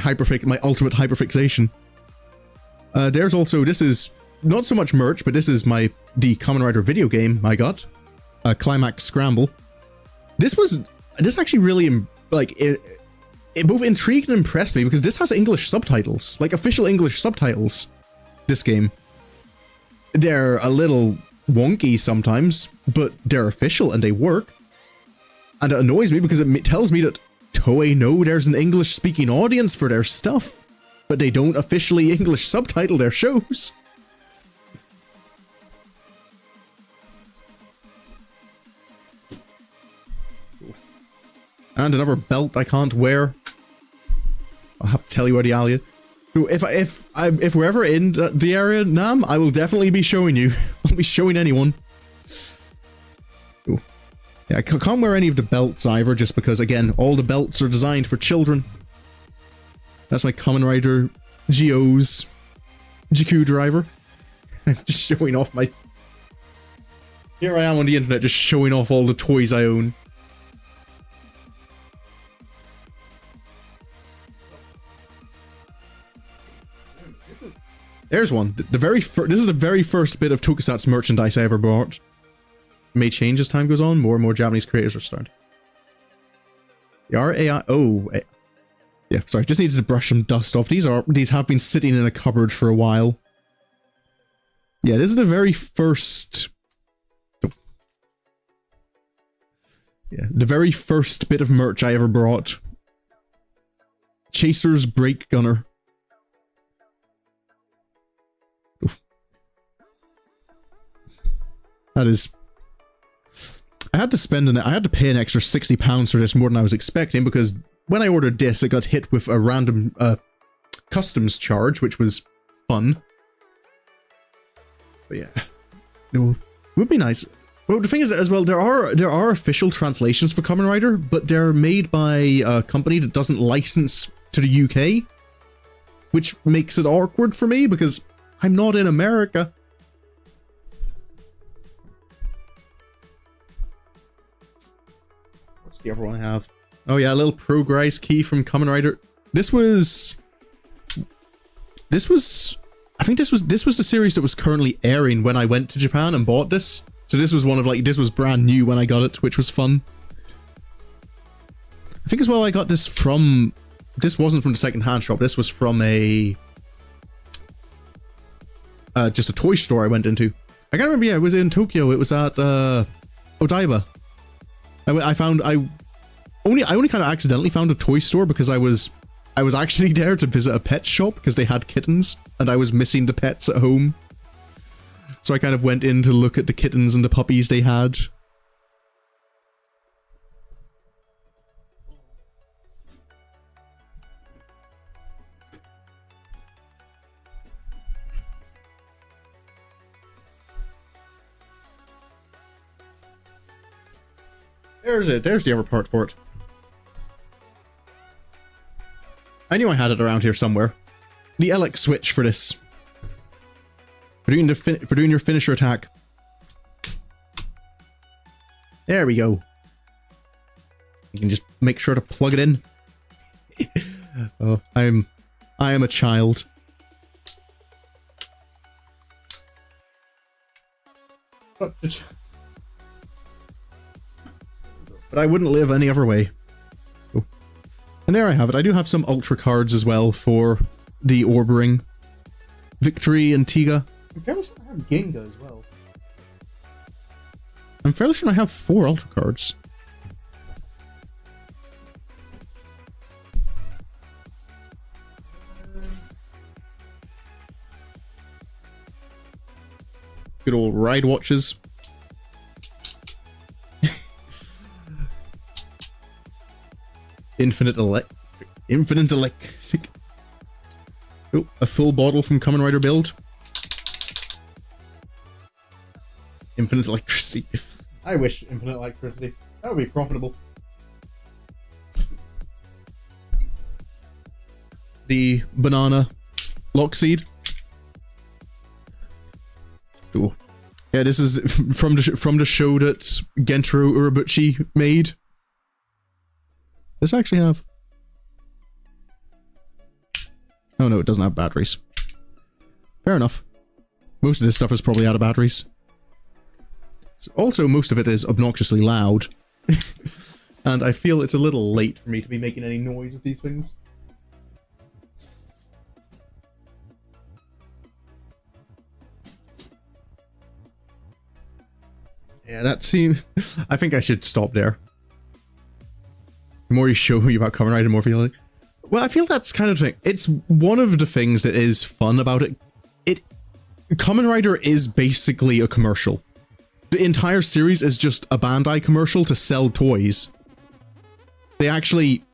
ultimate hyperfixation. There's also, this is not so much merch, but this is the Kamen Rider video game I got, Climax Scramble. This actually really like it both intrigued and impressed me because this has English subtitles, like official English subtitles. This game, they're a little wonky sometimes, but they're official and they work. And it annoys me because it tells me that Toei know there's an English-speaking audience for their stuff, but they don't officially English subtitle their shows. And another belt I can't wear. I'll have to tell you where the alley is. So if we're ever in the area, Nam, I will definitely be showing you. I'll be showing anyone. Ooh. Yeah, I can't wear any of the belts either, just because, again, all the belts are designed for children. That's my Kamen Rider Geo's GQ driver. I'm just showing off my... Here I am on the internet, just showing off all the toys I own. There's one. This is the very first bit of Tokusatsu merchandise I ever bought. May change as time goes on. More and more Japanese creators are starting. The RAI. Oh, yeah. Sorry, just needed to brush some dust off. These have been sitting in a cupboard for a while. Yeah, this is the very first. Oh. Yeah, the very first bit of merch I ever brought. Chaser's Brake Gunner. That is... I had to pay an extra £60 for this, more than I was expecting, because when I ordered this, it got hit with a random customs charge, which was fun. But yeah, it would be nice. Well, the thing is that as well, there are official translations for Kamen Rider, but they're made by a company that doesn't license to the UK, which makes it awkward for me because I'm not in America. The other one I have. Oh yeah, a little progress key from Kamen Rider. This was I think this was the series that was currently airing when I went to Japan and bought this. So this was one of this was brand new when I got it, which was fun. I think as well I got this from, this wasn't from the second-hand shop. This was from a just a toy store I went into. I can't remember. Yeah, it was in Tokyo. It was at Odaiba. I only kind of accidentally found a toy store because I was actually there to visit a pet shop because they had kittens and I was missing the pets at home. So I kind of went in to look at the kittens and the puppies they had. There's it. There's the other part for it. I knew I had it around here somewhere. The LX switch for this. For doing your finisher attack. There we go. You can just make sure to plug it in. Oh, I am a child. But I wouldn't live any other way. Oh. And there I have it. I do have some Ultra cards as well for the Orb Ring. Victory and Tiga. I'm fairly sure I have Genga as well. I'm fairly sure I have 4 Ultra cards. Good old ride watches. Infinite electric. Oh, a full bottle from Kamen Rider Build. Infinite electricity. I wish infinite electricity. That would be profitable. The banana lock seed. Oh. Yeah, this is from the show that Gentaro Urobuchi made. Does it actually have? Oh no, it doesn't have batteries. Fair enough. Most of this stuff is probably out of batteries. Also, most of it is obnoxiously loud. And I feel it's a little late for me to be making any noise with these things. Yeah, that seems... I think I should stop there. The more you show me about Kamen Rider, the more I feel like... Well, I feel that's kind of the thing. It's one of the things that is fun about it. Kamen Rider is basically a commercial. The entire series is just a Bandai commercial to sell toys. They actually...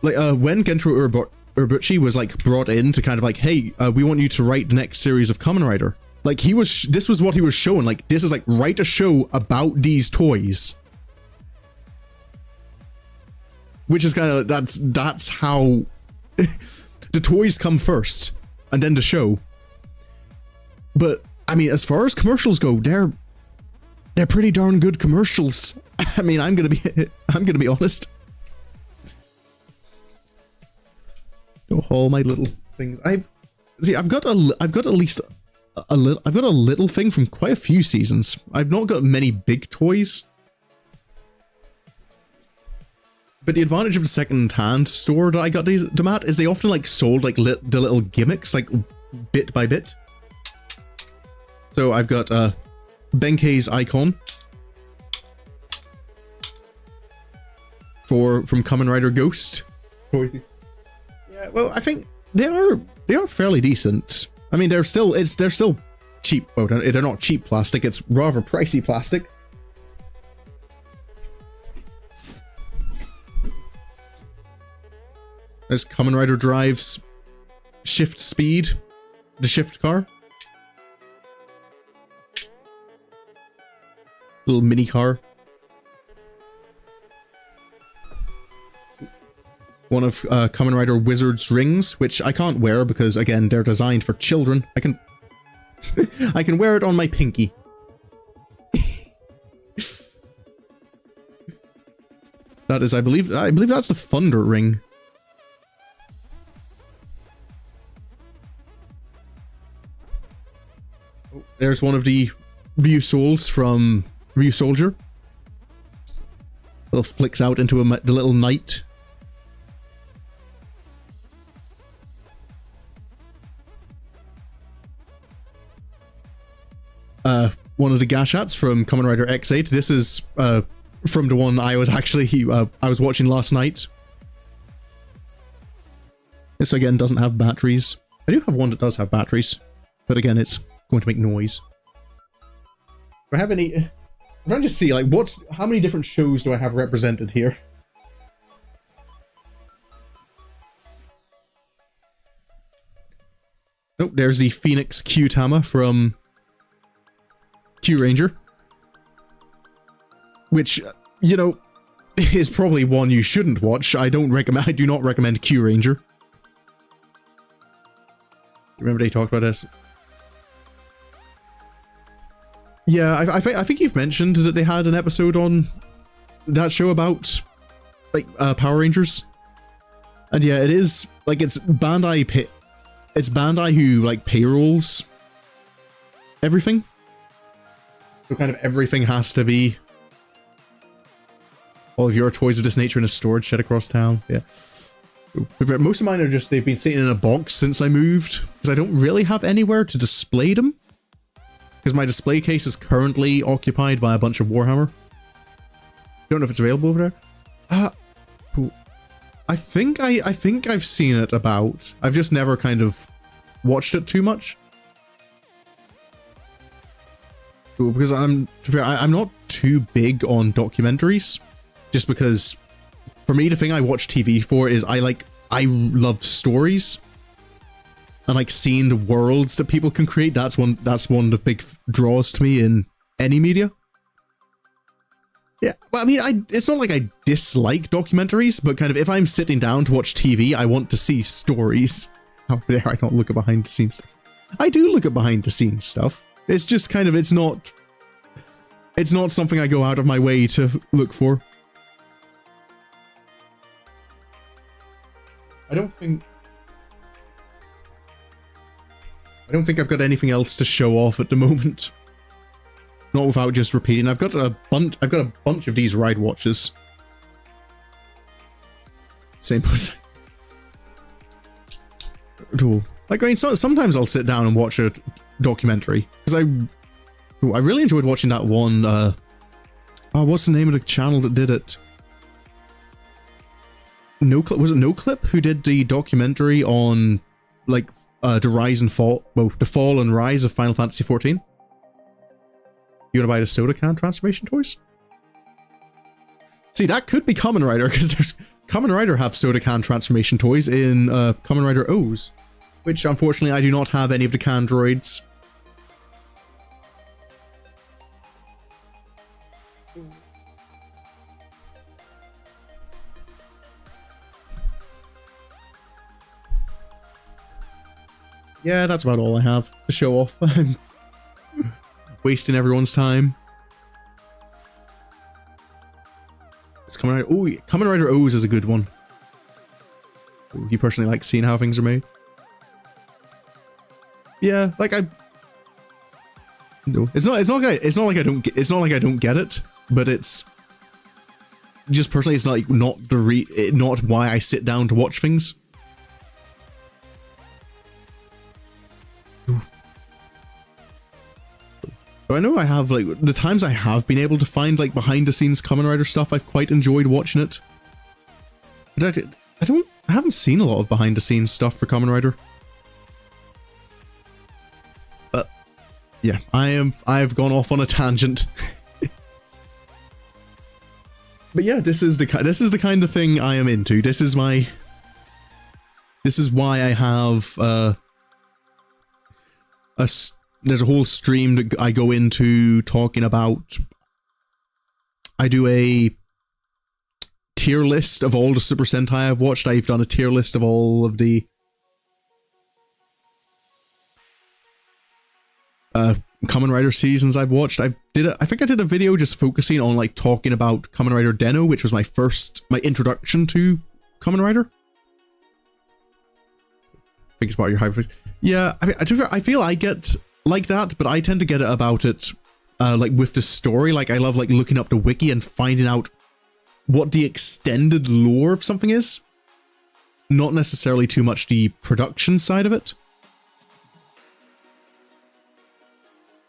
Like, when Gentaro Urobuchi was, like, brought in to kind of like, hey, we want you to write the next series of Kamen Rider. Like, this was what he was showing. Like, this is like, write a show about these toys. Which is kind of, that's how the toys come first, and then the show. But I mean, as far as commercials go, they're pretty darn good commercials. I mean, I'm gonna be honest. All my little things. I've got at least a little. I've got a little thing from quite a few seasons. I've not got many big toys. But the advantage of the second-hand store that I got them at is they often like sold like the little gimmicks like bit by bit. So I've got Benkei's icon from Kamen Rider Ghost. Yeah, well, I think they are fairly decent. I mean, they're still cheap. Oh, they're not cheap plastic. It's rather pricey plastic. As Kamen Rider drives Shift Speed, the shift car. Little mini car. One of Kamen Rider Wizard's rings, which I can't wear because, again, they're designed for children. I can I can wear it on my pinky. That is, I believe that's the Thunder ring. There's one of the Ryu Souls from Ryu Soldier. It flicks out into the little knight. One of the Gashats from Kamen Rider X8. This is from the one I was actually I was watching last night. This again doesn't have batteries. I do have one that does have batteries, but again it's going to make noise. Do I have any... I'm trying to see, like, how many different shows do I have represented here? Oh, there's the Phoenix Q-Tama from Q Ranger. Which, you know, is probably one you shouldn't watch. I do not recommend Q Ranger. Remember they talked about this? Yeah, I think you've mentioned that they had an episode on that show about, like, Power Rangers. And yeah, it is, like, it's Bandai who, like, payrolls everything. So kind of everything has to be all of your toys of this nature in a storage shed across town. Yeah. But most of mine are just, they've been sitting in a box since I moved, because I don't really have anywhere to display them. Because my display case is currently occupied by a bunch of Warhammer. Don't know if it's available over there. I think I've seen it about. I've just never kind of watched it too much. Because I'm not too big on documentaries. Just because for me the thing I watch TV for is I love stories. And like seeing the worlds that people can create, that's one of the big draws to me in any media. Yeah, well, I mean, it's not like I dislike documentaries, but kind of if I'm sitting down to watch TV, I want to see stories. How dare I not look at behind the scenes stuff? I do look at behind the scenes stuff. It's just kind of, it's not something I go out of my way to look for. I don't think I've got anything else to show off at the moment. Not without just repeating. I've got a bunch of these ride watches. Same person. Like, I mean, sometimes I'll sit down and watch a documentary because I really enjoyed watching that one. Oh, what's the name of the channel that did it? No Clip, was it No Clip who did the documentary on like the rise and fall, well, the fall and rise of Final Fantasy XIV? You want to buy the soda can transformation toys? See, that could be Kamen Rider, because there's Kamen Rider have soda can transformation toys in Kamen Rider O's, which unfortunately I do not have any of the can droids. Yeah, that's about all I have to show off. I'm wasting everyone's time. It's Kamen Rider. Oh, Kamen Rider O's is a good one. Ooh, you personally like seeing how things are made? Yeah, like no, it's not like I don't get it, but it's just personally, it's not why I sit down to watch things. I know I have, like, the times I have been able to find, like, behind the scenes Kamen Rider stuff, I've quite enjoyed watching it. But I haven't seen a lot of behind the scenes stuff for Kamen Rider. But yeah, I've gone off on a tangent. But yeah, this is the kind of thing I am into. This is why I have there's a whole stream that I go into talking about. I do a tier list of all the Super Sentai I've watched. I've done a tier list of all of the Kamen Rider seasons I've watched. I think I did a video just focusing on, like, talking about Kamen Rider Den-O, which was my introduction to Kamen Rider. I think it's part of your hyper. Yeah, I mean, I feel I get like that, but I tend to get it about it, like, with the story. Like, I love, like, looking up the wiki and finding out what the extended lore of something is. Not necessarily too much the production side of it.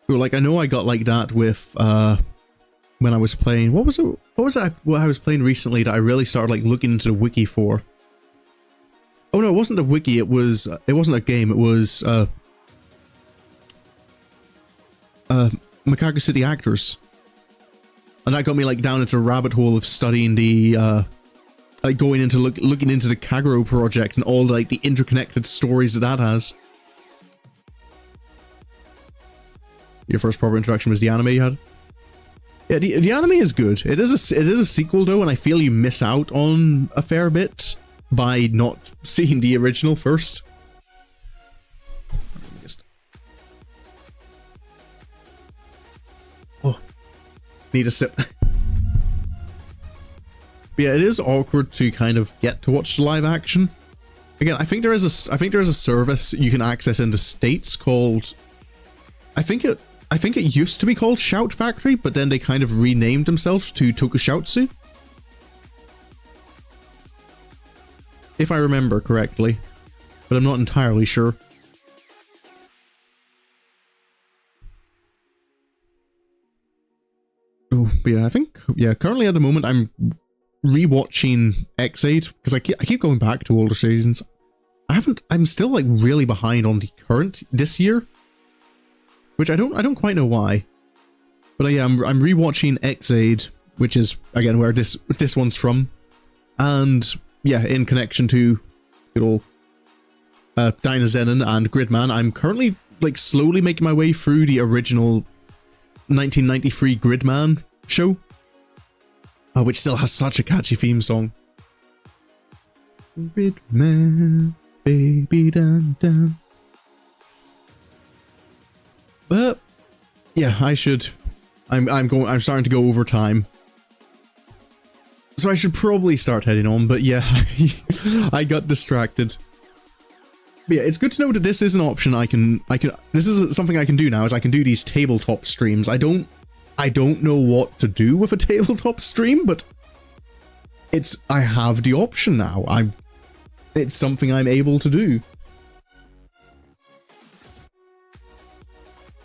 Like, I know I got like that with, when I was playing, what was I was playing recently that I really started, like, looking into the wiki for? Oh no, it wasn't the wiki, it wasn't a game, it was, Macaco City Actors. And that got me, like, down into a rabbit hole of studying the, like, going into looking into the Kagero project and all, like, the interconnected stories that has. Your first proper introduction was the anime you had? Yeah, the anime is good. It is a sequel though, and I feel you miss out on a fair bit by not seeing the original first. Oh, need a sip. But yeah, it is awkward to kind of get to watch the live action. Again, I think there is a service you can access in the States called, I think it used to be called Shout Factory, but then they kind of renamed themselves to Tokushoutsu, if I remember correctly, but I'm not entirely sure. Oh, but yeah, I think, yeah, currently at the moment I'm rewatching X8, because I keep going back to older seasons. I'm still, like, really behind on the current this year, which I don't quite know why. But yeah, I'm rewatching X8, which is, again, where this one's from. And yeah, in connection to good old Dynazenon and Gridman, I'm currently, like, slowly making my way through the original 1993 Gridman show, which still has such a catchy theme song. Gridman, baby, dun dun. But Yeah, I should. I'm starting to go over time. So I should probably start heading on, but yeah, I got distracted. But yeah, it's good to know that this is an option this is something I can do now, is I can do these tabletop streams. I don't know what to do with a tabletop stream, but I have the option now. It's something I'm able to do.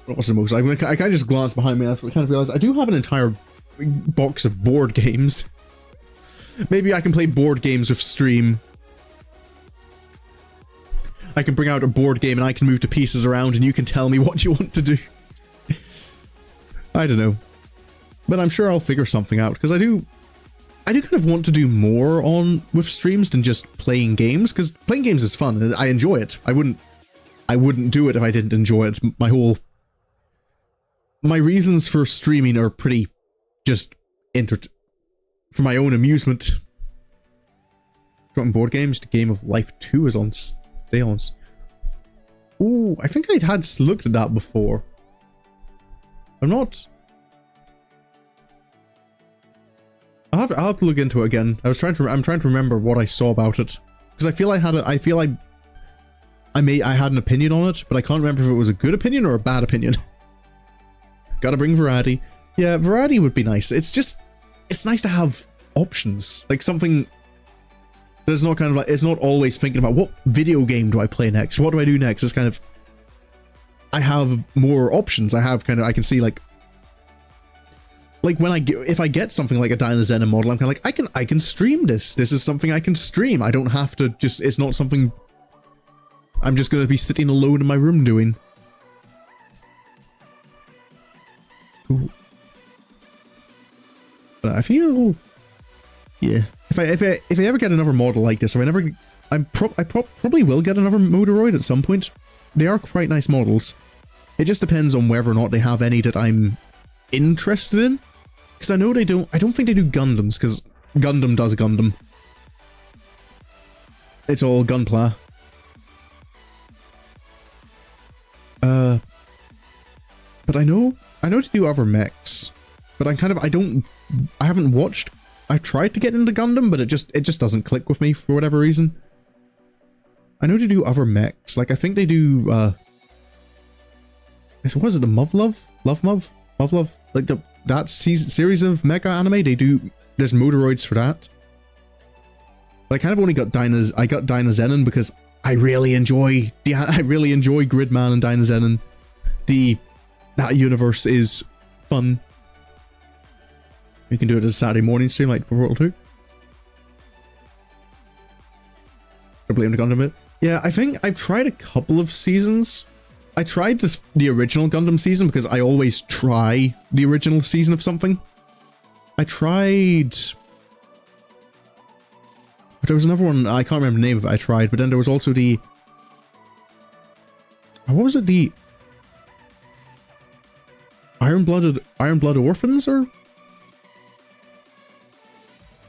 What was the most? I kind of just glanced behind me and I kind of realized I do have an entire box of board games. Maybe I can play board games with stream. I can bring out a board game and I can move the pieces around and you can tell me what you want to do. I don't know. But I'm sure I'll figure something out, because I do kind of want to do more with streams than just playing games, because playing games is fun and I enjoy it. I wouldn't do it if I didn't enjoy it. My reasons for streaming are pretty just for my own amusement. Dropping board games, the Game of Life 2 is on sale. Ooh, I think I'd had looked at that before. I'll have to look into it again. I'm trying to remember what I saw about it, because I feel I had an opinion on it, but I can't remember if it was a good opinion or a bad opinion. Gotta bring variety. Yeah, variety would be nice. It's nice to have options, like something that's not kind of like, it's not always thinking about what video game do I play next, what do I do next. It's kind of, I have more options. I can see like if I get something like a Dynazenon model, I'm kind of like, I can stream this. This is something I can stream. I don't have to it's not something I'm just going to be sitting alone in my room doing. Ooh. But I feel, yeah, if I ever get another model like this, or I probably will get another Moderoid at some point. They are quite nice models. It just depends on whether or not they have any that I'm interested in. Because I know I don't think they do Gundams, because Gundam does Gundam. It's all Gunpla. But I know to do other mechs. But I haven't watched. I've tried to get into Gundam, but it just doesn't click with me for whatever reason. I know to do other mechs. Like, I think they do, was it the Muv-Luv? Muv-Luv? Like that series of mecha anime, there's Moderoids for that. But I kind of only got I got Dynazenon because I really enjoy Gridman and Dynazenon. That universe is fun. You can do it as a Saturday morning stream like Portal 2. I blame the Gundam bit. Yeah, I think I've tried a couple of seasons. I tried the original Gundam season because I always try the original season of something. I tried... But there was another one, I can't remember the name of it I tried, but then there was also the... What was it? The... Iron Blood Orphans, or...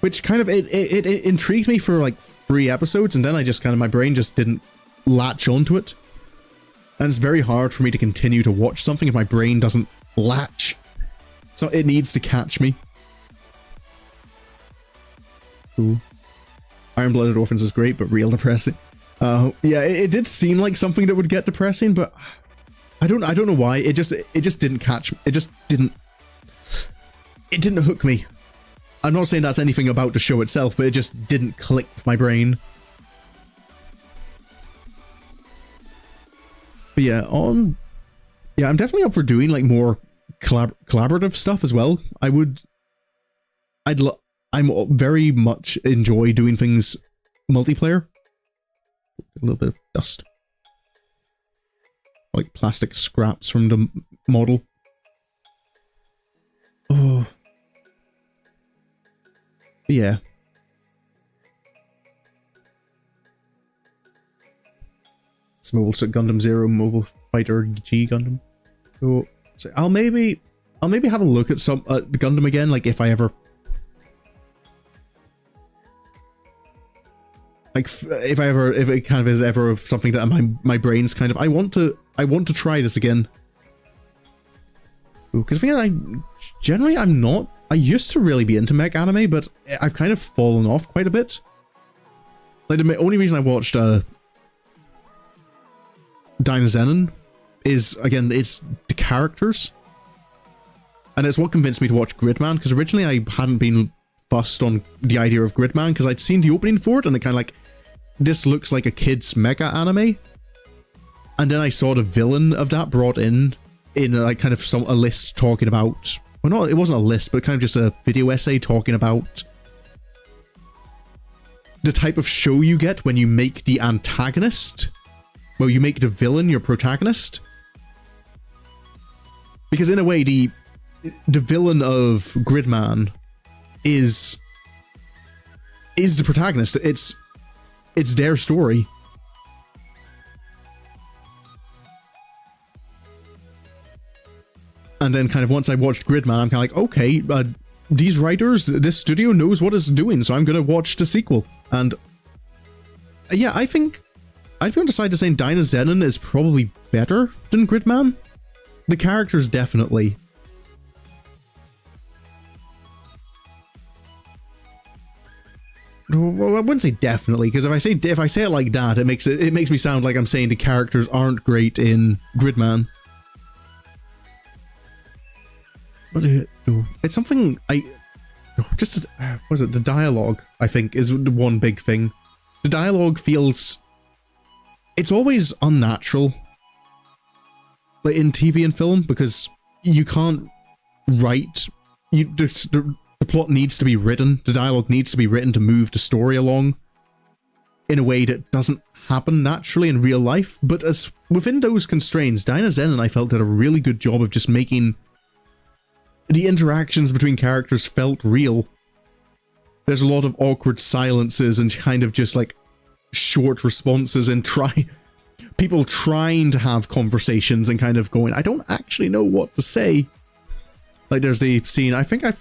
Which kind of, it intrigued me for like 3 episodes, and then I just kind of, my brain just didn't latch onto it. And it's very hard for me to continue to watch something if my brain doesn't latch. So it needs to catch me. Ooh. Iron-Blooded Orphans is great, but real depressing. Yeah, it did seem like something that would get depressing, but I don't know why. It just didn't catch me. It didn't hook me. I'm not saying that's anything about the show itself, but it just didn't click with my brain. But yeah, I'm definitely up for doing like more collaborative stuff as well. I'm very much enjoy doing things multiplayer. A little bit of dust. Like plastic scraps from the model. Oh. Yeah. It's Mobile Suit Gundam Zero, Mobile Fighter G Gundam. So I'll maybe have a look at some the Gundam again, like if I ever, like if it kind of is ever something that my brain's kind of, I want to try this again. Because generally I'm not. I used to really be into mech anime, but I've kind of fallen off quite a bit. Like the only reason I watched Dynazenon is, again, it's the characters. And it's what convinced me to watch Gridman, because originally I hadn't been fussed on the idea of Gridman, because I'd seen the opening for it, and it kind of like, this looks like a kid's mecha anime. And then I saw the villain of that brought in like kind of a list talking about, well, no, it wasn't a list, but kind of just a video essay talking about the type of show you get when you make the antagonist, well, you make the villain your protagonist. Because in a way, the villain of Gridman is the protagonist. It's their story. And then kind of once I watched Gridman, I'm kind of like, okay, these writers, this studio knows what it's doing, so I'm going to watch the sequel. And yeah, I think I'd be on the side of saying Dynazenon is probably better than Gridman. The characters definitely. Well, I wouldn't say definitely, because if I say it like that, it makes me sound like I'm saying the characters aren't great in Gridman. But it's something what is it? The dialogue, I think, is the one big thing. The dialogue feels, it's always unnatural, like in TV and film, because you can't write. The plot needs to be written. The dialogue needs to be written to move the story along in a way that doesn't happen naturally in real life. But as within those constraints, Dynazenon, I felt, did a really good job of just making the interactions between characters felt real. There's a lot of awkward silences and kind of just like short responses and people trying to have conversations and kind of going, I don't actually know what to say. Like there's the scene, I can't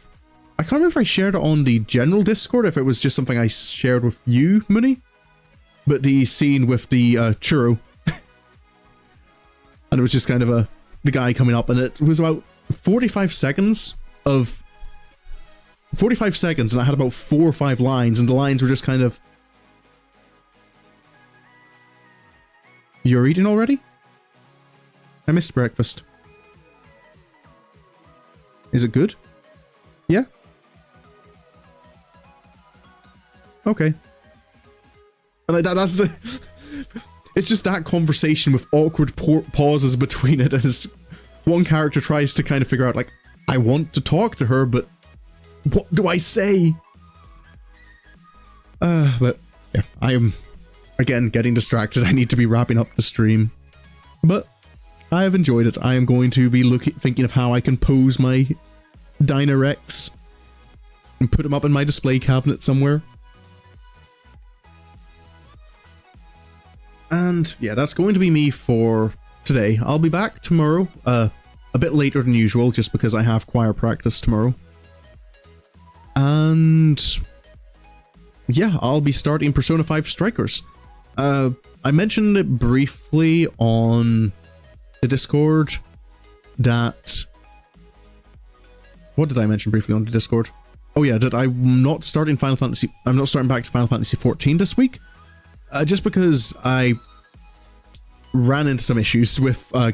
remember if I shared it on the general Discord, if it was just something I shared with you, Mooney. But the scene with the churro. And it was just kind of the guy coming up, and it was about 45 seconds, and I had about 4 or 5 lines, and the lines were just kind of, you're eating already? I missed breakfast. Is it good? Yeah? Okay. And that's the... It's just that conversation with awkward pauses between it as one character tries to kind of figure out, like, I want to talk to her, but what do I say? But yeah, I am, again, getting distracted. I need to be wrapping up the stream. But I have enjoyed it. I am going to be thinking of how I can pose my Dynarex and put him up in my display cabinet somewhere. And yeah, that's going to be me for today. I'll be back tomorrow, a bit later than usual, just because I have choir practice tomorrow. And yeah, I'll be starting Persona 5 Strikers. I mentioned it briefly on the Discord that... What did I mention briefly on the Discord? Oh yeah, that I'm not starting back to Final Fantasy 14 this week. Just because I ran into some issues with I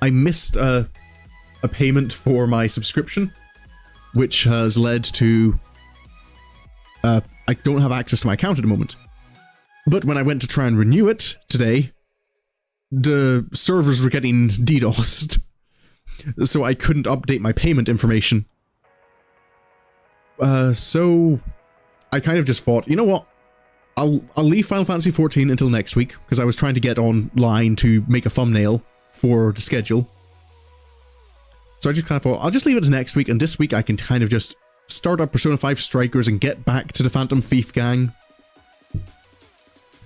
missed a payment for my subscription, which has led to I don't have access to my account at the moment. But when I went to try and renew it today, the servers were getting DDoSed, so I couldn't update my payment information. So I kind of just thought, you know what? I'll leave Final Fantasy 14 until next week, because I was trying to get online to make a thumbnail for the schedule. So I just kind of thought, I'll just leave it to next week, and this week I can kind of just start up Persona 5 Strikers and get back to the Phantom Thief gang.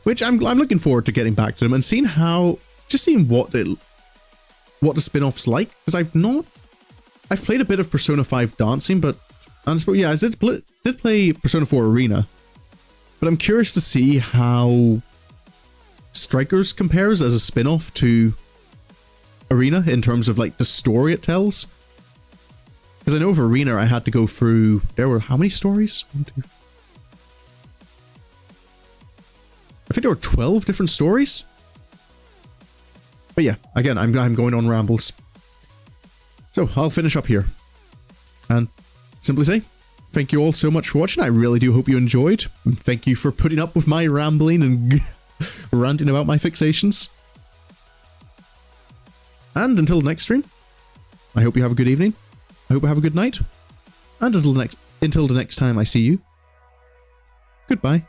Which I'm looking forward to getting back to them and seeing what the spin-off's like, because I've played a bit of Persona 5 Dancing, but yeah, I did play Persona 4 Arena. But I'm curious to see how Strikers compares as a spin-off to Arena in terms of like the story it tells. Because I know of Arena I had to go through, there were how many stories? 1, 2. I think there were 12 different stories. But yeah, again, I'm going on rambles. So I'll finish up here. And simply say, thank you all so much for watching. I really do hope you enjoyed. And thank you for putting up with my rambling and ranting about my fixations. And until the next stream, I hope you have a good evening. I hope you have a good night. And until the next time I see you, goodbye.